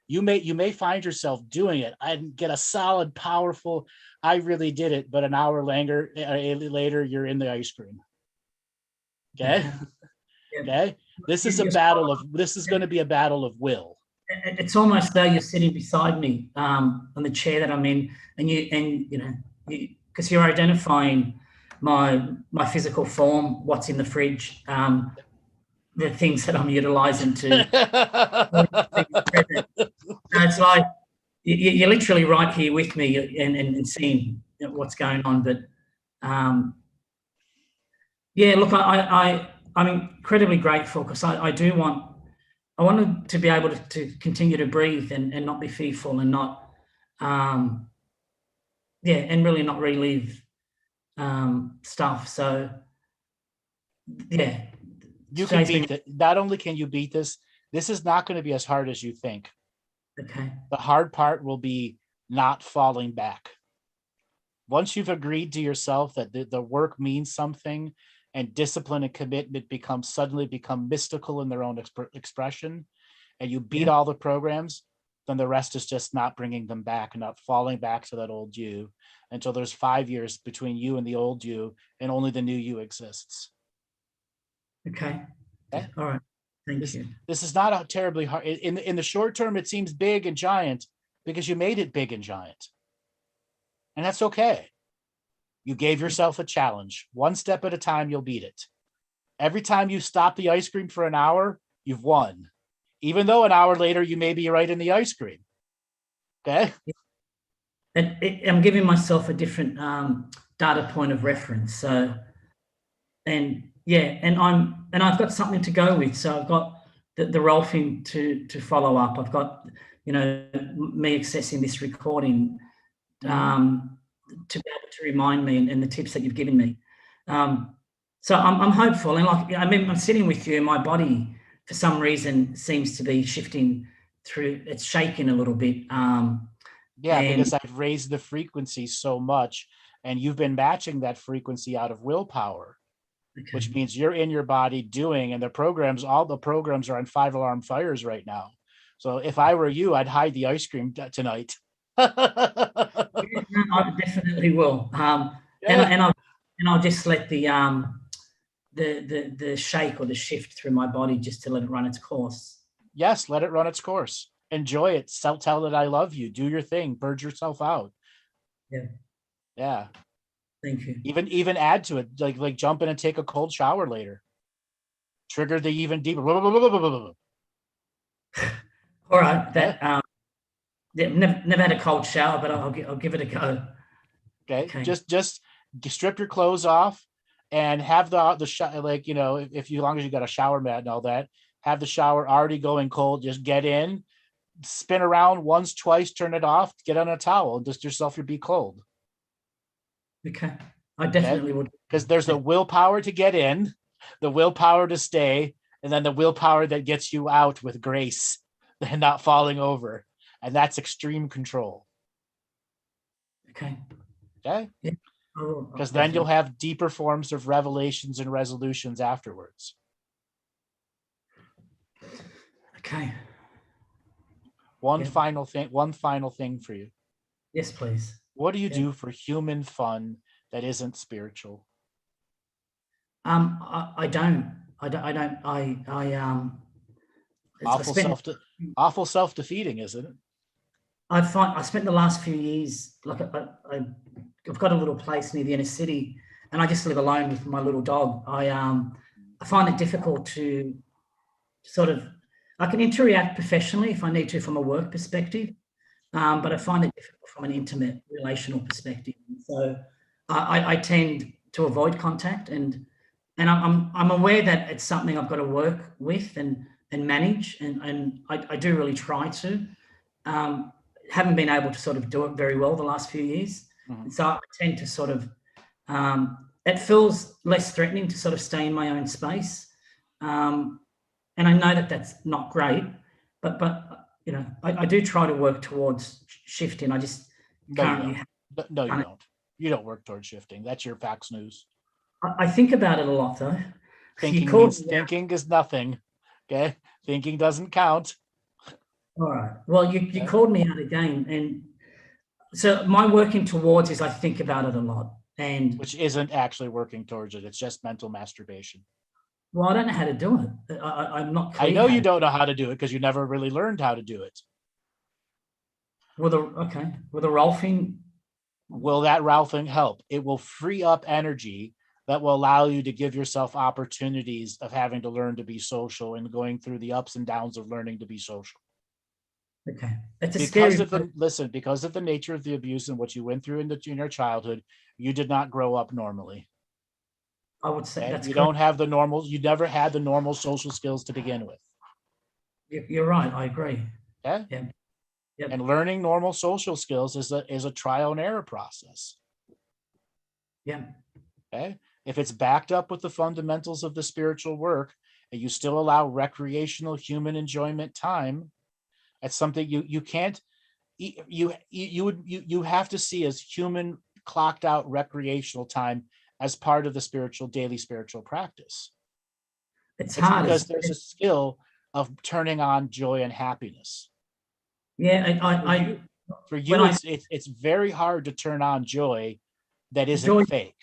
You may find yourself doing it and get a solid, powerful, I really did it, but an hour later, you're in the ice cream. Okay. Okay. This is going to be a battle of will. It's almost though you're sitting beside me on the chair that I'm in, and because you're identifying my physical form, what's in the fridge, the things that I'm utilizing to. It's like you're literally right here with me and seeing what's going on. But yeah, look, I'm incredibly grateful because I wanted to be able to continue to breathe and not be fearful and not, and really not relive stuff. So, yeah. You can beat it. Not only can you beat this, this is not going to be as hard as you think. Okay. The hard part will be not falling back. Once you've agreed to yourself that the work means something and discipline and commitment suddenly become mystical in their own expression, and you beat all the programs, then the rest is just not bringing them back and not falling back to that old you until there's 5 years between you and the old you and only the new you exists. Okay. All right. Thank you. This is not a terribly hard. In the short term, it seems big and giant because you made it big and giant. And that's okay. You gave yourself a challenge. One step at a time, you'll beat it. Every time you stop the ice cream for an hour, you've won. Even though an hour later, you may be right in the ice cream. Okay? I'm giving myself a different data point of reference. So, and I've got something to go with. So I've got the Rolfing to follow up. I've got, me accessing this recording to be able to remind me and the tips that you've given me. So I'm hopeful. And I'm sitting with you and my body for some reason seems to be shifting through, it's shaking a little bit. Because I've raised the frequency so much and you've been matching that frequency out of willpower. Okay. Which means you're in your body doing, and all the programs are on 5-alarm fires right now. So if I were you, I'd hide the ice cream tonight. I definitely will. And I'll just let the shake or the shift through my body just to let it run its course. Yes, let it run its course. Enjoy it. Tell it I love you. Do your thing. Purge yourself out. Yeah. Yeah. Thank you. Even add to it, like jump in and take a cold shower later. Trigger the even deeper. All right. That never had a cold shower, but I'll give it a go. Okay. Just strip your clothes off and have the shower, if you, as long as you got a shower mat and all that, have the shower already going cold. Just get in, spin around once, twice, turn it off, get on a towel, and just yourself be cold. Okay. I definitely would. Because there's the willpower to get in, the willpower to stay, and then the willpower that gets you out with grace and not falling over. And that's extreme control. Okay. Okay? Because then you'll have deeper forms of revelations and resolutions afterwards. Okay. One final thing for you. Yes, please. What do you do for human fun that isn't spiritual? I don't. Awful self-defeating, isn't it? I spent the last few years, like I've got a little place near the inner city, and I just live alone with my little dog. I find it difficult to sort of, I can interact professionally if I need to from a work perspective, but I find it difficult from an intimate relational perspective. So I tend to avoid contact, and I'm aware that it's something I've got to work with and manage, and I do really try to. Haven't been able to sort of do it very well the last few years. And so I tend to sort of, it feels less threatening to sort of stay in my own space. And I know that that's not great, but you know, I do try to work towards shifting. I just currently. No, you don't. You don't work towards shifting. That's your fax news. I think about it a lot, though. Thinking is nothing. Okay, thinking doesn't count. All right. Well, you called me out again, and so my working towards is I think about it a lot, and which isn't actually working towards it. It's just mental masturbation. Well, I don't know how to do it. I'm not clear. I know you don't know how to do it because you never really learned how to do it. With the Rolfing. Will that Rolfing help? It will free up energy that will allow you to give yourself opportunities of having to learn to be social and going through the ups and downs of learning to be social. Okay. That's because of the nature of the abuse and what you went through in your childhood, you did not grow up normally. I would say that's you don't have the normal, you never had the normal social skills to begin with. You're right. I agree. Yeah. Yep. And learning normal social skills is a trial and error process. Yeah. Okay. If it's backed up with the fundamentals of the spiritual work and you still allow recreational human enjoyment time, it's something you can't, you have to see as human clocked out recreational time as part of the daily spiritual practice. It's hard because there's a skill of turning on joy and happiness. Yeah, for you, it's very hard to turn on joy that isn't fake.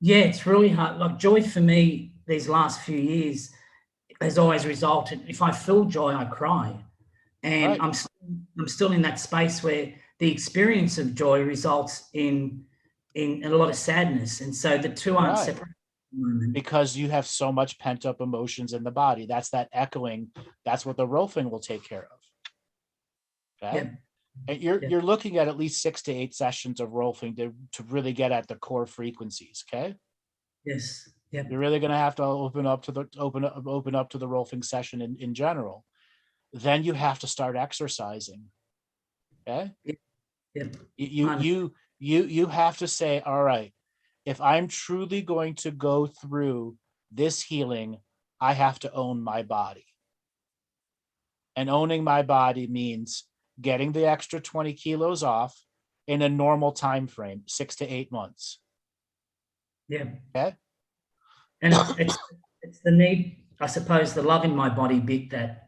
Yeah, it's really hard. Like joy for me, these last few years has always resulted. If I feel joy, I cry, and I'm still in that space where the experience of joy results in a lot of sadness, and so the two aren't separate. Because you have so much pent up emotions in the body. That's that echoing. That's what the Rolfing will take care of. Okay. Yeah. And you're looking at least 6 to 8 sessions of Rolfing to really get at the core frequencies. Okay. Yes. Yeah. You're really going to have to open up to the Rolfing session in general. Then you have to start exercising. Okay. Yeah. You have to say, all right, if I'm truly going to go through this healing, I have to own my body. And owning my body means getting the extra 20 kilos off in a normal time frame, 6 to 8 months. Yeah. Okay. And it's the need, I suppose, the love in my body bit that.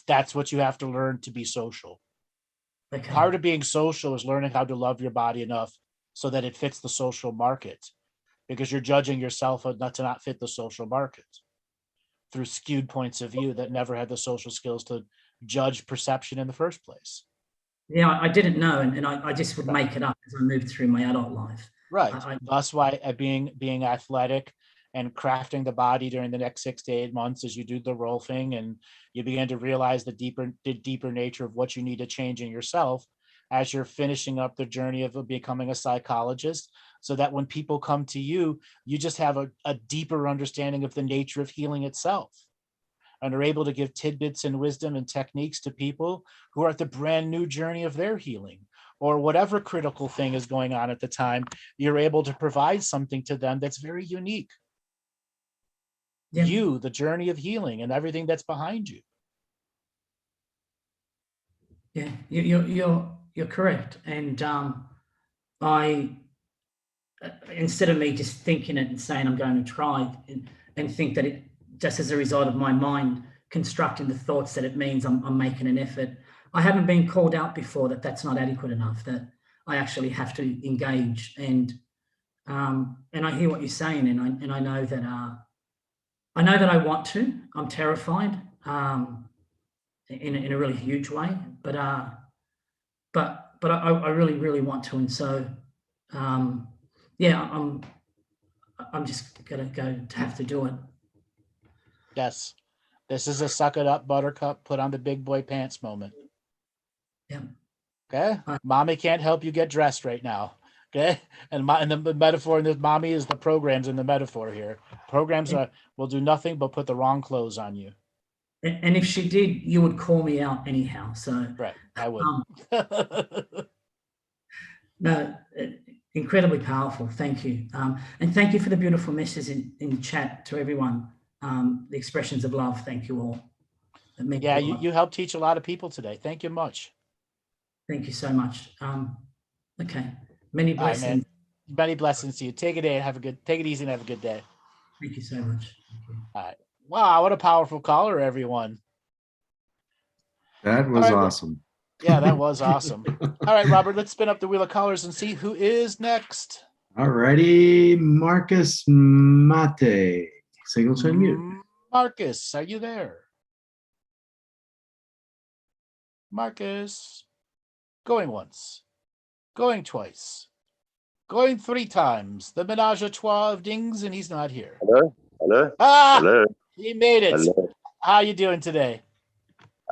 That's what you have to learn to be social. Okay. Part of being social is learning how to love your body enough so that it fits the social market, because you're judging yourself to not fit the social market through skewed points of view that never had the social skills to judge perception in the first place. Yeah, I didn't know, and I just would make it up as I moved through my adult life. Right. That's why being athletic and crafting the body during the next 6 to 8 months as you do the Rolfing and you begin to realize the deeper nature of what you need to change in yourself as you're finishing up the journey of becoming a psychologist, so that when people come to you, you just have a deeper understanding of the nature of healing itself and are able to give tidbits and wisdom and techniques to people who are at the brand new journey of their healing or whatever critical thing is going on at the time. You're able to provide something to them that's very unique. Yeah. The journey of healing and everything that's behind you. Yeah, you're correct. And instead of me just thinking it and saying I'm going to try and think that it just as a result of my mind constructing the thoughts that it means I'm making an effort. I haven't been called out before that's not adequate enough, that I actually have to engage. And I hear what you're saying, and I know that I want to. I'm terrified. in a really huge way. But I really want to, and so yeah, I'm just gonna have to do it. Yes. This is a suck it up, buttercup, put on the big boy pants moment. Yeah. Okay. Mommy can't help you get dressed right now. Okay. And the metaphor in this, mommy is the programs in the metaphor here. Programs will do nothing but put the wrong clothes on you. And if she did, you would call me out anyhow. So right, I would. No, incredibly powerful. Thank you. And thank you for the beautiful messages in chat to everyone. The expressions of love. Thank you all. Yeah, you helped teach a lot of people today. Thank you much. Thank you so much. Okay. Many blessings. Right, many blessings to you. Take it easy and have a good day. Thank you so much. Thank you. All right. Wow, what a powerful caller, everyone. That was awesome. Yeah, that was awesome. All right, Robert, let's spin up the wheel of callers and see who is next. All righty, Marcus Mate. Single to unmute. Marcus, are you there? Marcus. Going once. Going twice. Going 3 times. The menage a trois of dings, and he's not here. Hello? Hello? Ah! Hello? He made it. Hello? How you doing today?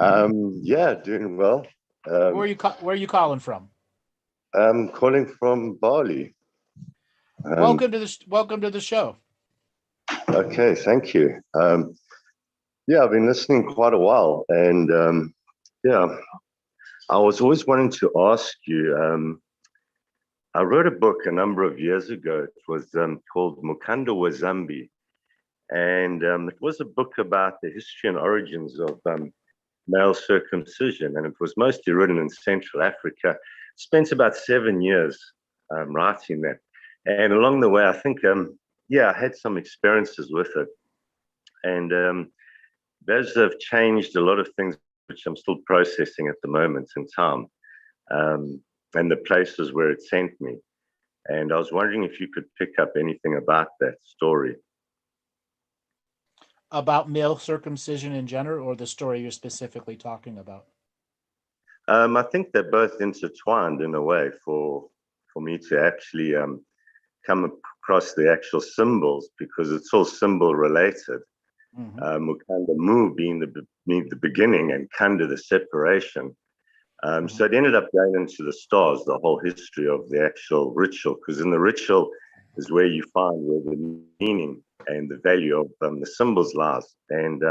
Yeah, doing well. Where are you calling from? I'm calling from Bali. Welcome to the show. Okay, thank you. Yeah, I've been listening quite a while, and yeah, I was always wanting to ask you. I wrote a book a number of years ago. It was called Mukanda wa Zambi, and it was a book about the history and origins of male circumcision, and it was mostly written in Central Africa. Spent about 7 years writing that, and along the way, I think, yeah, I had some experiences with it, and those have changed a lot of things, which I'm still processing at the moment in time, and the places where it sent me. And I was wondering if you could pick up anything about that story. About male circumcision in general, or the story you're specifically talking about? I think they're both intertwined in a way for me to actually come across the actual symbols, because it's all symbol related. Mukanda Mu being the beginning and Kanda the separation. So it ended up going into the stars, the whole history of the actual ritual, because in the ritual is where you find where the meaning and the value of the symbols lies. And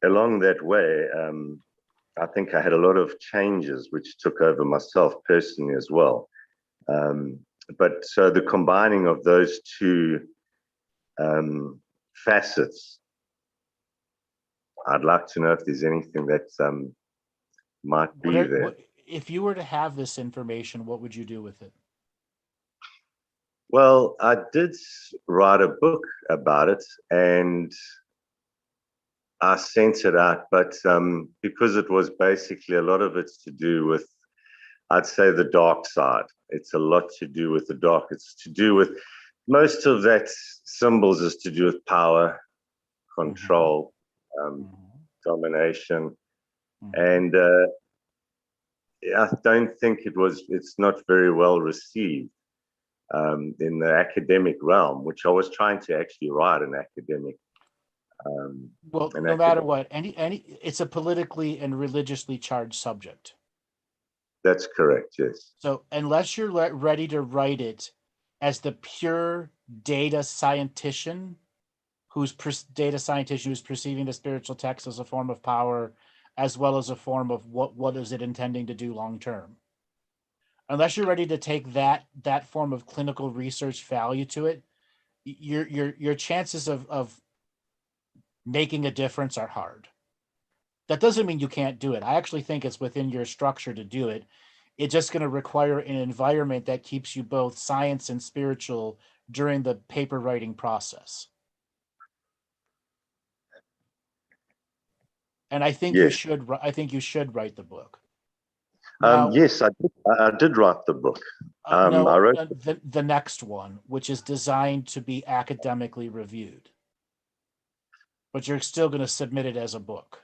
along that way, I think I had a lot of changes which took over myself personally as well. But so the combining of those two facets, I'd like to know if there's anything that might be there. If you were to have this information, what would you do with it? Well, I did write a book about it, and I sent it out, but because it was basically a lot of it's to do with, I'd say, the dark side. It's a lot to do with the dark. It's to do with, most of that symbols is to do with power, control, domination. And I don't think it's not very well received in the academic realm, which I was trying to actually write an academic. Well, no matter what, it's a politically and religiously charged subject. That's correct, yes. So unless you're ready to write it as the pure data scientist who's perceiving the spiritual text as a form of power, as well as a form of what is it intending to do long term. Unless you're ready to take that form of clinical research value to it, your chances of making a difference are hard. That doesn't mean you can't do it. I actually think it's within your structure to do it. It's just going to require an environment that keeps you both science and spiritual during the paper writing process. And I think you should. I think you should write the book. Now, yes, I did write the book. I wrote the next one, which is designed to be academically reviewed, but you're still going to submit it as a book.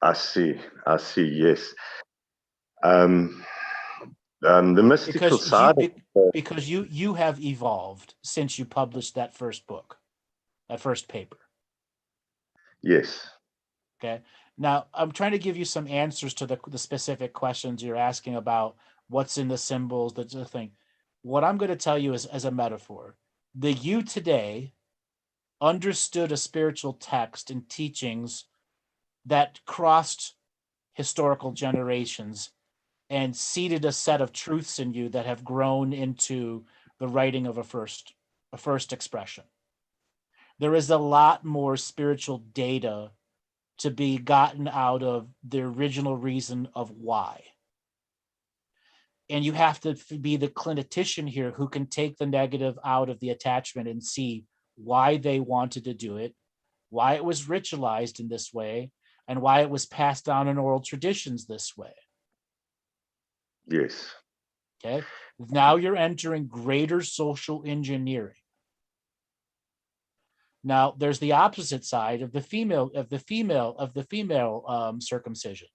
I see. I see. Yes. The mystical Because side. you have evolved since you published that first book, that first paper. Yes. Okay. Now I'm trying to give you some answers to the specific questions you're asking about what's in the symbols, the thing. What I'm going to tell you is as a metaphor. The you today understood a spiritual text and teachings that crossed historical generations and seeded a set of truths in you that have grown into the writing of a first expression. There is a lot more spiritual data to be gotten out of the original reason of why. And you have to be the clinician here who can take the negative out of the attachment and see why they wanted to do it, why it was ritualized in this way, and why it was passed down in oral traditions this way. Yes. Okay. Now you're entering greater social engineering. Now there's the opposite side of the female circumcision.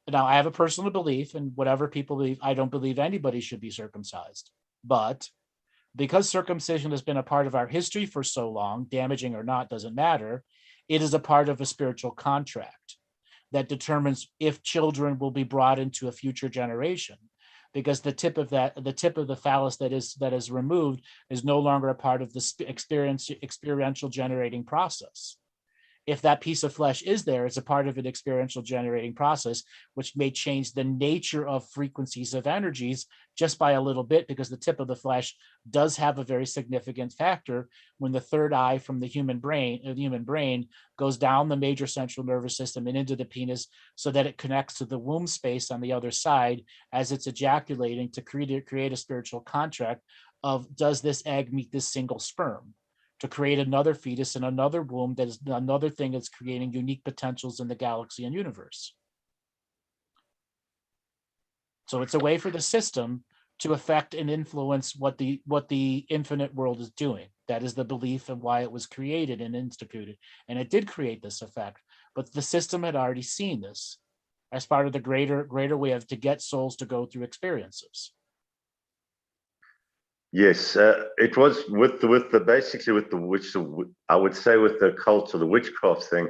Now I have a personal belief, and whatever people believe, I don't believe anybody should be circumcised. But because circumcision has been a part of our history for so long, damaging or not, doesn't matter. It is a part of a spiritual contract that determines if children will be brought into a future generation, because the tip of the phallus that is removed is no longer a part of the experiential generating process. If that piece of flesh is there, it's a part of an experiential generating process, which may change the nature of frequencies of energies just by a little bit, because the tip of the flesh does have a very significant factor when the third eye from the human brain goes down the major central nervous system and into the penis, so that it connects to the womb space on the other side as it's ejaculating to create a spiritual contract of, does this egg meet this single sperm? To create another fetus in another womb that is another thing that's creating unique potentials in the galaxy and universe. So it's a way for the system to affect and influence what the infinite world is doing. That is the belief of why it was created and instituted. And it did create this effect, but the system had already seen this as part of the greater way of to get souls to go through experiences. Yes, it was with the basically with the witch. I would say with the cult or the witchcraft thing,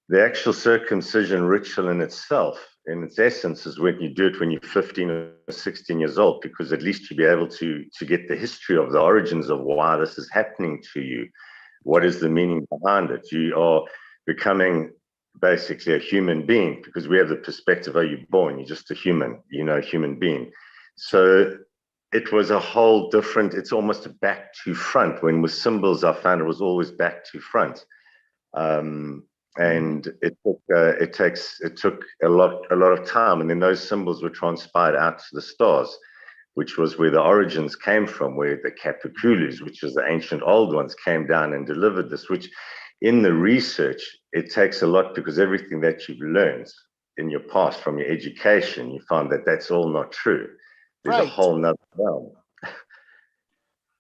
the actual circumcision ritual in itself, in its essence, is when you do it when you're 15 or 16 years old, because at least you'll be able to get the history of the origins of why this is happening to you. What is the meaning behind it? You are becoming basically a human being, because we have the perspective, oh, you're born, you're just a human, a human being. So it was a whole different, it's almost a back to front. When with symbols, I found it was always back to front. And it took a lot of time. And then those symbols were transpired out to the stars, which was where the origins came from, where the Capriculus, which was the ancient old ones, came down and delivered this, which in the research, it takes a lot, because everything that you've learned in your past from your education, you find that that's all not true. There's a whole nother realm.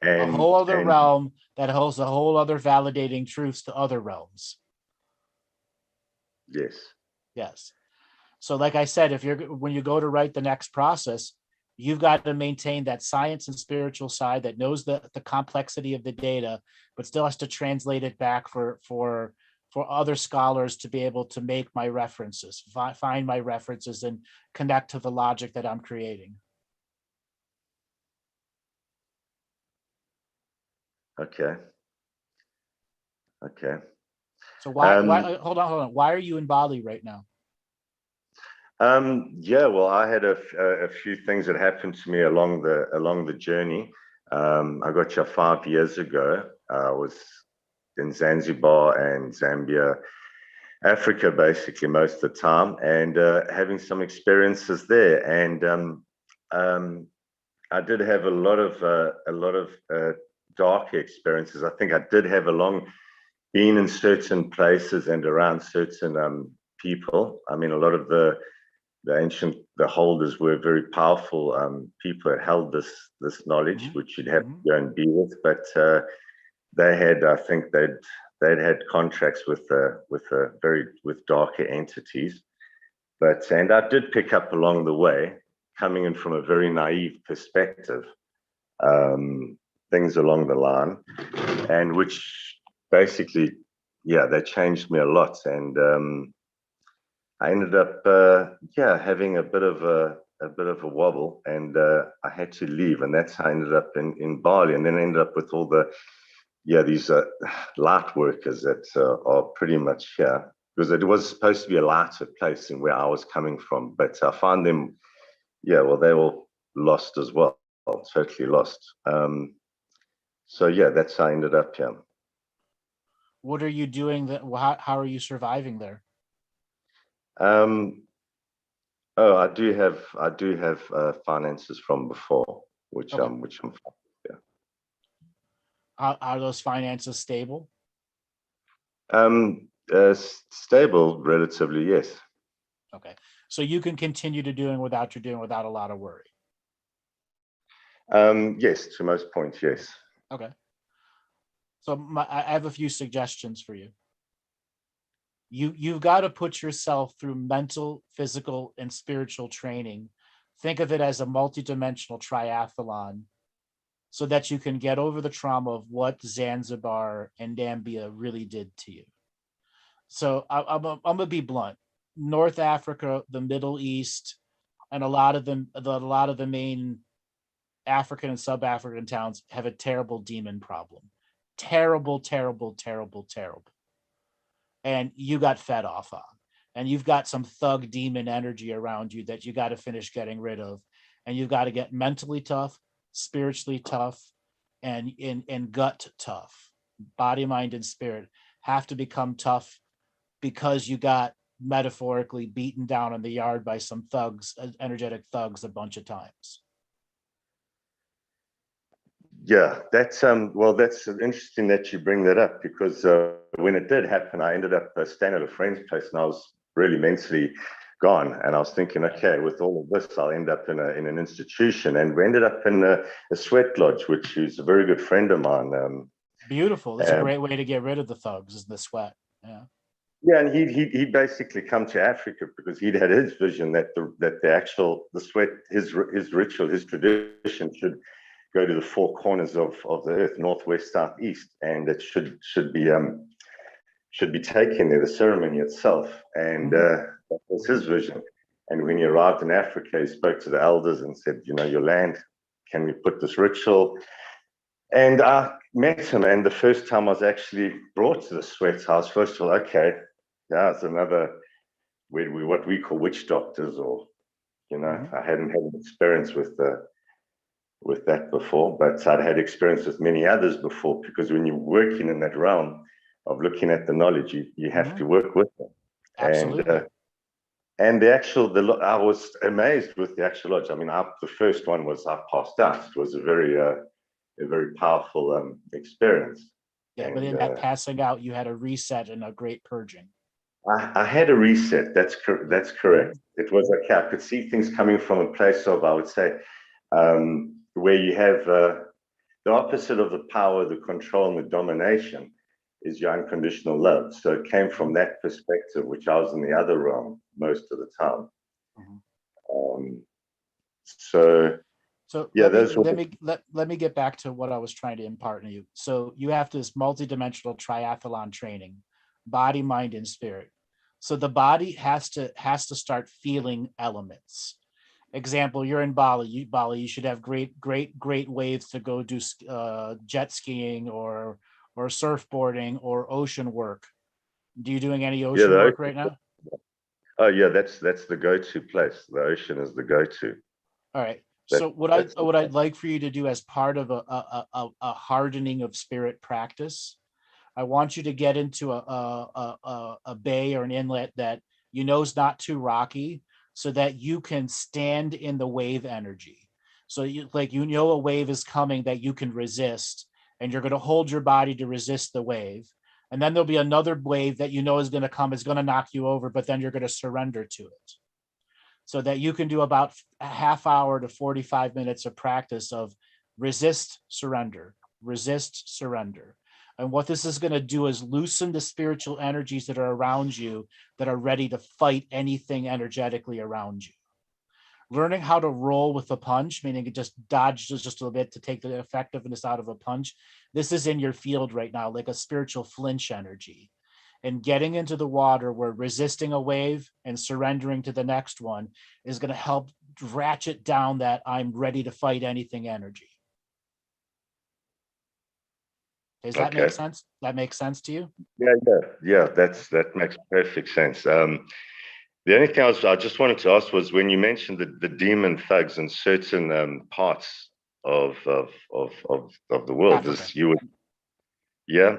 A whole other realm that holds a whole other validating truths to other realms. Yes. Yes. So like I said, when you go to write the next process, you've got to maintain that science and spiritual side that knows the complexity of the data, but still has to translate it back for other scholars to be able to make my references, find my references, and connect to the logic that I'm creating. Okay. So why hold on. Why are you in Bali right now? Yeah, well, I had a few things that happened to me along the journey. I got here 5 years ago. I was in Zanzibar and Zambia, Africa, basically most of the time, and having some experiences there. And I did have a lot of dark experiences. I think I did have being in certain places and around certain people. I mean, a lot of the holders were very powerful people that held this knowledge, which you'd have to go and be with. But they had, I think they'd had contracts with darker entities. And I did pick up along the way, coming in from a very naive perspective, things along the line, and which basically, yeah, they changed me a lot. And I ended up, having a bit of a wobble, and I had to leave, and that's how I ended up in Bali, and then I ended up with all these light workers that are pretty much here, because it was supposed to be a lighter place than where I was coming from, but I found them, they were lost as well, totally lost. So yeah, that's how I ended up here. What are you doing? How are you surviving there? I do have finances from before, which Okay. I'm fine. Yeah. Are those finances stable? Stable, relatively, yes. Okay, so you can continue to doing without without a lot of worry. Yes, to most points, yes. Okay. So I have a few suggestions for you. You've got to put yourself through mental, physical, and spiritual training. Think of it as a multidimensional triathlon, so that you can get over the trauma of what Zanzibar and Gambia really did to you. So I'm gonna be blunt. North Africa, the Middle East, and a lot of the main African and sub-African towns have a terrible demon problem. Terrible, terrible, terrible, terrible. And you got fed off on. And you've got some thug demon energy around you that you got to finish getting rid of. And you've got to get mentally tough, spiritually tough, and gut tough. Body, mind, and spirit have to become tough, because you got metaphorically beaten down in the yard by some thugs, energetic thugs, a bunch of times. Yeah, that's that's interesting that you bring that up, because when it did happen, I ended up staying at a friend's place, and I was really mentally gone. And I was thinking, okay, with all of this, I'll end up in an institution. And we ended up in a sweat lodge, which is a very good friend of mine. Beautiful. It's a great way to get rid of the thugs, is the sweat. Yeah. Yeah, and he'd basically come to Africa because he'd had his vision that the sweat, his ritual, his tradition should go to the four corners of the earth, northwest, south, east, and it should be taken there, the ceremony itself. And that was his vision. And when he arrived in Africa, he spoke to the elders and said, your land, can we put this ritual? And I met him, and the first time I was actually brought to the sweat house, first of all, okay, yeah, it's another, what we call witch doctors, or, I hadn't had an experience with that before, but I'd had experience with many others before, because when you're working in that realm of looking at the knowledge, you have to work with them. Absolutely. And I was amazed with the actual lodge. I mean, the first one was I passed out. It was a very powerful experience. Yeah, but in that passing out, you had a reset and a great purging. I had a reset. That's correct. It was okay. I could see things coming from a place of, I would say, where you have the opposite of the power, the control, and the domination is your unconditional love. So it came from that perspective, which I was in the other realm most of the time. So yeah, let me get back to what I was trying to impart in you. So you have this multidimensional triathlon training, body, mind, and spirit. So the body has to start feeling elements. Example, you're in Bali. You should have great waves to go do jet skiing or surfboarding or ocean work. Do you doing any ocean work right now? Oh yeah, that's the go-to place. The ocean is the go-to. All right. So what I'd like for you to do as part of a hardening of spirit practice, I want you to get into a bay or an inlet that is not too rocky, so that you can stand in the wave energy. So a wave is coming that you can resist, and you're going to hold your body to resist the wave. And then there'll be another wave that is going to come, is going to knock you over, but then you're going to surrender to it. So that you can do about a half hour to 45 minutes of practice of resist, surrender, resist, surrender. And what this is going to do is loosen the spiritual energies that are around you that are ready to fight anything energetically around you. Learning how to roll with a punch, meaning it just dodges just a little bit to take the effectiveness out of a punch. This is in your field right now, like a spiritual flinch energy. And getting into the water where resisting a wave and surrendering to the next one is going to help ratchet down that I'm ready to fight anything energy. Does that make sense? That makes sense to you? Yeah. That makes perfect sense. The only thing I just wanted to ask was when you mentioned the demon thugs in certain parts of the world, Africa. Yeah.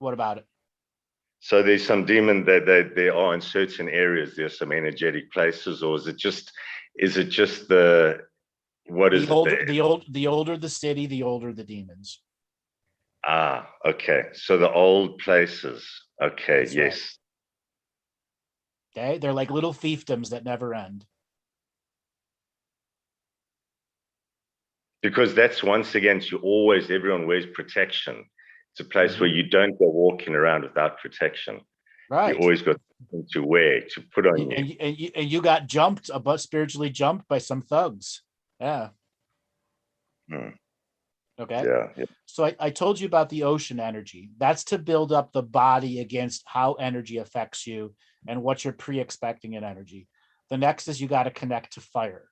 What about it? So there's some demon that there are in certain areas. There's some energetic places, or is it just the what is it? The older the city, the older the demons. Ah, okay. So the old places. Okay, That's yes. Right. Okay, they're like little fiefdoms that never end. Because that's once again, everyone wears protection. It's a place where you don't go walking around without protection. Right. You always got something to wear, to put on you. And you got jumped, spiritually jumped by some thugs. Yeah. Okay. Yeah. So I told you about the ocean energy. That's to build up the body against how energy affects you and what you're pre-expecting in energy. The next is you got to connect to fire.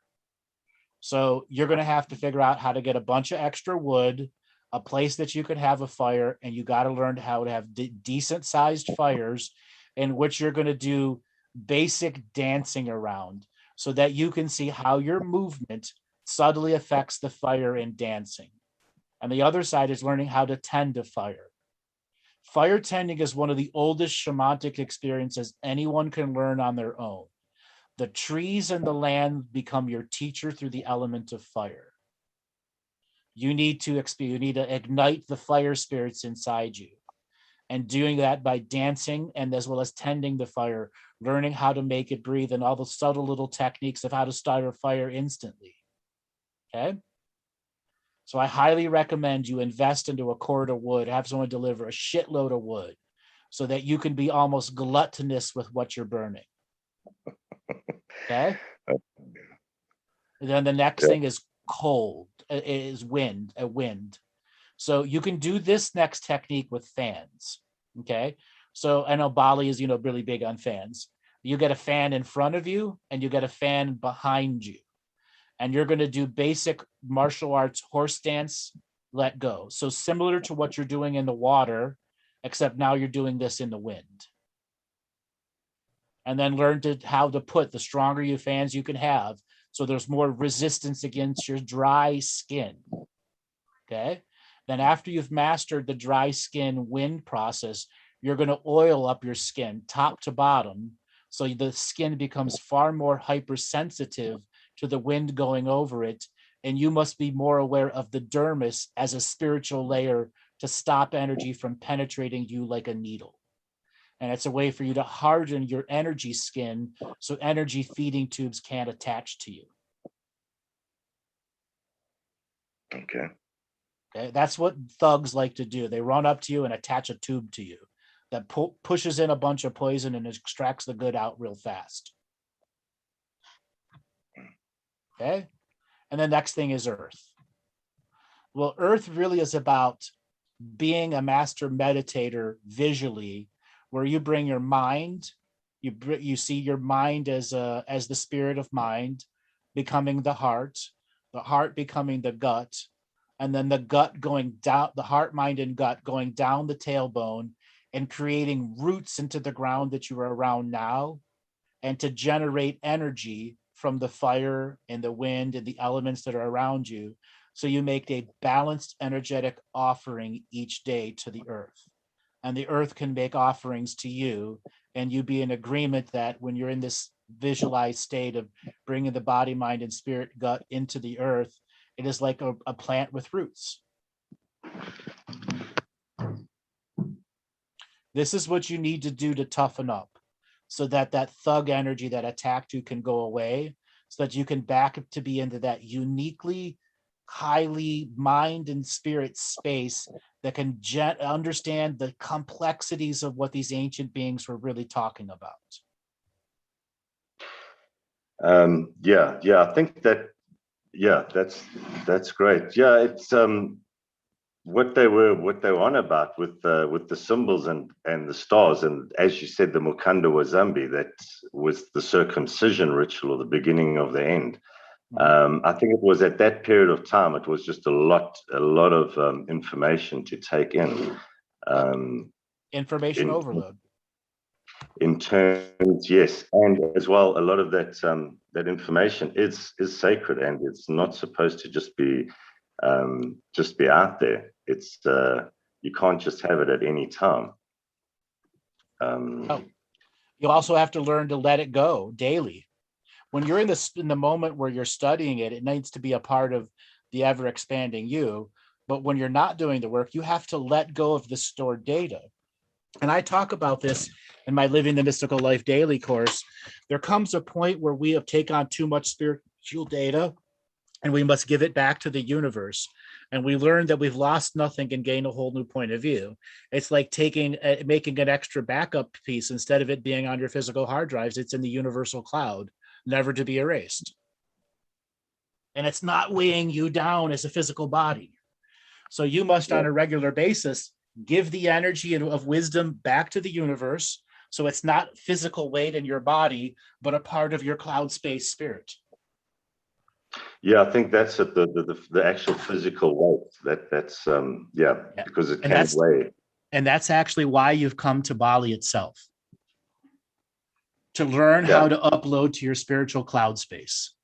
So you're going to have to figure out how to get a bunch of extra wood, a place that you could have a fire, and you got to learn how to have decent sized fires in which you're going to do basic dancing around so that you can see how your movement subtly affects the fire in dancing. And the other side is learning how to tend to fire. Fire tending is one of the oldest shamanic experiences anyone can learn on their own. The trees and the land become your teacher through the element of fire. You need to ignite the fire spirits inside you. And doing that by dancing and as well as tending the fire, learning how to make it breathe and all the subtle little techniques of how to start a fire instantly. Okay? So I highly recommend you invest into a cord of wood, have someone deliver a shitload of wood so that you can be almost gluttonous with what you're burning. Okay? And then the next thing is cold, is wind, a wind. So you can do this next technique with fans. Okay? So I know Bali is, really big on fans. You get a fan in front of you and you get a fan behind you. And you're going to do basic martial arts horse dance, let go. So similar to what you're doing in the water, except now you're doing this in the wind. And then learn how to put the stronger you fans you can have so there's more resistance against your dry skin. Okay? Then after you've mastered the dry skin wind process, you're going to oil up your skin top to bottom so the skin becomes far more hypersensitive to the wind going over it, and you must be more aware of the dermis as a spiritual layer to stop energy from penetrating you like a needle. And it's a way for you to harden your energy skin so energy feeding tubes can't attach to you. Okay. That's what thugs like to do. They run up to you and attach a tube to you that pushes in a bunch of poison and extracts the good out real fast. Okay. And the next thing is earth. Well, earth really is about being a master meditator visually, where you bring your mind, you see your mind as the spirit of mind, becoming the heart becoming the gut, and then the gut going down, the heart, mind, and gut going down the tailbone and creating roots into the ground that you are around now, and to generate energy from the fire and the wind and the elements that are around you. So you make a balanced energetic offering each day to the earth. And the earth can make offerings to you, and you be in agreement that when you're in this visualized state of bringing the body, mind, and spirit gut into the earth, it is like a plant with roots. This is what you need to do to toughen up so that thug energy that attacked you can go away, so that you can back up to be into that uniquely highly mind and spirit space that can understand the complexities of what these ancient beings were really talking about? I think that, that's great. Yeah, it's what they were on about with the symbols and the stars, and as you said, the Mukanda Wazambi, that was the circumcision ritual, or the beginning of the end. I think it was at that period of time, it was just a lot of information to take in. Information overload. In terms, yes, and as well, a lot of that information is sacred, and it's not supposed to just be out there. It's you can't just have it at any time. You also have to learn to let it go daily. When you're in the moment where you're studying it, it needs to be a part of the ever expanding you. But when you're not doing the work, you have to let go of the stored data. And I talk about this in my Living the Mystical Life Daily course. There comes a point where we have taken on too much spiritual data, and we must give it back to the universe. And we learn that we've lost nothing and gained a whole new point of view. It's like making an extra backup piece. Instead of it being on your physical hard drives, it's in the universal cloud, never to be erased. And it's not weighing you down as a physical body. So you must, on a regular basis, give the energy of wisdom back to the universe. So it's not physical weight in your body, but a part of your cloud space spirit. Yeah, I think that's it, the actual physical weight. That's because it can weigh. And that's actually why you've come to Bali itself, to learn how to upload to your spiritual cloud space.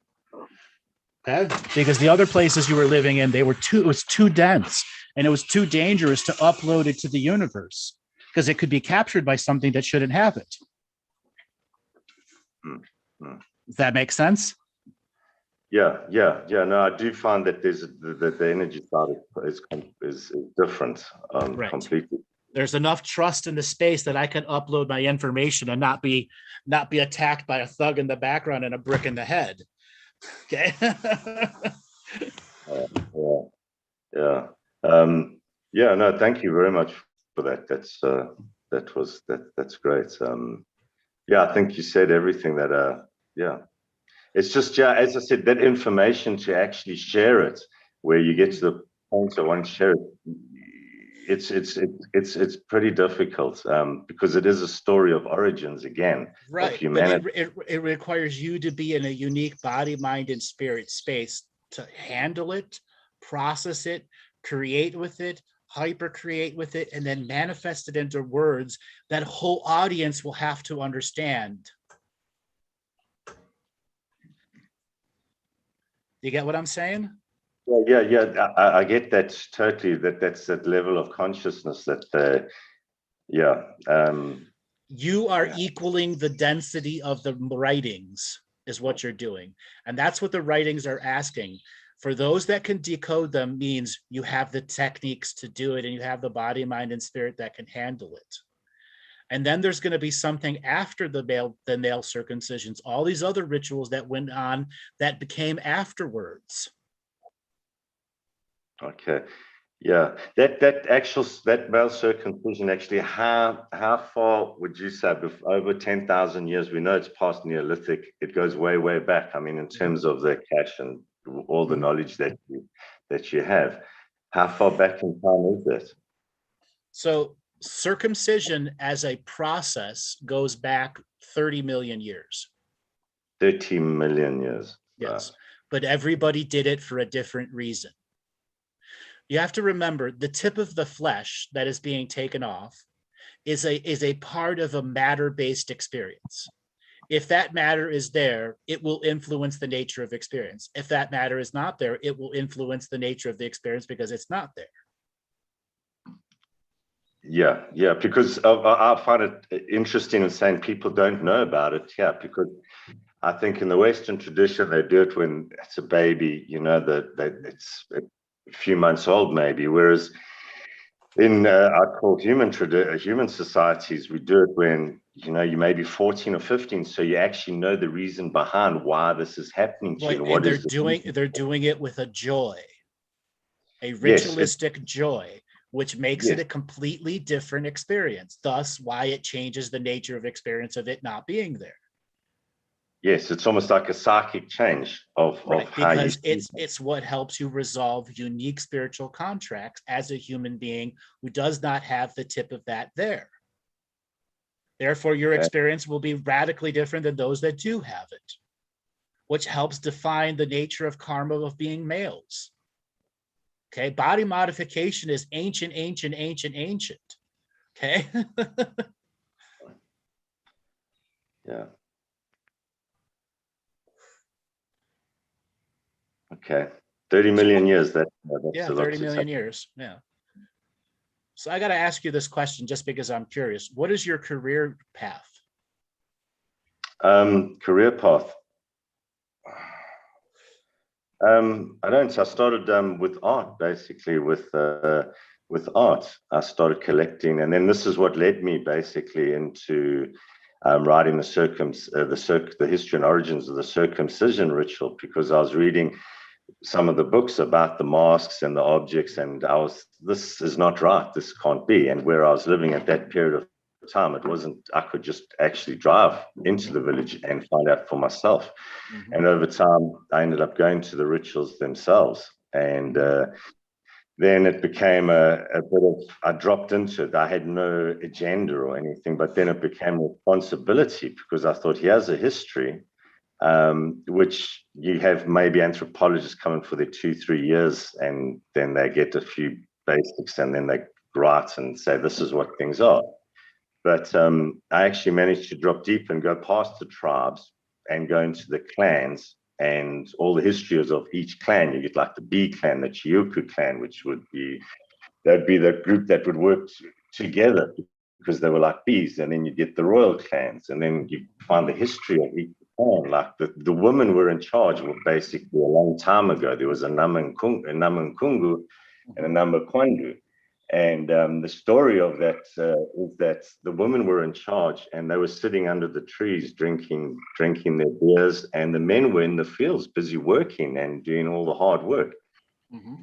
Okay, because the other places you were living in, it was too dense, and it was too dangerous to upload it to the universe because it could be captured by something that shouldn't have it. Does that make sense? Yeah. No, I do find that there's the energy side is different, right. Completely. There's enough trust in the space that I can upload my information and not be attacked by a thug in the background and a brick in the head. Okay. No, thank you very much for that. That's great. I think you said everything that it's just, as I said, that information, to actually share it, where you get to the point I want to share it, it's pretty difficult, because it is a story of origins again, right, of humanity. But it requires you to be in a unique body, mind, and spirit space to handle it, process it, create with it, hyper create with it, and then manifest it into words that whole audience will have to understand. You get what I'm saying? Yeah. I get that totally. That's that level of consciousness that, you are equaling the density of the writings is what you're doing. And that's what the writings are asking. For those that can decode them means you have the techniques to do it, and you have the body, mind, and spirit that can handle it. And then there's going to be something after the male circumcisions, all these other rituals that went on that became afterwards. Okay. Yeah. That male circumcision, actually, how far would you say? Over 10,000 years? We know it's past Neolithic. It goes way, way back. I mean, in terms of the cache and all the knowledge that you have, how far back in time is that? So circumcision as a process goes back 30 million years. 30 million years. Yes. But everybody did it for a different reason. You have to remember, the tip of the flesh that is being taken off is a part of a matter-based experience. If that matter is there, it will influence the nature of experience. If that matter is not there, it will influence the nature of the experience because it's not there. Yeah, because I find it interesting in saying people don't know about it. Yeah, because I think in the Western tradition, they do it when it's a baby, it's a few months old maybe, whereas in I'd call human societies, we do it when you may be 14 or 15, so you actually know the reason behind why this is happening to you. And they're doing it with a joy, a ritualistic joy. which makes it Yes. a completely different experience. Thus, why it changes the nature of experience of it not being there. Yes, it's almost like a psychic change of how you Because it's what helps you resolve unique spiritual contracts as a human being who does not have the tip of that there. Therefore, your experience will be radically different than those that do have it, which helps define the nature of karma of being males. Okay, body modification is ancient. Okay. Yeah. Okay. 30 million years. That's Yeah, a lot 30 to million take. years. Yeah. So I got to ask you this question just because I'm curious. What is your career path? Career path. I started with art, basically with art. I started collecting, and then this is what led me basically into writing the history and origins of the circumcision ritual, because I was reading some of the books about the masks and the objects, and this is not right, this can't be. And where I was living at that period of time, I could just actually drive into the village and find out for myself. Mm-hmm. And over time, I ended up going to the rituals themselves. And then it became a bit of, I dropped into it. I had no agenda or anything, but then it became a responsibility, because I thought, here's a history, which you have maybe anthropologists coming for their 2-3 years, and then they get a few basics, and then they write and say, this is what things are. But I actually managed to drop deep and go past the tribes and go into the clans and all the histories of each clan. You get like the B clan, the Chiyuku clan, which that'd be the group that would work together because they were like bees. And then you get the royal clans, and then you find the history of each clan. Like the women were in charge. Well, basically, a long time ago, there was a Namankungu and a Namakwandu. And the story of that is that the women were in charge, and they were sitting under the trees drinking their beers, and the men were in the fields busy working and doing all the hard work. Mm-hmm.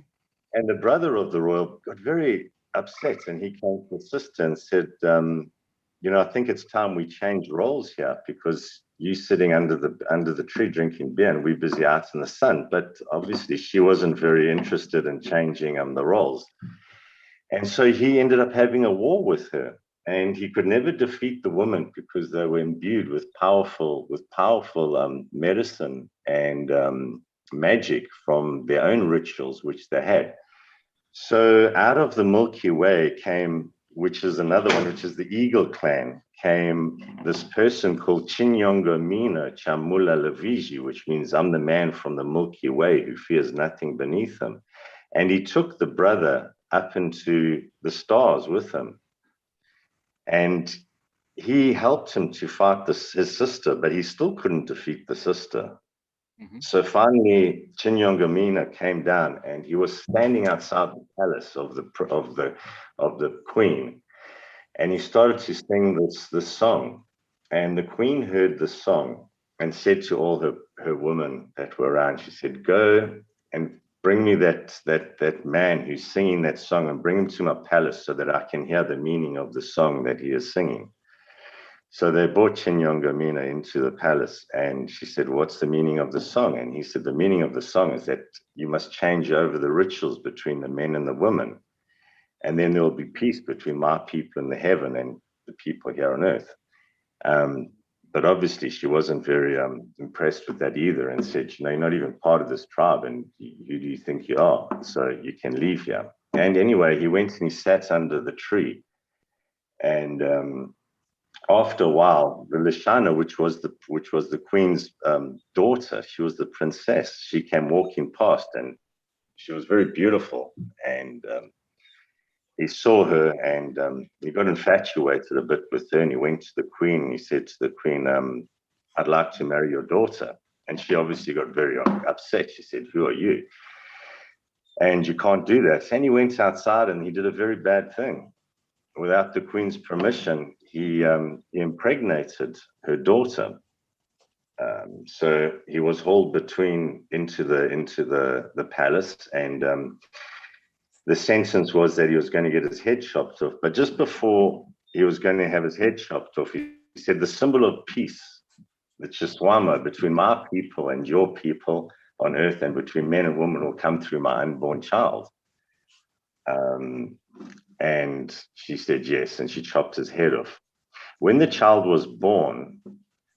And the brother of the royal got very upset, and he came to his sister and said, I think it's time we change roles here, because you sitting under the tree drinking beer and we're busy out in the sun. But obviously she wasn't very interested in changing the roles. And so he ended up having a war with her, and he could never defeat the women because they were imbued with powerful medicine and magic from their own rituals, which they had. So out of the Milky Way came, which is another one, which is the Eagle clan, came this person called Chinyongo Mina Chamula Laviji, which means I'm the man from the Milky Way who fears nothing beneath him. And he took the brother up into the stars with him. And he helped him to fight his sister, but he still couldn't defeat the sister. Mm-hmm. So finally, Chinyongamina came down, and he was standing outside the palace of the queen, and he started to sing this song. And the queen heard the song and said to all her women that were around, she said, "Go and bring me that man who's singing that song, and bring him to my palace so that I can hear the meaning of the song that he is singing." So they brought Chinyongamina into the palace, and she said, "What's the meaning of the song?" And he said, "The meaning of the song is that you must change over the rituals between the men and the women, and then there will be peace between my people in the heaven and the people here on earth." But obviously she wasn't very impressed with that either, and said, "You're not even part of this tribe, and who do you think you are? So you can leave here." And anyway, he went and he sat under the tree, and after a while, the Lishana, which was the queen's daughter, she was the princess. She came walking past, and she was very beautiful. And he saw her, and he got infatuated a bit with her. And he went to the queen, and he said to the queen, "I'd like to marry your daughter." And she obviously got very upset. She said, "Who are you? And you can't do that." And he went outside, and he did a very bad thing. Without the queen's permission, he impregnated her daughter. So he was hauled into the palace, and the sentence was that he was going to get his head chopped off. But just before he was going to have his head chopped off, he said, the symbol of peace, the Chiswama, between my people and your people on earth, and between men and women, will come through my unborn child. And she said yes, and she chopped his head off. When the child was born,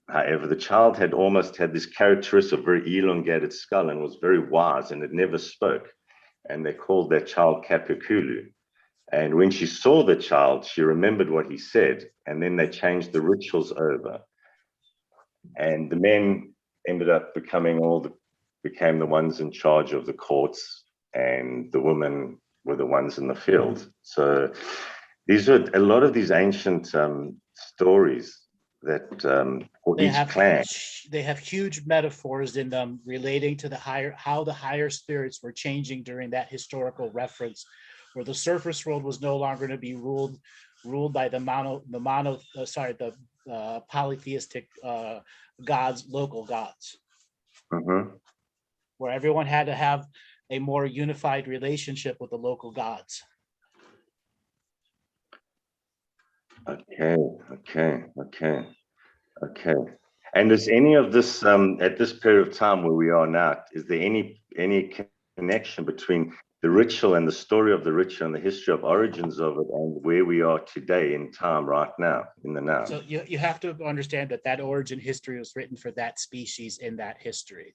however, the child had almost had this characteristic of very elongated skull and was very wise, and it never spoke. And they called that child Kapikulu. And when she saw the child, she remembered what he said, and then they changed the rituals over. And the men ended up became the ones in charge of the courts, and the women were the ones in the field. So these are a lot of these ancient stories that for They each have clan. they have huge metaphors in them relating to how the higher spirits were changing during that historical reference, where the surface world was no longer going to be ruled by the polytheistic gods, local gods, where everyone had to have a more unified relationship with the local gods. Okay. And is any of this at this period of time where we are now, is there any connection between the ritual and the story of the ritual and the history of origins of it and where we are today in time right now, in the now? So you have to understand that origin history was written for that species in that history.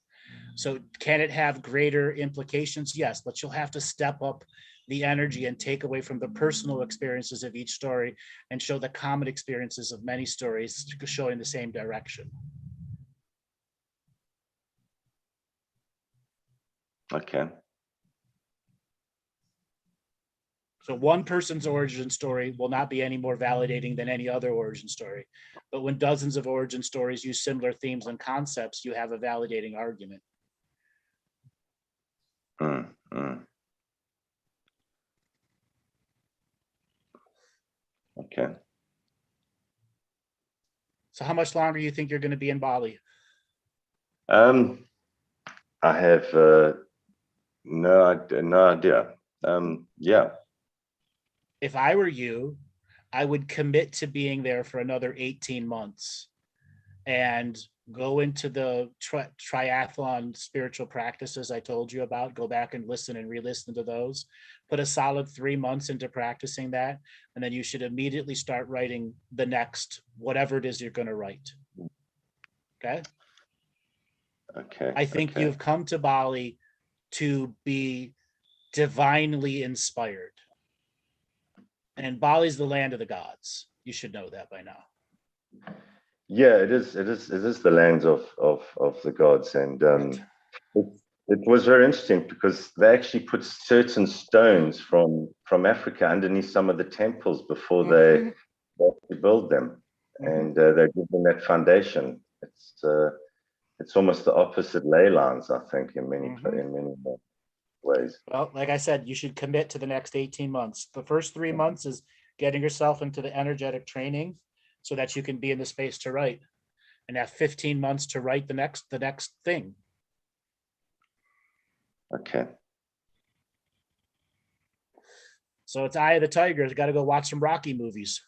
So can it have greater implications? Yes, but you'll have to step up the energy and take away from the personal experiences of each story and show the common experiences of many stories showing the same direction. Okay. So one person's origin story will not be any more validating than any other origin story. But when dozens of origin stories use similar themes and concepts, you have a validating argument. Okay. So how much longer do you think you're going to be in Bali? I have no idea. Yeah. If I were you, I would commit to being there for another 18 months and go into the triathlon spiritual practices I told you about. Go back and listen and re-listen to those. Put a solid 3 months into practicing that, and then you should immediately start writing the next whatever it is you're going to write. Okay. I think you've come to Bali to be divinely inspired, and Bali's the land of the gods. You should know that by now. Yeah, it is the lands of the gods, and it was very interesting because they actually put certain stones from Africa underneath some of the temples before they build them, and they give them that foundation. It's almost the opposite ley lines, I think, in many ways. Well, like I said, you should commit to the next 18 months. The first 3 months is getting yourself into the energetic training so that you can be in the space to write, and have 15 months to write the next thing. Okay. So it's Eye of the Tiger. Got to go watch some Rocky movies.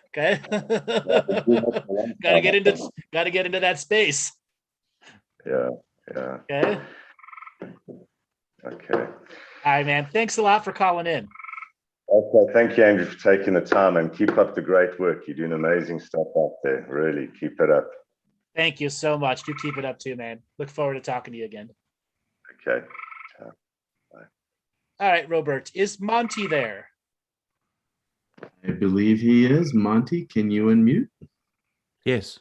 Okay. Gotta get into that space. Yeah. Okay. All right, man. Thanks a lot for calling in. Okay, thank you, Andrew, for taking the time, and keep up the great work. You're doing amazing stuff out there. Really, keep it up. Thank you so much. You keep it up too, man. Look forward to talking to you again. Okay. Bye. All right, Robert, is Monty there? I believe he is. Monty, can you unmute? Yes.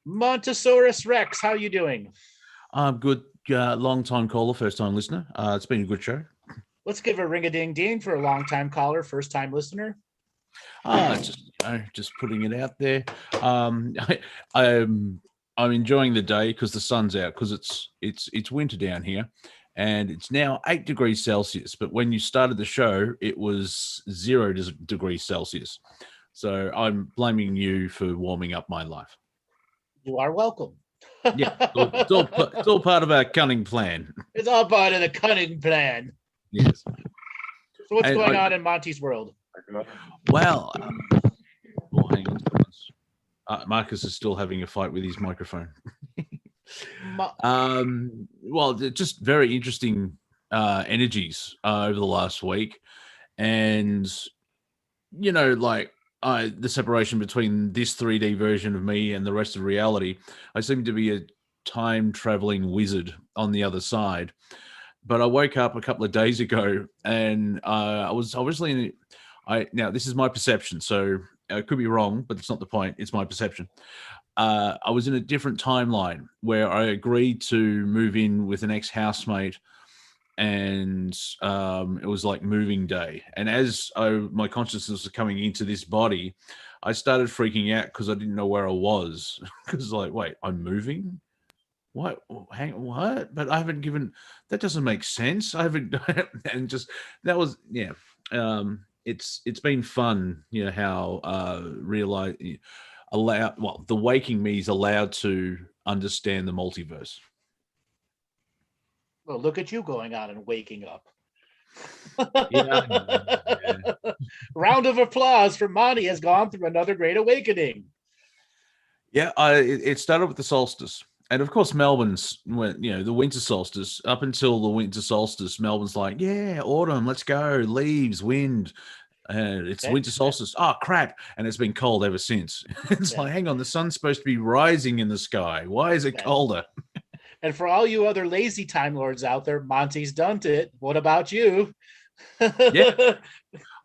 Montosaurus Rex, how are you doing? I'm good. Long time caller, first time listener. It's been a good show. Let's give a ring-a-ding-ding for a long-time caller, first-time listener. Just putting it out there. I'm enjoying the day because the sun's out, because it's winter down here, and it's now 8 degrees Celsius. But when you started the show, it was 0 degrees Celsius. So I'm blaming you for warming up my life. You are welcome. Yeah, it's all part of our cunning plan. It's all part of the cunning plan. Yes. So what's And going on in Monty's world? Well, hang on. Marcus is still having a fight with his microphone. Well, just very interesting energies over the last week, and like the separation between this 3D version of me and the rest of reality. I seem to be a time traveling wizard on the other side. But I woke up a couple of days ago, and I was obviously now this is my perception, so I could be wrong, but it's not the point. It's my perception. I was in a different timeline where I agreed to move in with an ex-housemate, and it was like moving day. And as my consciousness was coming into this body, I started freaking out because I didn't know where I was. Because like, wait, I'm moving? What? What? But I haven't given. That doesn't make sense. I haven't. And just that was it's been fun. How the waking me is allowed to understand the multiverse. Well, look at you going on and waking up. Yeah. Round of applause for Monty has gone through another great awakening. Yeah, it started with the solstice. And of course, Melbourne's, the winter solstice, up until the winter solstice, Melbourne's like, yeah, autumn, let's go, leaves, wind. It's winter solstice. Oh, crap. And it's been cold ever since. It's like, hang on, the sun's supposed to be rising in the sky. Why is it colder? And for all you other lazy Time Lords out there, Monty's done it. What about you? Yeah.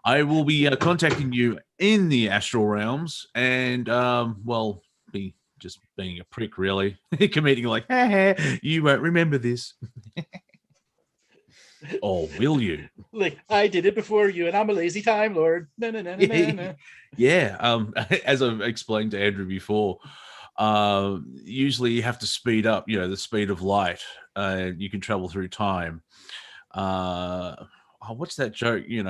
I will be contacting you in the astral realms and, be just being a prick, really. Committing like, hey, you won't remember this. Or will you? Like, I did it before you, and I'm a lazy Time Lord. Yeah. As I've explained to Andrew before, usually you have to speed up, the speed of light. You can travel through time. What's that joke? You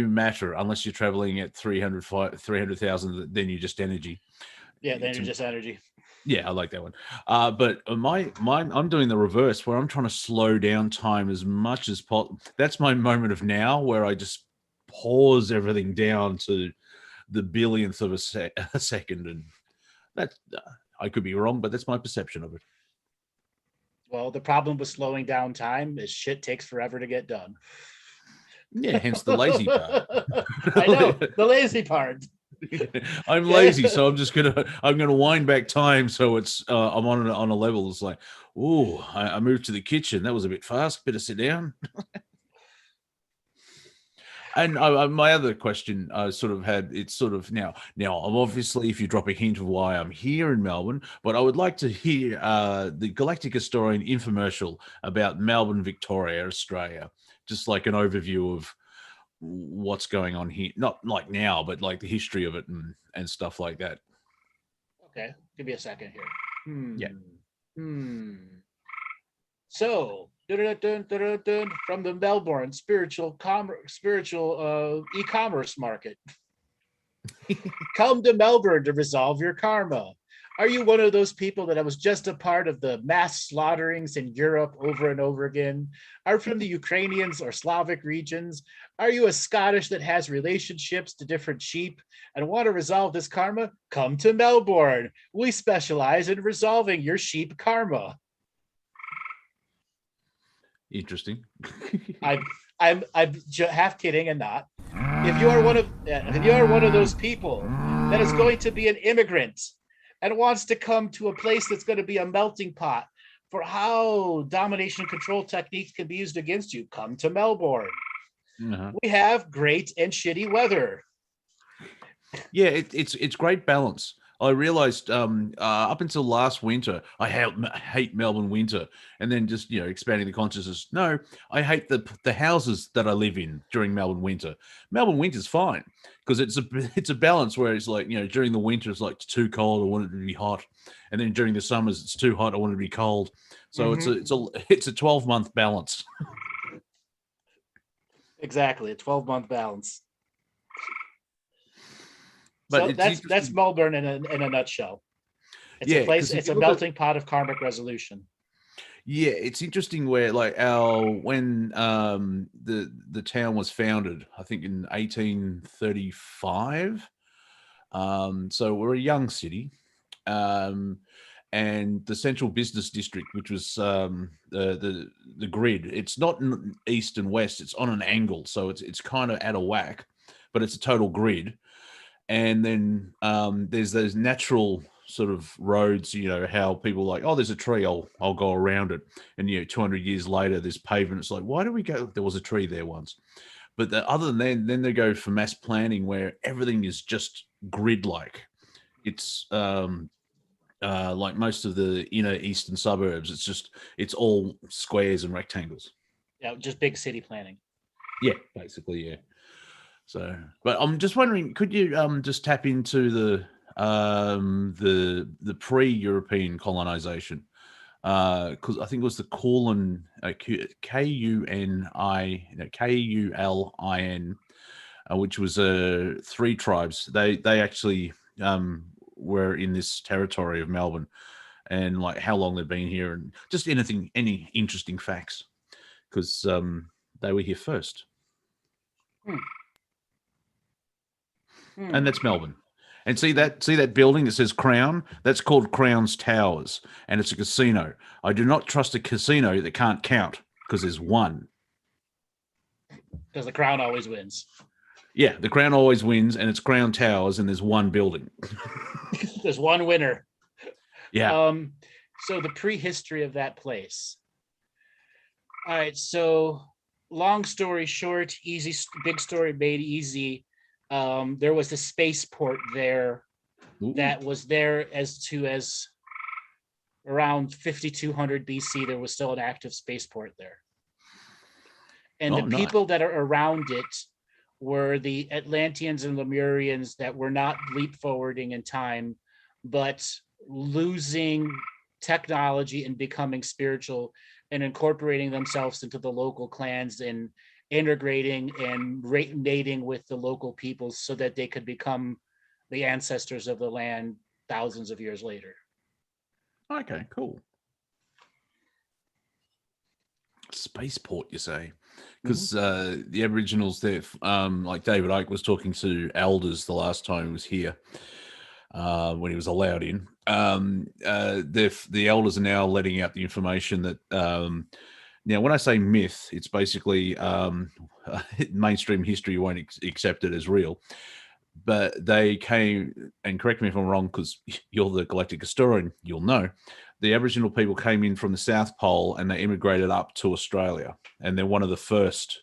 matter unless you're traveling at 300,000. Then you're just energy. Yeah, then you're just energy. Yeah, I like that one. But I'm doing the reverse, where I'm trying to slow down time as much as possible. That's my moment of now, where I just pause everything down to the billionth of a second, and that I could be wrong, but that's my perception of it. Well, the problem with slowing down time is shit takes forever to get done. Yeah, hence the lazy part. I know, the lazy part. I'm lazy, so I'm gonna wind back time so it's I'm on a level. It's like, I moved to the kitchen. That was a bit fast. Better sit down. And my other question now, I'm obviously, if you drop a hint of why I'm here in Melbourne, but I would like to hear the Galactic Historian infomercial about Melbourne, Victoria, Australia, just like an overview of what's going on here, not like now, but like the history of it and stuff like that. Okay, give me a second here. Yeah. So, from the Melbourne spiritual e-commerce market. Come to Melbourne to resolve your karma. Are you one of those people that was just a part of the mass slaughterings in Europe over and over again? Are from the Ukrainians or Slavic regions? Are you a Scottish that has relationships to different sheep and want to resolve this karma? Come to Melbourne. We specialize in resolving your sheep karma. Interesting. I'm half kidding and not. If you are one of those people that is going to be an immigrant and wants to come to a place that's going to be a melting pot for how domination and control techniques can be used against you, come to Melbourne. Uh-huh. We have great and shitty weather. Yeah, it's great balance. I realized up until last winter, I hate Melbourne winter, and then just expanding the consciousness. No, I hate the houses that I live in during Melbourne winter. Melbourne winter's fine because it's a balance where it's like during the winter it's like too cold, I want it to be hot, and then during the summers it's too hot, I want it to be cold. So it's a 12-month balance. Exactly, a 12-month balance. But so that's Melbourne in a nutshell. It's a place. It's a melting pot of karmic resolution. Yeah, it's interesting where like when the town was founded, I think in 1835. So we're a young city. Um, and the central business district, which was the grid, it's not in east and west, it's on an angle, so it's kind of out of whack, but it's a total grid. And then there's those natural sort of roads, you know, how people like, oh, there's a tree, I'll go around it, and 200 years later there's pavement. It's like, why do we go, there was a tree there once. But other than that, then they go for mass planning where everything is just grid like. It's like most of the inner eastern suburbs, it's all squares and rectangles. Yeah, just big city planning. Yeah, basically, yeah. So, but I'm just wondering, could you just tap into the pre-European colonization? Because I think it was the Kulin, Kulin, which was 3 tribes. They actually were in this territory of Melbourne, and like how long they've been here, and just any interesting facts, because they were here first. And that's Melbourne. And see that building that says Crown? That's called Crown's Towers, and it's a casino. I do not trust a casino that can't count, because there's one. Because the Crown always wins. Yeah, the Crown always wins, and it's Crown Towers, and there's one building. There's one winner. Yeah. So the prehistory of that place. All right. So long story short, easy, big story made easy. There was a spaceport there. Ooh. That was there as around 5200 BC. There was still an active spaceport there. And the people that are around it were the Atlanteans and Lemurians that were not leap forwarding in time, but losing technology and becoming spiritual and incorporating themselves into the local clans and integrating and mating with the local peoples so that they could become the ancestors of the land thousands of years later. Okay, cool. Spaceport, you say? Because the Aboriginals there, like David Icke was talking to elders the last time he was here, when he was allowed in. The elders are now letting out the information that now, when I say myth, it's basically mainstream history won't accept it as real. But they came, and correct me if I'm wrong, because you're the Galactic historian, you'll know. The Aboriginal people came in from the South Pole and they immigrated up to Australia. And they're one of the first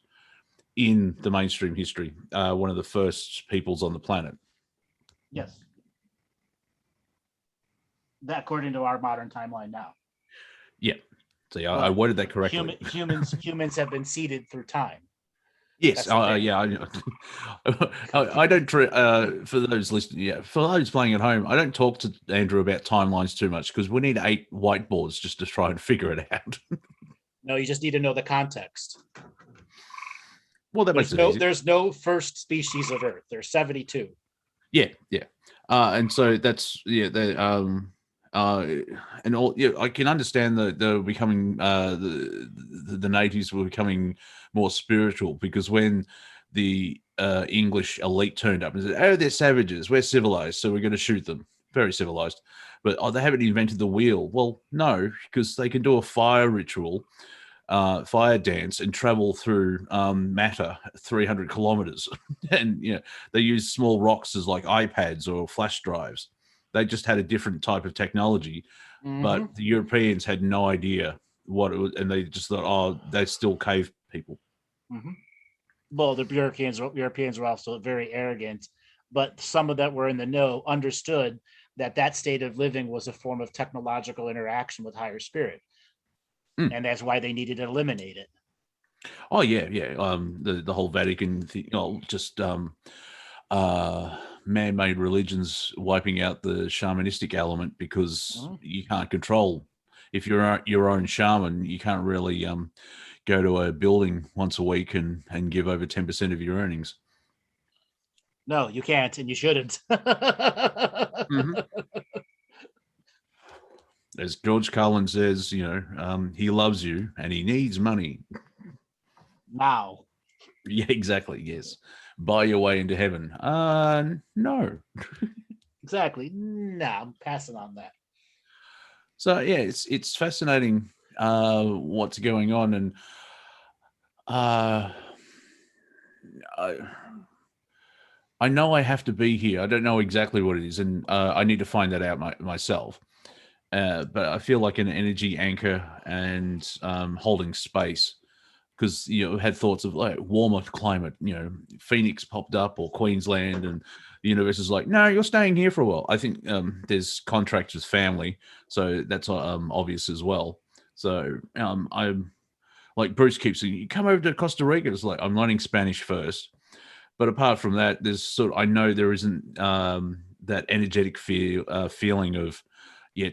in the mainstream history, one of the first peoples on the planet. Yes. That according to our modern timeline now. Yeah. See, I worded that correctly. Humans have been seeded through time. Yes. Yeah. I don't. For those listening, yeah, for those playing at home, I don't talk to Andrew about timelines too much because we need 8 whiteboards just to try and figure it out. No, you just need to know the context. Well, that makes it easy. There's no first species of Earth. There's 72. Yeah. And so that's and all. Yeah, I can understand that they're becoming the natives were becoming more spiritual because when the English elite turned up and said, "Oh, they're savages. We're civilized, so we're going to shoot them." Very civilized, but they haven't invented the wheel. Well, no, because they can do a fire ritual, fire dance, and travel through matter 300 kilometers, and they use small rocks as like iPads or flash drives. They just had a different type of technology, but the Europeans had no idea what it was, and they just thought, "Oh, they're still cave people." Well, the Europeans were also very arrogant, but some of that were in the know understood that state of living was a form of technological interaction with higher spirit, and that's why they needed to eliminate it. Oh yeah. The whole Vatican thing, just man-made religions wiping out the shamanistic element because you can't control. If you're your own shaman, you can't really go to a building once a week and give over 10% of your earnings. No, you can't, and you shouldn't. as George Carlin says, he loves you and he needs money. Now. Yeah, exactly. Yes. Buy your way into heaven. No. Exactly. No, I'm passing on that. So yeah, it's fascinating what's going on, and I know I have to be here. I don't know exactly what it is, and I need to find that out myself. But I feel like an energy anchor and holding space, because had thoughts of like warmer climate. Phoenix popped up or Queensland, and the universe is like, no, you're staying here for a while. I think there's contracts with family, so that's obvious as well. So I'm like Bruce keeps saying, you come over to Costa Rica. It's like I'm learning Spanish first. But apart from that, there's I know there isn't that energetic feeling of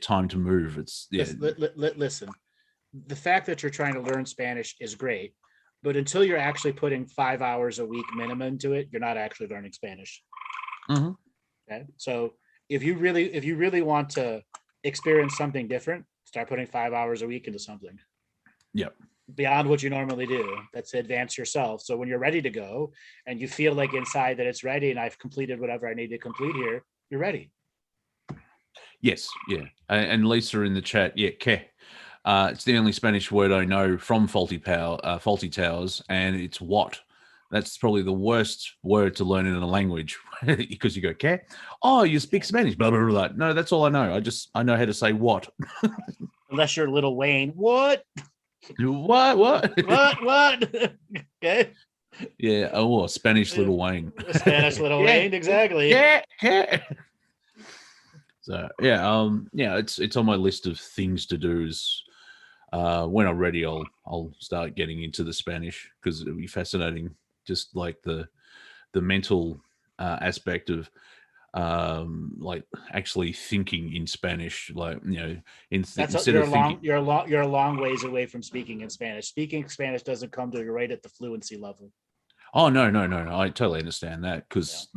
time to move. It's Listen, the fact that you're trying to learn Spanish is great, but until you're actually putting 5 hours a week minimum to it, you're not actually learning Spanish. Mm-hmm. Okay, so if you really want to experience something different, start putting 5 hours a week into something. Yep. Beyond what you normally do. That's to advance yourself. So when you're ready to go and you feel like inside that it's ready and I've completed whatever I need to complete here, you're ready. Yes, yeah. And Lisa in the chat, que. It's the only Spanish word I know from Faulty Towers, and it's what. That's probably the worst word to learn in a language, because you go, que? Oh, you speak Spanish, blah, blah, blah. No, that's all I know. I know how to say what. Unless you're Little Wayne. What? What? Okay. Yeah. Oh, Spanish Little Wayne. Spanish Little Wayne, exactly. Yeah. So it's on my list of things to do. Is when I'm ready, I'll start getting into the Spanish, because it'll be fascinating. Just like the mental aspect of like actually thinking in Spanish, like you're a long ways away from speaking in Spanish. Speaking Spanish doesn't come to you right at the fluency level. Oh no! I totally understand that, because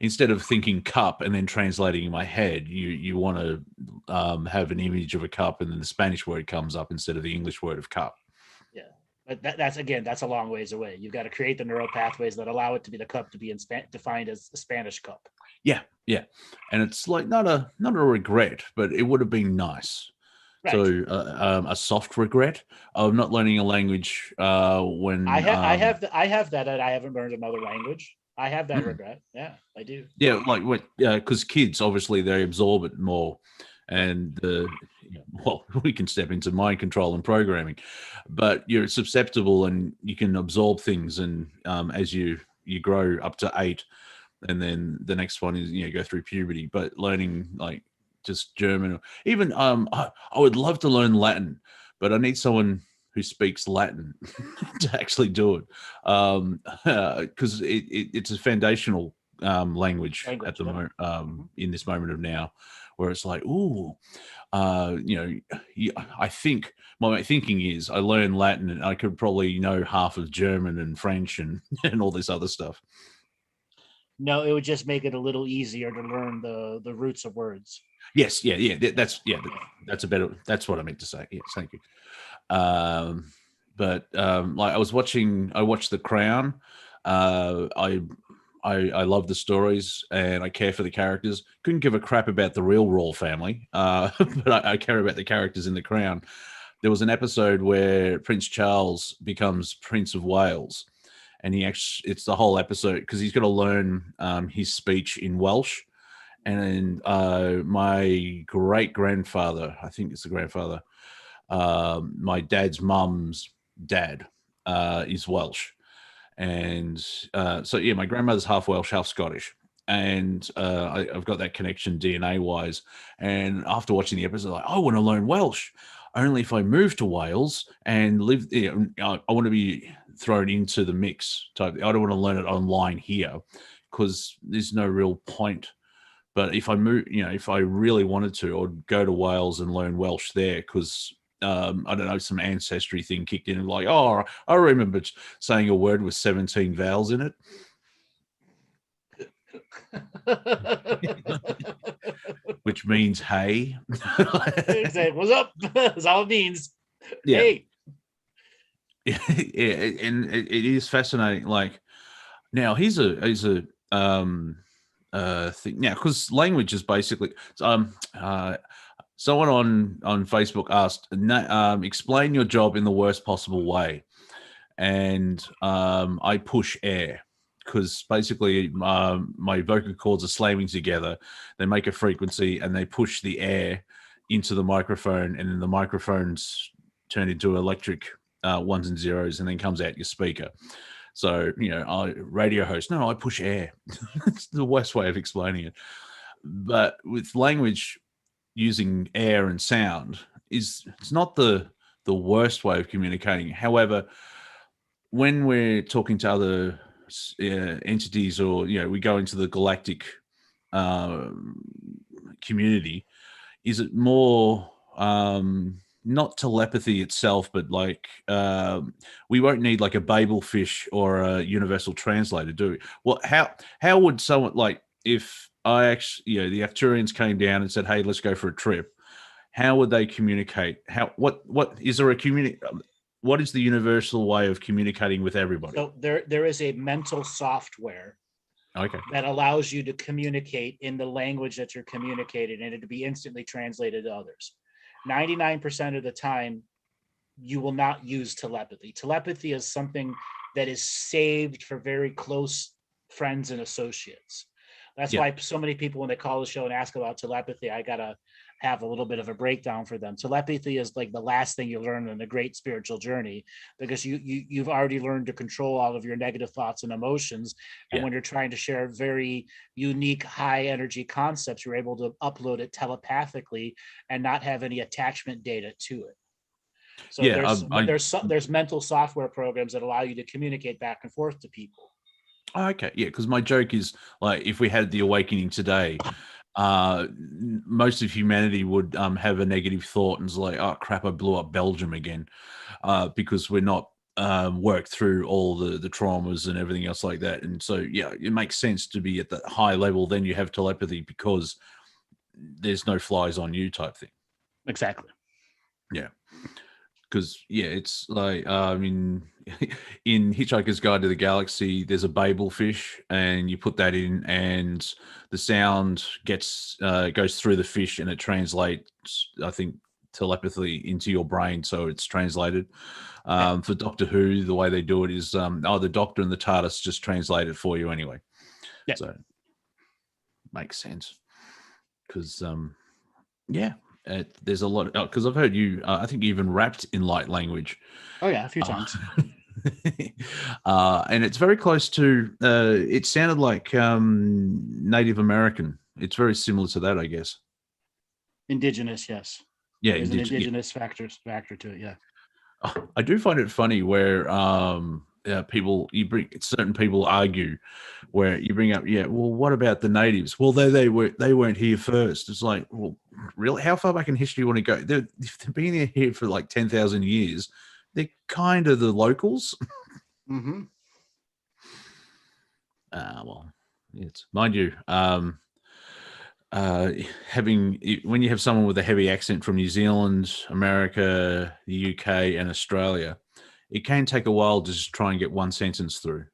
instead of thinking cup and then translating in my head, you want to have an image of a cup, and then the Spanish word comes up instead of the English word of cup. Yeah, but that's a long ways away. You've got to create the neural pathways that allow it to be the cup to be defined as a Spanish cup. Yeah, and it's like not a regret, but it would have been nice. Right. So a soft regret of not learning a language when I have that I haven't learned another language. I have that regret. Yeah, I do. Yeah, like because kids obviously they absorb it more, and we can step into mind control and programming, but you're susceptible and you can absorb things, and as you grow up to 8, and then the next one is go through puberty. But learning like just German, even I would love to learn Latin, but I need someone who speaks Latin to actually do it, because it's a foundational language at the moment, in this moment of now, where it's like, I think my thinking is I learn Latin and I could probably know half of German and French and all this other stuff. No, it would just make it a little easier to learn the roots of words. Yes, that's what I meant to say. Yes, thank you. But like I watched The Crown. I love the stories and I care for the characters. Couldn't give a crap about the real royal family, but I care about the characters in The Crown. There was an episode where Prince Charles becomes Prince of Wales, and it's the whole episode because he's got to learn his speech in Welsh. And my great-grandfather, I think it's the grandfather, my dad's mum's dad is Welsh. And my grandmother's half Welsh, half Scottish. And I've got that connection DNA-wise. And after watching the episode, I want to learn Welsh. Only if I move to Wales and live there, I want to be thrown into the mix type. I don't want to learn it online here because there's no real point. But if I move, if I really wanted to, I'd go to Wales and learn Welsh there because I don't know, some ancestry thing kicked in and like, oh, I remember saying a word with 17 vowels in it. which means hey. Exactly. What's up? That's all it means. Yeah. Hey. Yeah, and it is fascinating. Like now, here's a thing now, because language is basically someone on Facebook asked, explain your job in the worst possible way, and I push air. Because basically, my vocal cords are slamming together. They make a frequency, and they push the air into the microphone, and then the microphones turn into electric ones and zeros, and then comes out your speaker. So, radio host, no, I push air. It's the worst way of explaining it. But with language, using air and sound it's not the worst way of communicating. However, when we're talking to other entities, or we go into the galactic community, is it more not telepathy itself, but like we won't need like a Babel fish or a universal translator, do we? Well, how would someone, like, if I actually, the Arcturians came down and said, hey, let's go for a trip, how would they communicate? What is there what is the universal way of communicating with everybody? So there is a mental software that allows you to communicate in the language that you're communicating, and it to be instantly translated to others. 99% of the time, you will not use telepathy. Telepathy is something that is saved for very close friends and associates. That's why so many people, when they call the show and ask about telepathy, I gotta have a little bit of a breakdown for them. Telepathy is like the last thing you learn in a great spiritual journey, because you've already learned to control all of your negative thoughts and emotions. And when you're trying to share very unique, high energy concepts, you're able to upload it telepathically and not have any attachment data to it. So there's mental software programs that allow you to communicate back and forth to people. Okay, yeah, because my joke is, like, if we had the awakening today, most of humanity would have a negative thought and is like, oh crap, I blew up Belgium again, because we're not worked through all the traumas and everything else like that. And so it makes sense to be at that high level. Then you have telepathy because there's no flies on you type thing. Exactly. Yeah. Because it's like in Hitchhiker's Guide to the Galaxy, there's a Babel fish, and you put that in, and the sound goes through the fish, and it translates, I think, telepathically into your brain, so it's translated. For Doctor Who, the way they do it is the Doctor and the TARDIS just translate it for you anyway. Yeah. So makes sense. Because there's a lot, because I've heard you, I think you even rapped in light language. Oh yeah, a few times. And it's very close to, it sounded like Native American. It's very similar to that, I guess. Indigenous, yes. Yeah, there's an indigenous factor to it. Yeah. I do find it funny where certain people argue, where you bring up, well, what about the natives? Well, they weren't here first. It's like, well, really, how far back in history you want to go? They've been here for like 10,000 years. They're kind of the locals. Mm-hmm. Well, it's, mind you, when you have someone with a heavy accent from New Zealand, America, the UK, and Australia, it can take a while to just try and get one sentence through.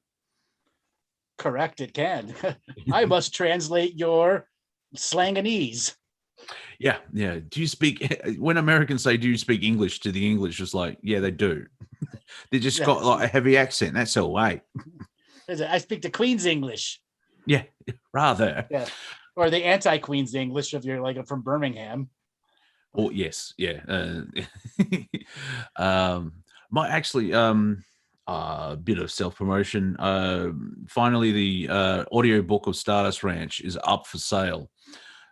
Correct, it can. I must translate your slanganese. Yeah. Do you speak, when Americans say, do you speak English, to the English, just like, yeah, they do. They just got like a heavy accent. That's all right. I speak the Queen's English. Yeah, rather. Yeah. Or the anti-Queen's English if you're like from Birmingham. Oh, yes. Yeah. My actually, a bit of self-promotion. Finally, the audio book of Stardust Ranch is up for sale,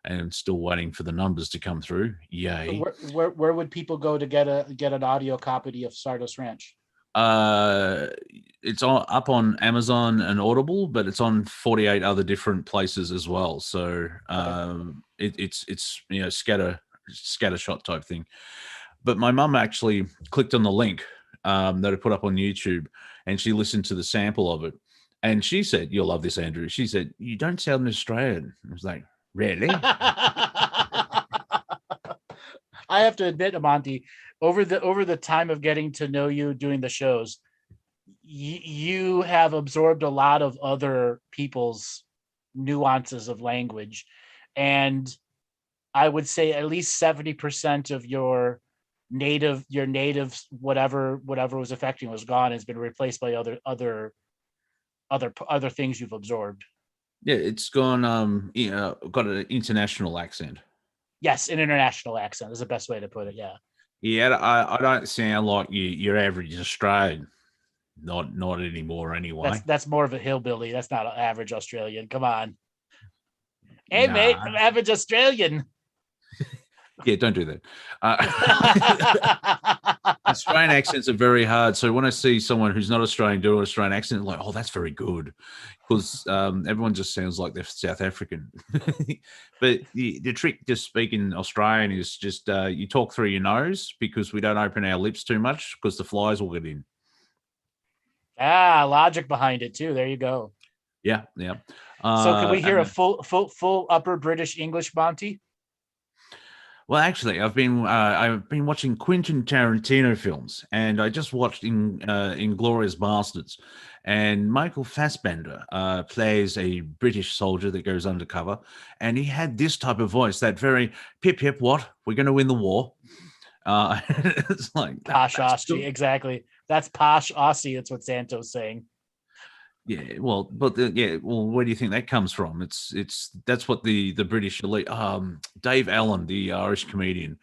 and I'm still waiting for the numbers to come through. Yay! Where would people go to get an audio copy of Stardust Ranch? It's up on Amazon and Audible, but it's on 48 other different places as well. So it's scattershot type thing. But my mum actually clicked on the link that I put up on YouTube, and she listened to the sample of it, And she said, "You'll love this, Andrew." She said, "You don't sound Australian." I was like, "Really?" I have to admit, Monty, over the time of getting to know you doing the shows, you have absorbed a lot of other people's nuances of language, and I would say at least 70% of your native whatever was affecting was gone, has been replaced by other things you've absorbed. Yeah, it's gone. Got an international accent. Yes, an international accent is the best way to put it. Yeah. Yeah, I don't sound like your average Australian. Not anymore, anyway. That's more of a hillbilly. That's not an average Australian. Come on. Hey, Nah. mate, I'm average Australian. Yeah, don't do that. Australian accents are very hard. So when I see someone who's not Australian do an Australian accent, I'm like, oh, that's very good, because everyone just sounds like they're South African. But the trick to speaking Australian is just you talk through your nose, because we don't open our lips too much, because the flies will get in. Logic behind it too. There you go. Yeah. So can we hear a full upper British English, Monty? Well, actually, I've been watching Quentin Tarantino films, and I just watched Inglourious Bastards, and Michael Fassbender plays a British soldier that goes undercover, and he had this type of voice, that very pip pip, what, we're going to win the war. It's like posh Aussie, exactly. That's posh Aussie. That's what Santo's saying. Yeah, well, but where do you think that comes from? That's what the British elite. Dave Allen, the Irish comedian,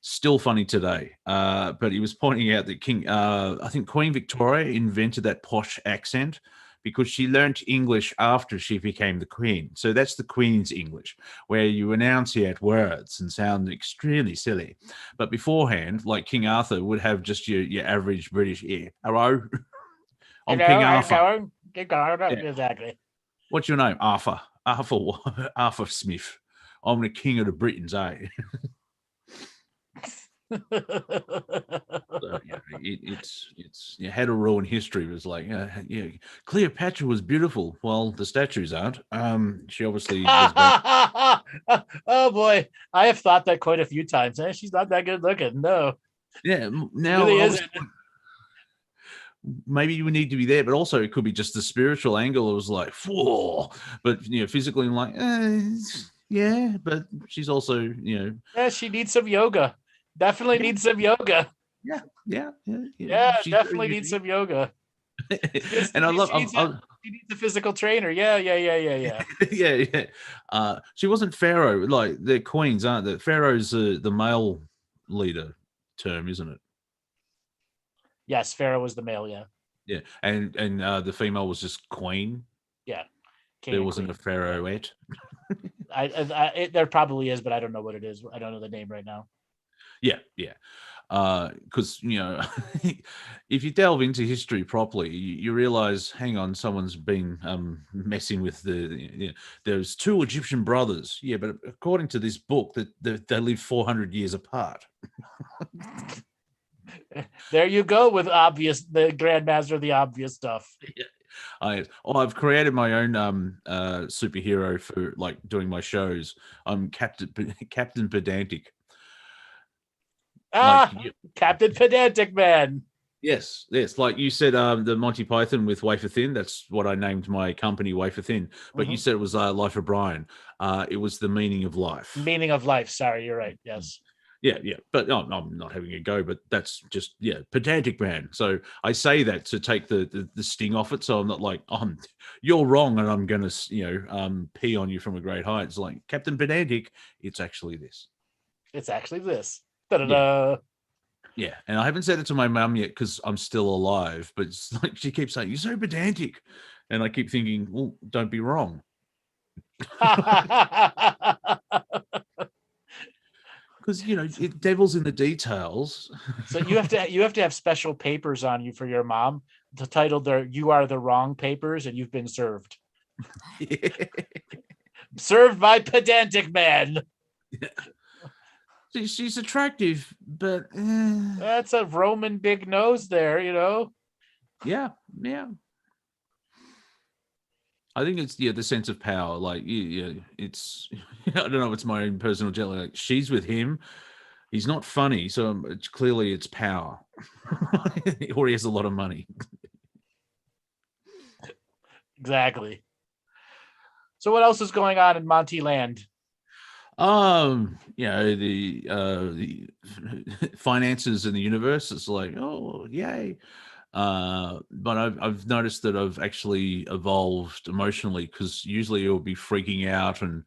still funny today. But he was pointing out that I think Queen Victoria invented that posh accent because she learnt English after she became the Queen. So that's the Queen's English, where you enunciate words and sound extremely silly. But beforehand, like King Arthur would have just your average British ear. Hello, I'm King Arthur. Yeah. Exactly. What's your name? Arthur. Arthur Smith. I'm the king of the Britons, eh? So, it's how to ruin history. It was like, Cleopatra was beautiful. Well, the statues aren't. She obviously was oh boy, I have thought that quite a few times. She's not that good looking. No. Yeah. Now really isn't. Maybe you would need to be there, but also it could be just the spiritual angle. It was like, whoa, but physically, I'm like, yeah, but she's also, yeah, she needs some yoga. Definitely needs some yoga. Yeah. Definitely needs some yoga. And she needs a physical trainer. Yeah. Yeah. She wasn't Pharaoh. Like, they're queens, aren't they? Pharaoh's the male leader term, isn't it? Yes, Pharaoh was the male. Yeah, and the female was just queen. Yeah, there wasn't a pharaohette. There probably is, but I don't know what it is. I don't know the name right now. Yeah. Because if you delve into history properly, you realize, hang on, someone's been messing with there's two Egyptian brothers. Yeah, but according to this book, that they lived 400 years apart. There you go with the Grandmaster of the obvious stuff. Yeah. I've created my own superhero for like doing my shows. I'm Captain Pedantic. Captain Pedantic Man. Yes. Like you said, the Monty Python with Wafer Thin. That's what I named my company, Wafer Thin. But you said it was Life of Brian. It was the meaning of life. Meaning of life. Sorry, you're right. Yes. Yeah. But no, I'm not having a go, but that's just, pedantic man. So I say that to take the sting off it. So I'm not like, you're wrong and I'm going to, pee on you from a great height. It's like, Captain Pedantic, it's actually this. It's actually this. Da-da-da. Yeah. And I haven't said it to my mum yet because I'm still alive, but it's like, she keeps saying, you're so pedantic. And I keep thinking, well, don't be wrong. Because devil's in the details. So you have to have special papers on you for your mom. The title "You Are the Wrong Papers," and you've been served. Served by Pedantic Man. Yeah. She's attractive, but that's a Roman big nose there, Yeah. Yeah. Yeah. Yeah. Definitely needs some yoga. Yeah. Definitely needs some yoga. Yeah. Yeah. Yeah. I think it's the sense of power. Like yeah, it's I don't know. It's my own personal jelly. Like she's with him. He's not funny, so it's clearly it's power, or he has a lot of money. Exactly. So what else is going on in Monty Land? The finances in the universe. It's like, oh, yay. But I've noticed that I've actually evolved emotionally, because usually it would be freaking out and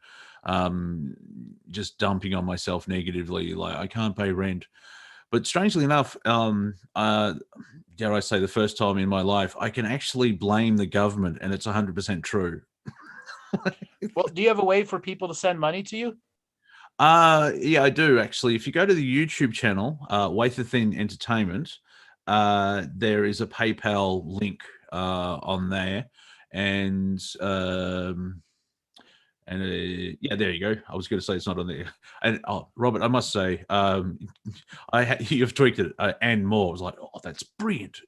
just dumping on myself negatively, like I can't pay rent. But strangely enough, dare I say, the first time in my life, I can actually blame the government, and it's 100% true. Well, do you have a way for people to send money to you? Yeah, I do actually. If you go to the YouTube channel, Wafer Thin Entertainment, there is a PayPal link on there, and yeah, there you go. I was going to say it's not on there. And Robert, I must say, you've tweaked it and more. I was like, oh, that's brilliant.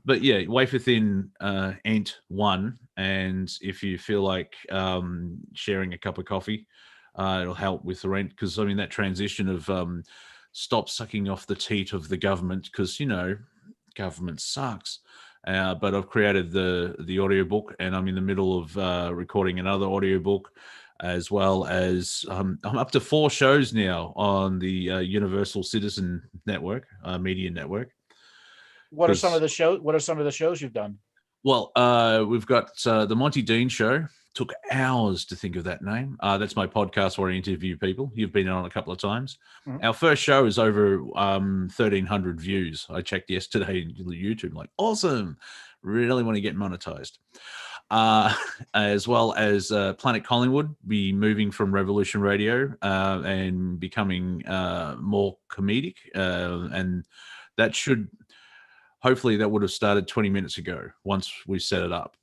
But yeah, Wafer Thin Ent 1, and if you feel like sharing a cup of coffee, it'll help with the rent, because I mean that transition of stop sucking off the teat of the government, because government sucks. But I've created the audiobook, and I'm in the middle of recording another audiobook, as well as I'm up to 4 shows now on the Universal Citizen Network, media network. What are some of the shows you've done? Well, we've got the Monty Dean Show. Took hours to think of that name. That's my podcast where I interview people. You've been on a couple of times. Mm-hmm. Our first show is over 1,300 views. I checked yesterday on YouTube. Like, awesome. Really want to get monetized. As well as Planet Collingwood be moving from Revolution Radio and becoming more comedic. And that should... Hopefully that would have started 20 minutes ago once we set it up.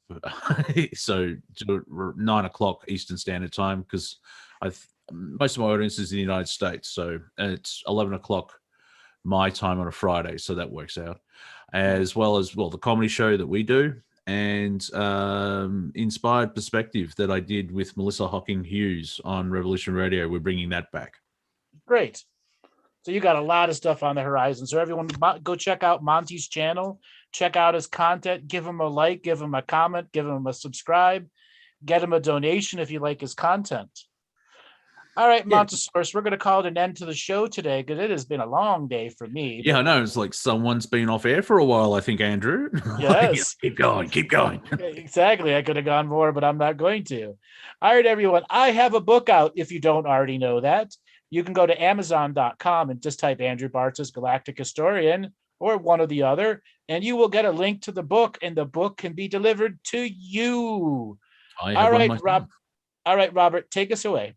So 9 o'clock Eastern Standard Time, because most of my audience is in the United States. So it's 11 o'clock my time on a Friday. So that works out. As well as, the comedy show that we do, and Inspired Perspective that I did with Melissa Hocking Hughes on Revolution Radio. We're bringing that back. Great. So you got a lot of stuff on the horizon. So everyone, go check out Monty's channel. Check out his content. Give him a like. Give him a comment. Give him a subscribe. Get him a donation if you like his content. All right, Montesaurus, we're going to call it an end to the show today, because it has been a long day for me. Yeah, I know. It's like someone's been off air for a while, I think, Andrew. Yes. Keep going. Exactly. I could have gone more, but I'm not going to. All right, everyone. I have a book out, if you don't already know that. You can go to Amazon.com and just type Andrew Bartzis, Galactic Historian, or one or the other, and you will get a link to the book, and the book can be delivered to you. All right, Robert, take us away.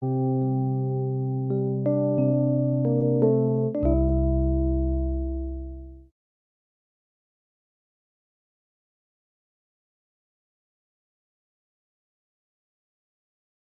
you.